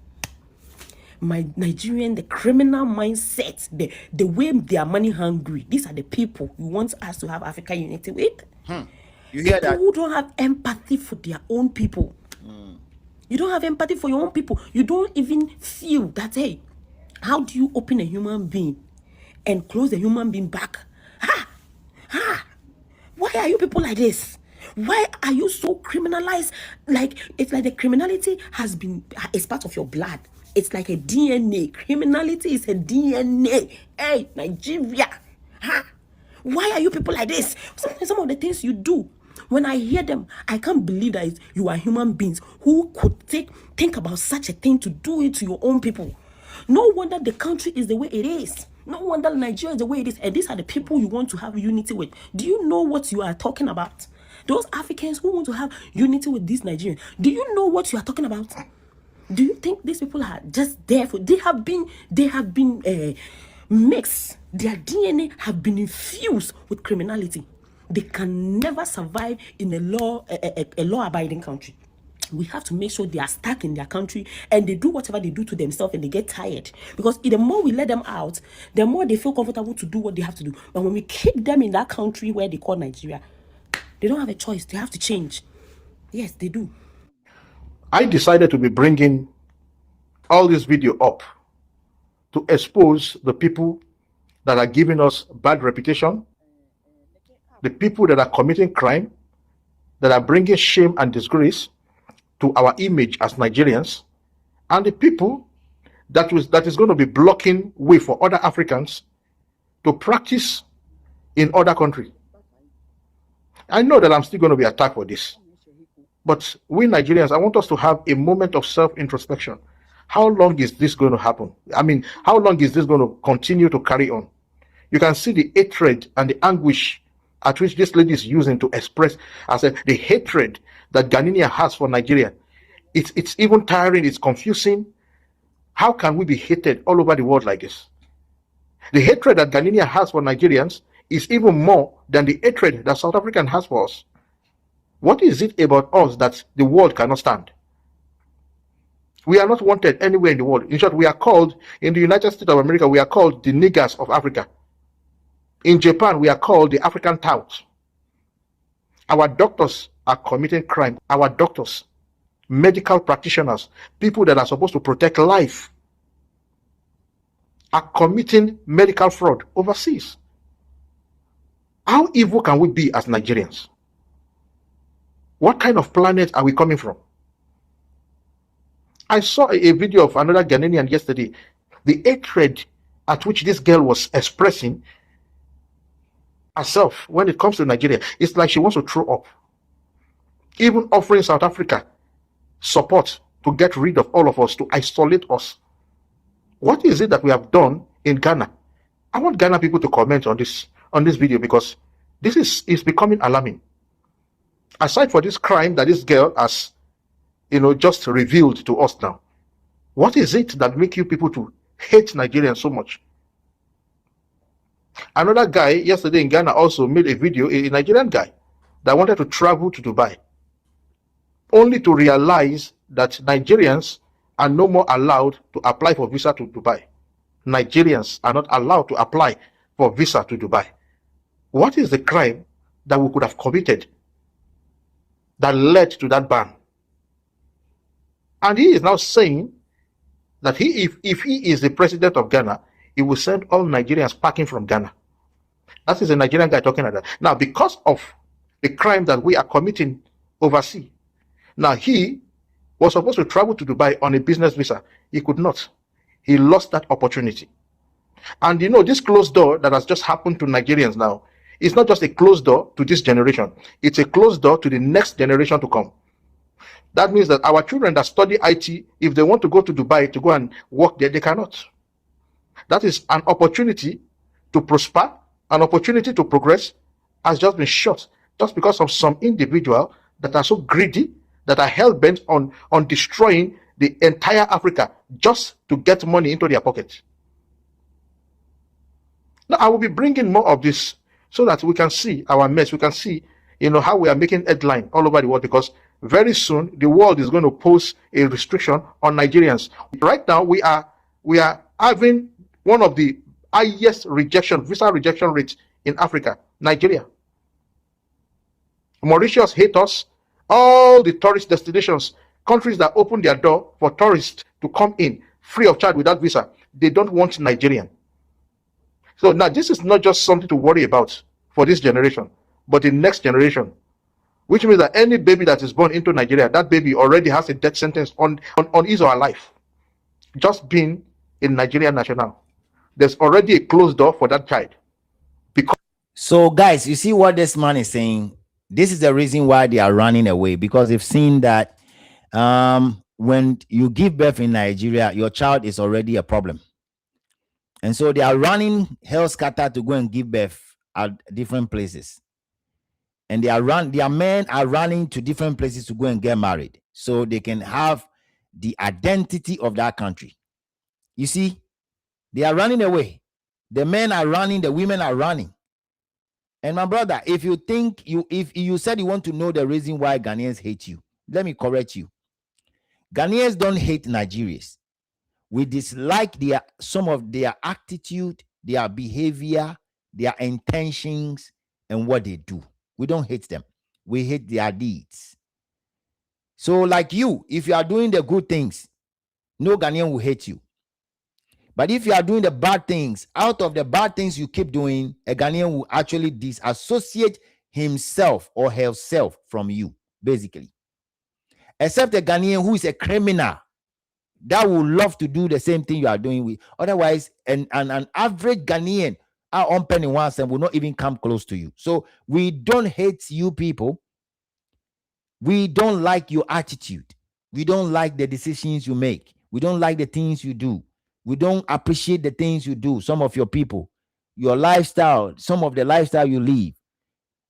My Nigerian, the criminal mindset, the way they are money hungry. These are the people who want us to have Africa unity with. You hear People that? who don't have empathy for their own people. You don't have empathy for your own people. You don't even feel that, hey, how do you open a human being and close the human being back? Why are you people like this? Why are you so criminalized? Like, it's like the criminality is part of your blood. It's like a DNA. Criminality is a DNA. Hey, Nigeria. Why are you people like this? Some of the things you do, when I hear them, I can't believe that you are human beings who could think about such a thing to do it to your own people. No wonder the country is the way it is. No wonder Nigeria is the way it is. And these are the people you want to have unity with. Do you know what you are talking about? Those Africans who want to have unity with these Nigerians, do you know what you are talking about? Do you think these people are just there for? They have been mixed. Their DNA have been infused with criminality. They can never survive in a law-abiding country. We have to make sure they are stuck in their country and they do whatever they do to themselves and they get tired. Because the more we let them out, the more they feel comfortable to do what they have to do. But when we keep them in that country where they call Nigeria, they don't have a choice. They have to change. Yes, they do. I decided to be bringing all this video up to expose the people that are giving us bad reputation, the people that are committing crime, that are bringing shame and disgrace to our image as Nigerians, and the people that is going to be blocking way for other Africans to practice in other countries. I know that I'm still going to be attacked for this, but we Nigerians, I want us to have a moment of self-introspection. How long is this going to happen? I mean, how long is this going to continue to carry on? You can see the hatred and the anguish at which this lady is using to express the hatred that Ghanaian has for Nigeria. It's even tiring, it's confusing. How can we be hated all over the world like this? The hatred that Ghanaian has for Nigerians is even more than the hatred that South African has for us. What is it about us that the world cannot stand? We are not wanted anywhere in the world. In short, we are called, in the United States of America, we are called the niggers of Africa. In Japan, we are called the African touts. Our doctors are committing crime. Our doctors, medical practitioners, people that are supposed to protect life, are committing medical fraud overseas. How evil can we be as Nigerians? What kind of planet are we coming from? I saw a video of another Ghanaian yesterday. The hatred at which this girl was expressing herself when it comes to Nigeria, it's like she wants to throw up. Even offering South Africa support to get rid of all of us, to isolate us. What is it that we have done in Ghana? I want Ghana people to comment on this video, because this is becoming alarming. Aside for this crime that this girl has, just revealed to us now, what is it that makes you people to hate Nigerians so much? Another guy yesterday in Ghana also made a video, a Nigerian guy that wanted to travel to Dubai, only to realize that Nigerians are no more allowed to apply for visa to Dubai. Nigerians are not allowed to apply for visa to Dubai. What is the crime that we could have committed that led to that ban? And he is now saying that if he is the president of Ghana, he will send all Nigerians packing from Ghana. That is a Nigerian guy talking like that. Now, because of the crime that we are committing overseas, now he was supposed to travel to Dubai on a business visa. He could not. He lost that opportunity. And you know, this closed door that has just happened to Nigerians now, it's not just a closed door to this generation, it's a closed door to the next generation to come. That means that our children that study IT, if they want to go to Dubai to go and work there, they cannot. That is an opportunity to prosper, an opportunity to progress has just been shut just because of some individual that are so greedy, that are hell-bent on destroying the entire Africa just to get money into their pockets. Now, I will be bringing more of this so that we can see our mess. We can see, you know, how we are making headline all over the world, because very soon the world is going to pose a restriction on Nigerians. Right now, we are having one of the highest visa rejection rates in Africa, Nigeria. Mauritius hate us. All the tourist destinations, countries that open their door for tourists to come in free of charge without visa, they don't want Nigerian. So now this is not just something to worry about for this generation, but the next generation, which means that any baby that is born into Nigeria, that baby already has a death sentence on his or her life, just being a Nigerian national. There's already a closed door for that child. So guys, you see what this man is saying? This is the reason why they are running away, because they've seen that when you give birth in Nigeria, your child is already a problem. And so they are running hell scatter to go and give birth at different places. And their men are running to different places to go and get married so they can have the identity of that country. You see, they are running away. The men are running, the women are running. And my brother, if you think if you said you want to know the reason why Ghanaians hate you, let me correct you. Ghanaians don't hate Nigerians. We dislike some of their attitude, their behavior, their intentions, and what they do. We don't hate them. We hate their deeds. So like you, if you are doing the good things, no Ghanaian will hate you. But if you are doing the bad things, out of the bad things you keep doing, a Ghanaian will actually disassociate himself or herself from you, basically. Except a Ghanaian who is a criminal that will love to do the same thing you are doing with. Otherwise, an average Ghanaian will not even come close to you. So we don't hate you people. We don't like your attitude. We don't like the decisions you make. We don't like the things you do. We don't appreciate the things you do. Some of your people, your lifestyle, some of the lifestyle you live.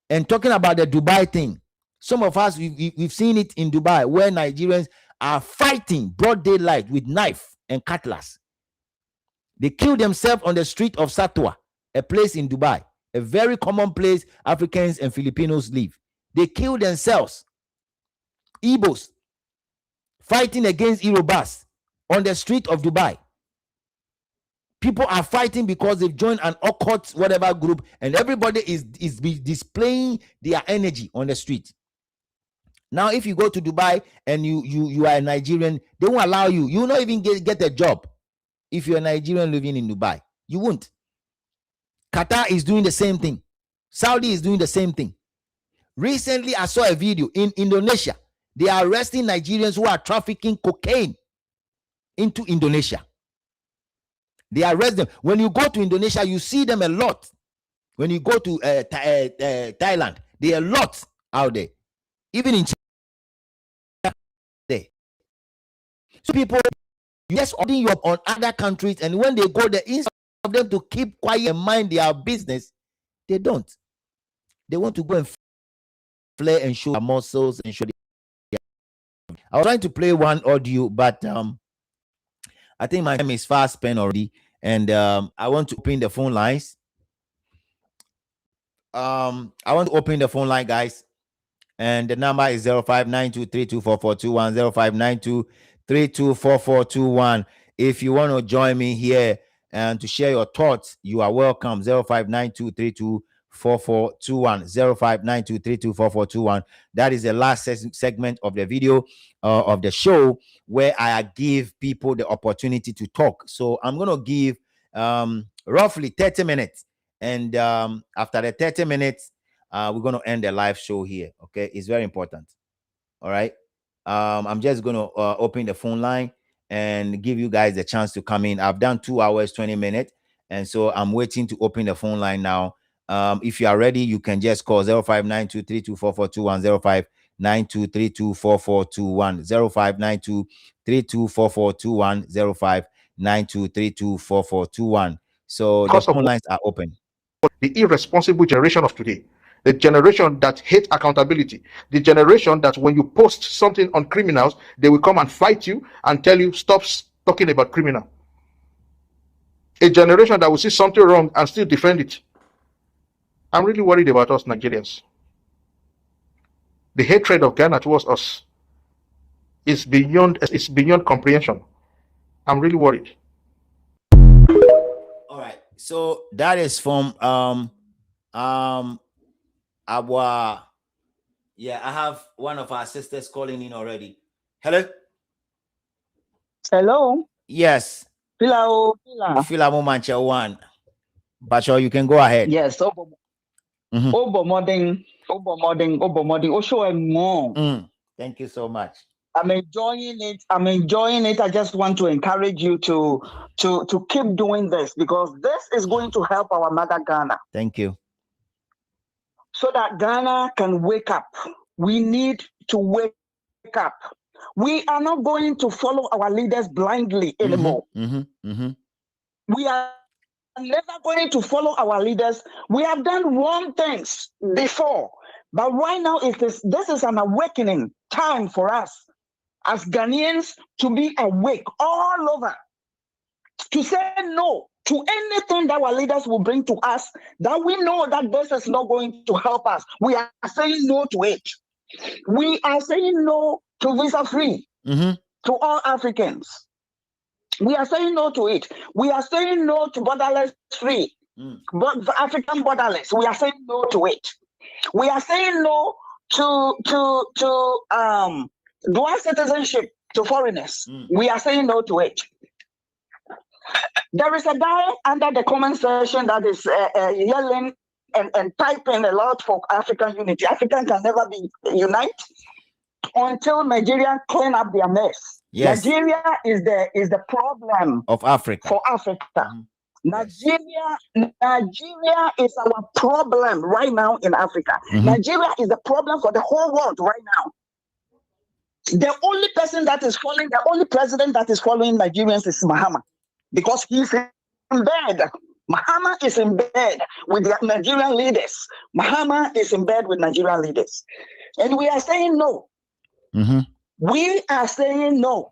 And talking about the Dubai thing, some of us, we've seen it in Dubai where Nigerians are fighting broad daylight with knife and cutlass. They kill themselves on the street of Satwa, a place in Dubai, a very common place Africans and Filipinos live. They kill themselves. Igbos fighting against Yorubas on the street of Dubai. People are fighting because they've joined an occult whatever group, and everybody is displaying their energy on the street. Now, if you go to Dubai and you are a Nigerian, they won't allow you. You will not even get a job if you're a Nigerian living in Dubai. You won't. Qatar is doing the same thing. Saudi is doing the same thing. Recently, I saw a video in Indonesia. They are arresting Nigerians who are trafficking cocaine into Indonesia. They arrest them. When you go to Indonesia, you see them a lot. When you go to Thailand, there are a lot out there. Even in China, there. So people, you just ordering you up on other countries, and when they go there, instead of them to keep quiet and mind their business, they don't. They want to go and flare and show their muscles and show their... I was trying to play one audio, but I think my time is fast spent already, and I want to open the phone lines. I want to open the phone line, guys, and the number is 0592324421, 0592324421. If you want to join me here and to share your thoughts, you are welcome. 0592324421, 0592324421. That is the last segment of the video of the show where I give people the opportunity to talk. So I'm going to give roughly 30 minutes. And after the 30 minutes, we're going to end the live show here. Okay, it's very important. All right. I'm just going to open the phone line and give you guys a chance to come in. I've done 2 hours, 20 minutes. And so I'm waiting to open the phone line now. If you are ready, you can just call 0592324421, 0592324421, 0592324421, 0592324421. So the phone lines are open. The irresponsible generation of today, the generation that hate accountability, the generation that when you post something on criminals, they will come and fight you and tell you, stop talking about criminal. A generation that will see something wrong and still defend it. I'm really worried about us Nigerians. The hatred of Ghana towards us is beyond comprehension. I'm really worried. All right. So that is from I have one of our sisters calling in already. Hello. Hello. Yes. Phila. Phila Mancha one. Bacho, you can go ahead. Yes. Obomoding. Thank you so much. I'm enjoying it. I just want to encourage you to keep doing this, because this is going to help our mother Ghana. Thank you. So that Ghana can wake up. We need to wake up. We are not going to follow our leaders blindly anymore. We are never going to follow our leaders. We have done wrong things before, but right now this is an awakening time for us as Ghanaians to be awake all over, to say no to anything that our leaders will bring to us that we know that this is not going to help us. We are saying no to it. We are saying no to visa free to all Africans. We are saying no to it. We are saying no to borderless free, but African borderless. We are saying no to it. We are saying no to dual citizenship to foreigners. We are saying no to it. There is a guy under the comment section that is yelling and typing a lot for African unity. African can never be united until Nigeria clean up their mess. Yes. Nigeria is the problem of Africa. For Africa. Nigeria is our problem right now in Africa. Nigeria is the problem for the whole world right now. The only person that is following, the only president that is following Nigerians is Mahama, because he's in bed. Mahama is in bed with the Nigerian leaders. Mahama is in bed with Nigerian leaders. And we are saying no. We are saying no.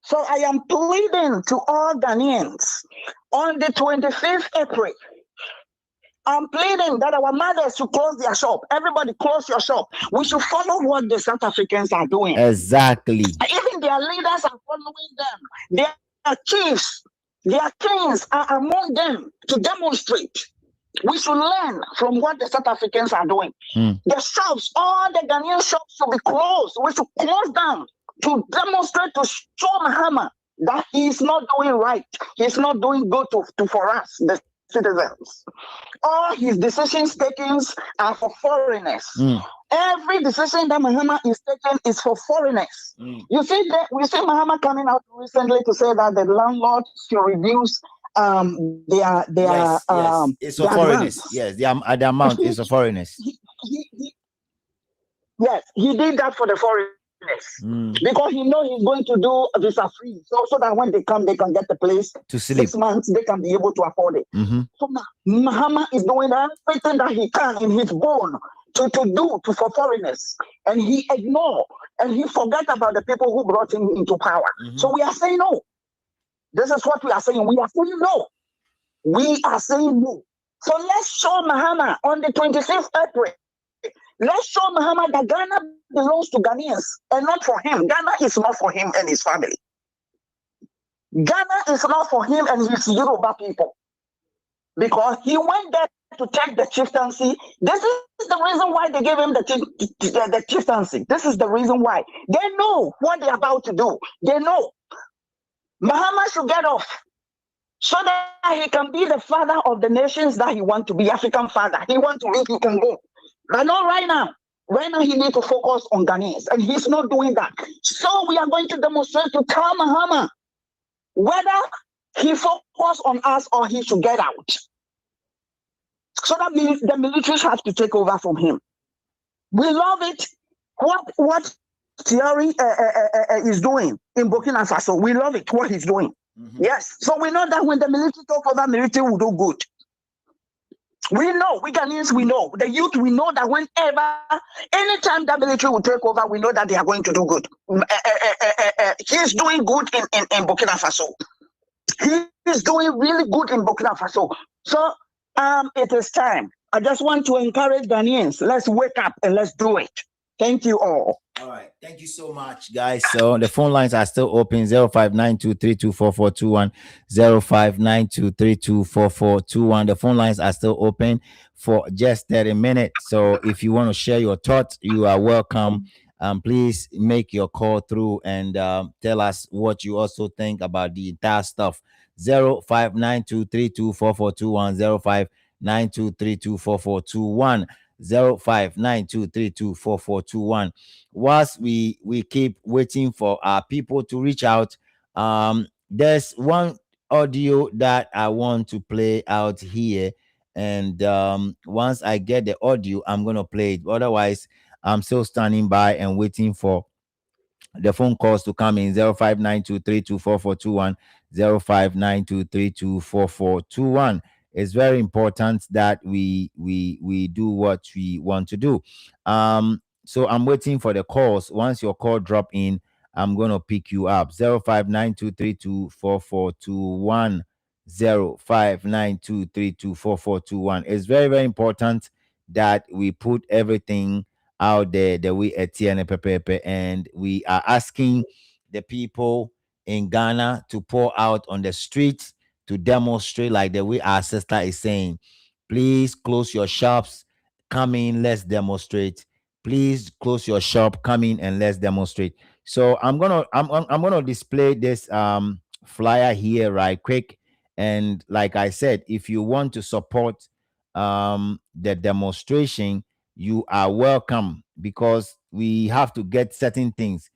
So I am pleading to all Ghanaians on the 25th April. I'm pleading that our mothers should close their shop. Everybody close your shop. We should follow what the South Africans are doing. Exactly. Even their leaders are following them. Their chiefs, their kings are among them to demonstrate. We should learn from what the South Africans are doing. The shops, all the Ghanaian shops should be closed. We should close down to demonstrate, to show Mahama that he is not doing right. He's not doing good for us, the citizens. All his decisions taken are for foreigners. Every decision that Mahama is taking is for foreigners. You see Mahama coming out recently to say that the landlords should reduce their it's for foreigners. Yes, the amount is for foreigners. Yes, he did that for the foreigners because he knows he's going to do visa free, so that when they come, they can get the place to sleep. 6 months, they can be able to afford it. So now Mahama is doing everything that he can in his bone to do for foreigners, and he ignored and he forgot about the people who brought him into power. So we are saying no. This is what we are saying. We are saying no. We are saying no. So let's show Mahama on the 25th April. Let's show Mahama that Ghana belongs to Ghanaians and not for him. Ghana is not for him and his family. Ghana is not for him and his Yoruba people. Because he went there to take the chieftaincy. This is the reason why they gave him the chieftaincy. This is the reason why. They know what they're about to do. They know. Mahama should get off so that he can be the father of the nations that he wants to be, African father. He wants to leave, he can go. But not right now. Right now, he needs to focus on Ghanaians, and he's not doing that. So we are going to demonstrate to tell Mahama whether he focus on us or he should get out. So that means the military has to take over from him. We love it. What Thierry is doing in Burkina Faso, we love it, what he's doing. Yes. So we know that when the military take over, military will do good. We know, we Ghanaians, we know. The youth, we know that whenever, anytime the military will take over, we know that they are going to do good. He's doing good in Burkina Faso. He is doing really good in Burkina Faso. So it is time. I just want to encourage Ghanaians. Let's wake up and let's do it. Thank you all. All right. Thank you so much, guys. So the phone lines are still open. 0592324421. 0592324421. The phone lines are still open for just 30 minutes. So if you want to share your thoughts, you are welcome. Please make your call through and tell us what you also think about the entire stuff. 0592324421. 0592324421. 0592324421. Whilst we keep waiting for our people to reach out, there's one audio that I want to play out here, and once I get the audio, I'm gonna play it. Otherwise, I'm still standing by and waiting for the phone calls to come in. 0592324421. 0592324421. It's very important that we do what we want to do. So I'm waiting for the calls. Once your call drop in, I'm gonna pick you up. 0592324421. 0592324421. It's very, very important that we put everything out there the way Etienne Pepe, and we are asking the people in Ghana to pour out on the streets to demonstrate, like the way our sister is saying. Please close your shops, come in, let's demonstrate. Please close your shop, come in and let's demonstrate. So I'm gonna display this flyer here right quick. And like I said, if you want to support the demonstration, you are welcome, because we have to get certain things.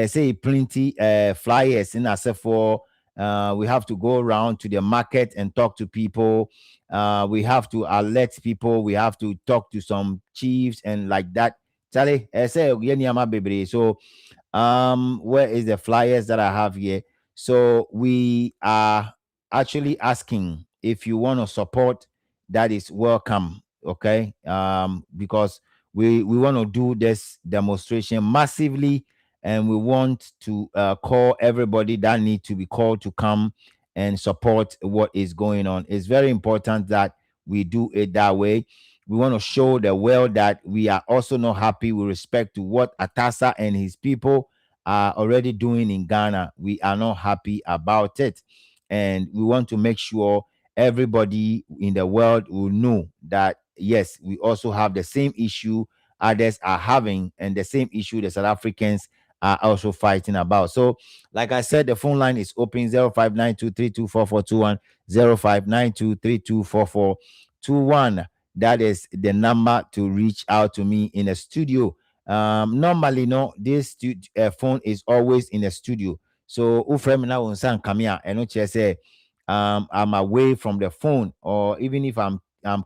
Say plenty flyers in us for we have to go around to the market and talk to people. We have to alert people. We have to talk to some chiefs and like that. Charlie, say baby. So where is the flyers that I have here? So we are actually asking, if you want to support, that is welcome. Okay. Because we want to do this demonstration massively, and we want to call everybody that need to be called to come and support what is going on. It's very important that we do it that way. We want to show the world that we are also not happy with respect to what Atasa and his people are already doing in Ghana. We are not happy about it, and we want to make sure everybody in the world will know that yes, we also have the same issue others are having, and the same issue the South Africans are also fighting about. So, like I said, the phone line is open. 0592324421. 0592324421. That is the number to reach out to me in the studio. Normally, no, this phone is always in the studio. So, now come here and say I'm away from the phone, or even if I'm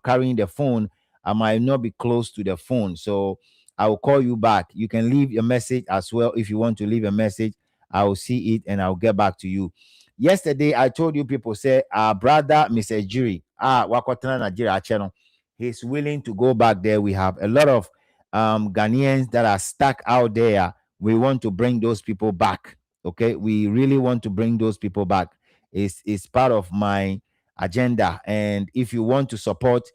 carrying the phone, I might not be close to the phone. So I will call you back. You can leave a message as well. If you want to leave a message, I will see it and I'll get back to you. Yesterday, I told you people say our brother, Mr. Jiri, Wakotana Nigeria channel, he's willing to go back there. We have a lot of Ghanaians that are stuck out there. We want to bring those people back. Okay, we really want to bring those people back. It's part of my agenda. And if you want to support,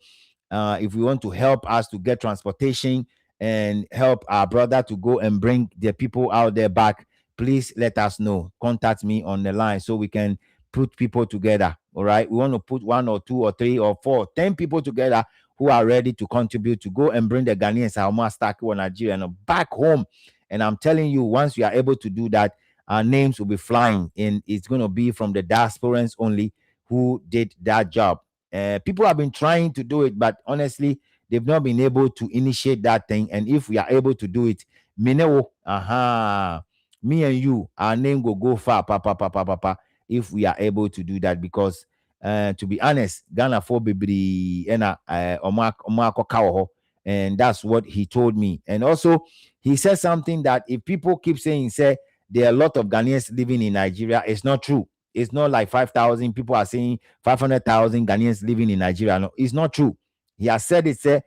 if you want to help us to get transportation and help our brother to go and bring the people out there back, please let us know. Contact me on the line so we can put people together. All right, we want to put 1 or 2 or 3 or 4, 10 people together who are ready to contribute to go and bring the Ghanaians Nigeria back home. And I'm telling you, once we are able to do that, our names will be flying, and it's going to be from the diasporans only who did that job. People have been trying to do it, but honestly, they've not been able to initiate that thing. And if we are able to do it, me and you, our name will go far, papa. if we are able to do that, because to be honest, Ghana for Bibri and that's what he told me. And also he said something that if people keep saying, say there are a lot of Ghanaians living in Nigeria, it's not true. It's not like 5,000 people are saying 500,000 Ghanaians living in Nigeria. No, it's not true. He has said it, say,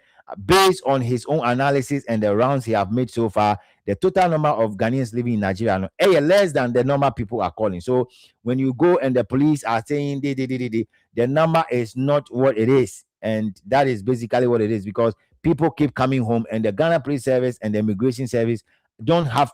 based on his own analysis and the rounds he have made so far, the total number of Ghanaians living in Nigeria no, less than the number people are calling. So when you go and the police are saying the number is not what it is. And that is basically what it is, because people keep coming home and the Ghana Police Service and the Immigration Service don't have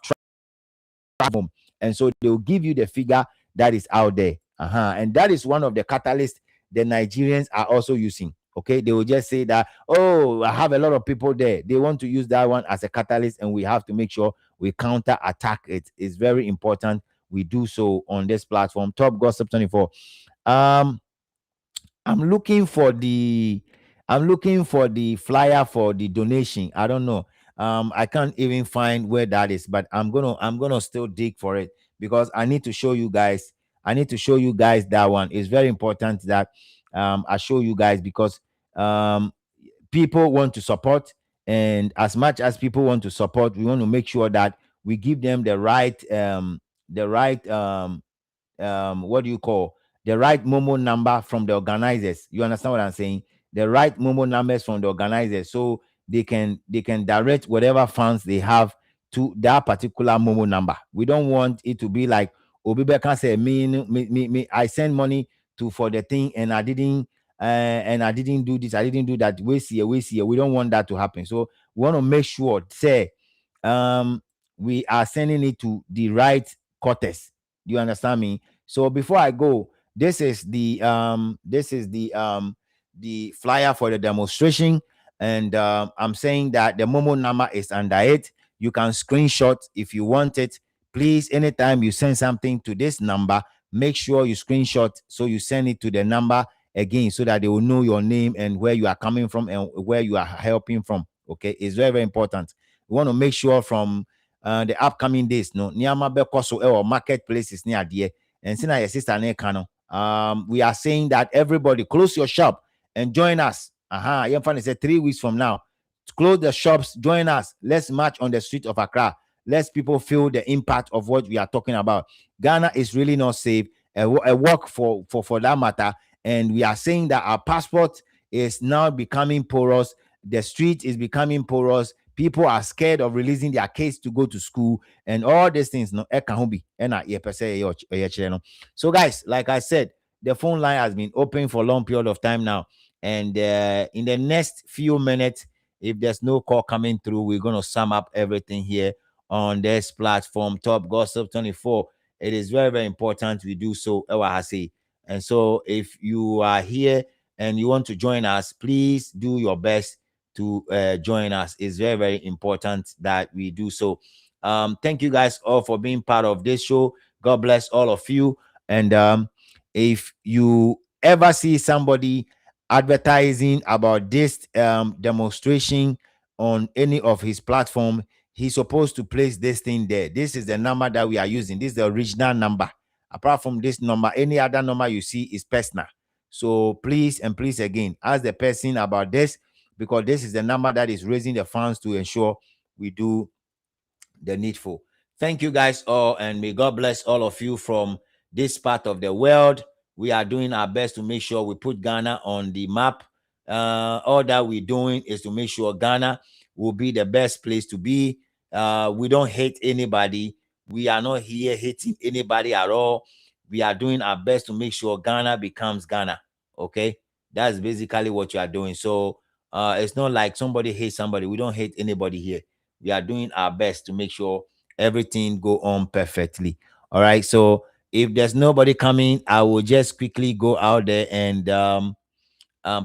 home. And so they'll give you the figure that is out there. And that is one of the catalysts the Nigerians are also using. Okay, they will just say that, oh, I have a lot of people there. They want to use that one as a catalyst, and we have to make sure we counter attack it. It's very important we do so on this platform, Top Gossip 24. I'm looking for the flyer for the donation. I don't know. I can't even find where that is, but I'm gonna still dig for it, because I need to show you guys. That one. It's very important that I show you guys, because people want to support, and as much as people want to support, we want to make sure that we give them the right what do you call, the right Momo number from the organizers. You understand what I'm saying? The right Momo numbers from the organizers, so they can direct whatever funds they have to that particular Momo number. We don't want it to be like Obibeka say, me, I send money to for the thing and I didn't do this, I didn't do that. We see. We don't want that to happen. So we want to make sure, say, we are sending it to the right quarters. Do you understand me? So before I go, this is the flyer for the demonstration, and I'm saying that the Momo number is under it. You can screenshot if you want it. Please, anytime you send something to this number, make sure you screenshot, so you send it to the number again, so that they will know your name and where you are coming from and where you are helping from. Okay, it's very, very important. We want to make sure from the upcoming days, no, Niama Bekoso or marketplaces near there. And since your sister we are saying that everybody close your shop and join us. Yemfan said 3 weeks from now, close the shops, join us. Let's march on the street of Accra. Let's people feel the impact of what we are talking about. Ghana is really not safe. A work for that matter. And we are saying that our passport is now becoming porous. The street is becoming porous. People are scared of releasing their kids to go to school and all these things. No, so guys, like I said, the phone line has been open for a long period of time now. And in the next few minutes, if there's no call coming through, we're going to sum up everything here on this platform, Top Gossip 24. It is very, very important we do so. And so if you are here and you want to join us, please do your best to join us. It's very, very important that we do so. Thank you guys all for being part of this show. God bless all of you. And if you ever see somebody advertising about this demonstration on any of his platform, he's supposed to place this thing there. This is the number that we are using. This is the original number. Apart from this number, any other number you see is personal. So please and please again, ask the person about this, because this is the number that is raising the funds to ensure we do the needful. Thank you guys all, and may God bless all of you from this part of the world. We are doing our best to make sure we put Ghana on the map. All that we're doing is to make sure Ghana will be the best place to be. We don't hate anybody. We are not here hating anybody at all. We are doing our best to make sure Ghana becomes Ghana. Okay, that's basically what you are doing. So it's not like somebody hates somebody. We don't hate anybody here. We are doing our best to make sure everything go on perfectly. All right. So if there's nobody coming, I will just quickly go out there and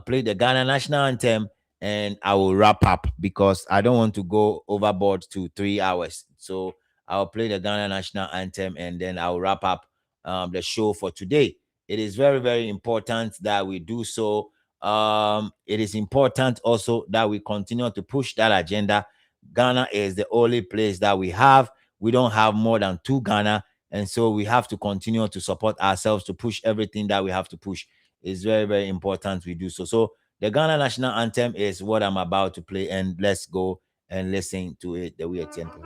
play the Ghana national anthem, and I will wrap up because I don't want to go overboard to 3 hours. So I'll play the Ghana national anthem and then I'll wrap up the show for today. It is very, very important that we do so. It is important also that we continue to push that agenda. Ghana is the only place that we have. We don't have more than 2 Ghana. And so we have to continue to support ourselves to push everything that we have to push. It's very, very important we do so. So the Ghana national anthem is what I'm about to play, and let's go and listen to it the way it's tempo.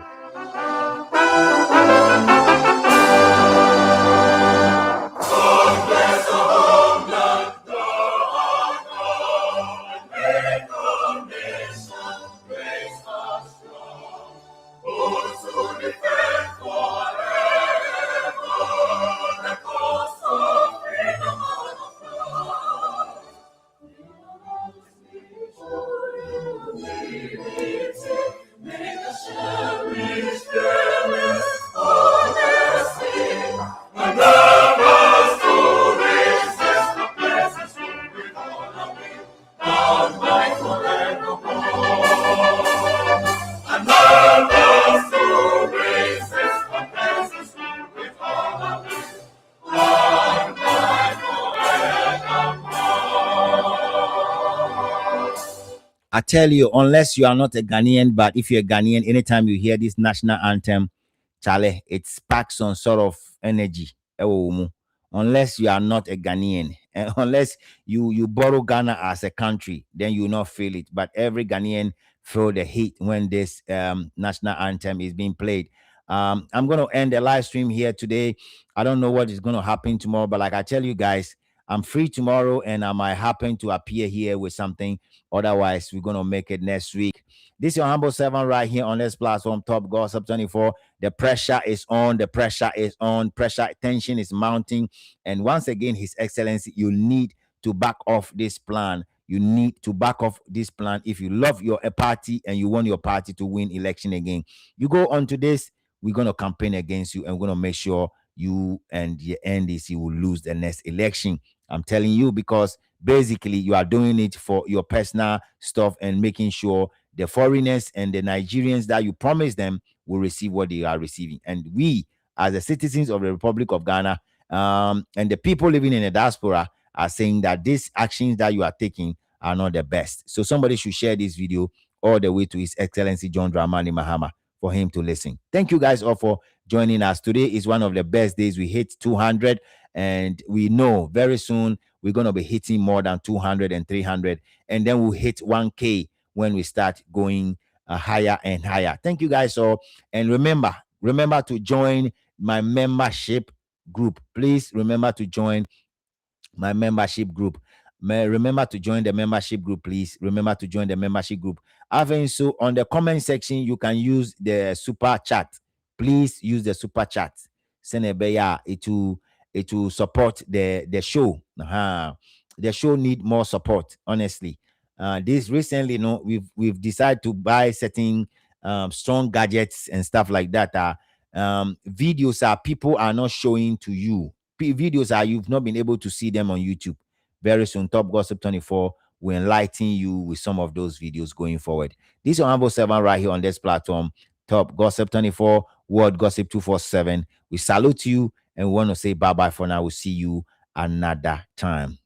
I tell you, unless you are not a Ghanaian, but if you're a Ghanaian, anytime you hear this national anthem, Charlie, it sparks some sort of energy. Unless you are not a Ghanaian, and unless you borrow Ghana as a country, then you will not feel it. But every Ghanaian feel the heat when this national anthem is being played. I'm going to end the live stream here today. I don't know what is going to happen tomorrow, but like I tell you guys, I'm free tomorrow, and I might happen to appear here with something. Otherwise, we're going to make it next week. This is your humble servant right here on this platform, Top Gossip 24. The pressure is on. The pressure is on. Pressure, tension is mounting. And once again, His Excellency, you need to back off this plan. You need to back off this plan. If you love your party and you want your party to win election again, you go on to this. We're going to campaign against you, and we're going to make sure you and the NDC will lose the next election. I'm telling you, because basically you are doing it for your personal stuff and making sure the foreigners and the Nigerians that you promised them will receive what they are receiving. And we, as the citizens of the Republic of Ghana, and the people living in the diaspora, are saying that these actions that you are taking are not the best. So somebody should share this video all the way to His Excellency John Mahama for him to listen. Thank you guys all for joining us. Today is one of the best days. We hit 200, and we know very soon we're going to be hitting more than 200 and 300, and then we'll hit 1K when we start going higher and higher. Thank you guys all, and remember to join my membership group. Please remember to join my membership group. Remember to join the membership group, please. Remember to join the membership group. So on the comment section, you can use the super chat. Please use the super chat. Send it will support the show. The show need more support, honestly. This recently, we've decided to buy certain strong gadgets and stuff like that. Videos are people are not showing to you. Videos are you've not been able to see them on YouTube. Very soon, Top Gossip 24 will enlighten you with some of those videos going forward. This is your humble servant right here on this platform, Top Gossip 24, World Gossip 247. We salute you, and we want to say bye-bye for now. We'll see you another time.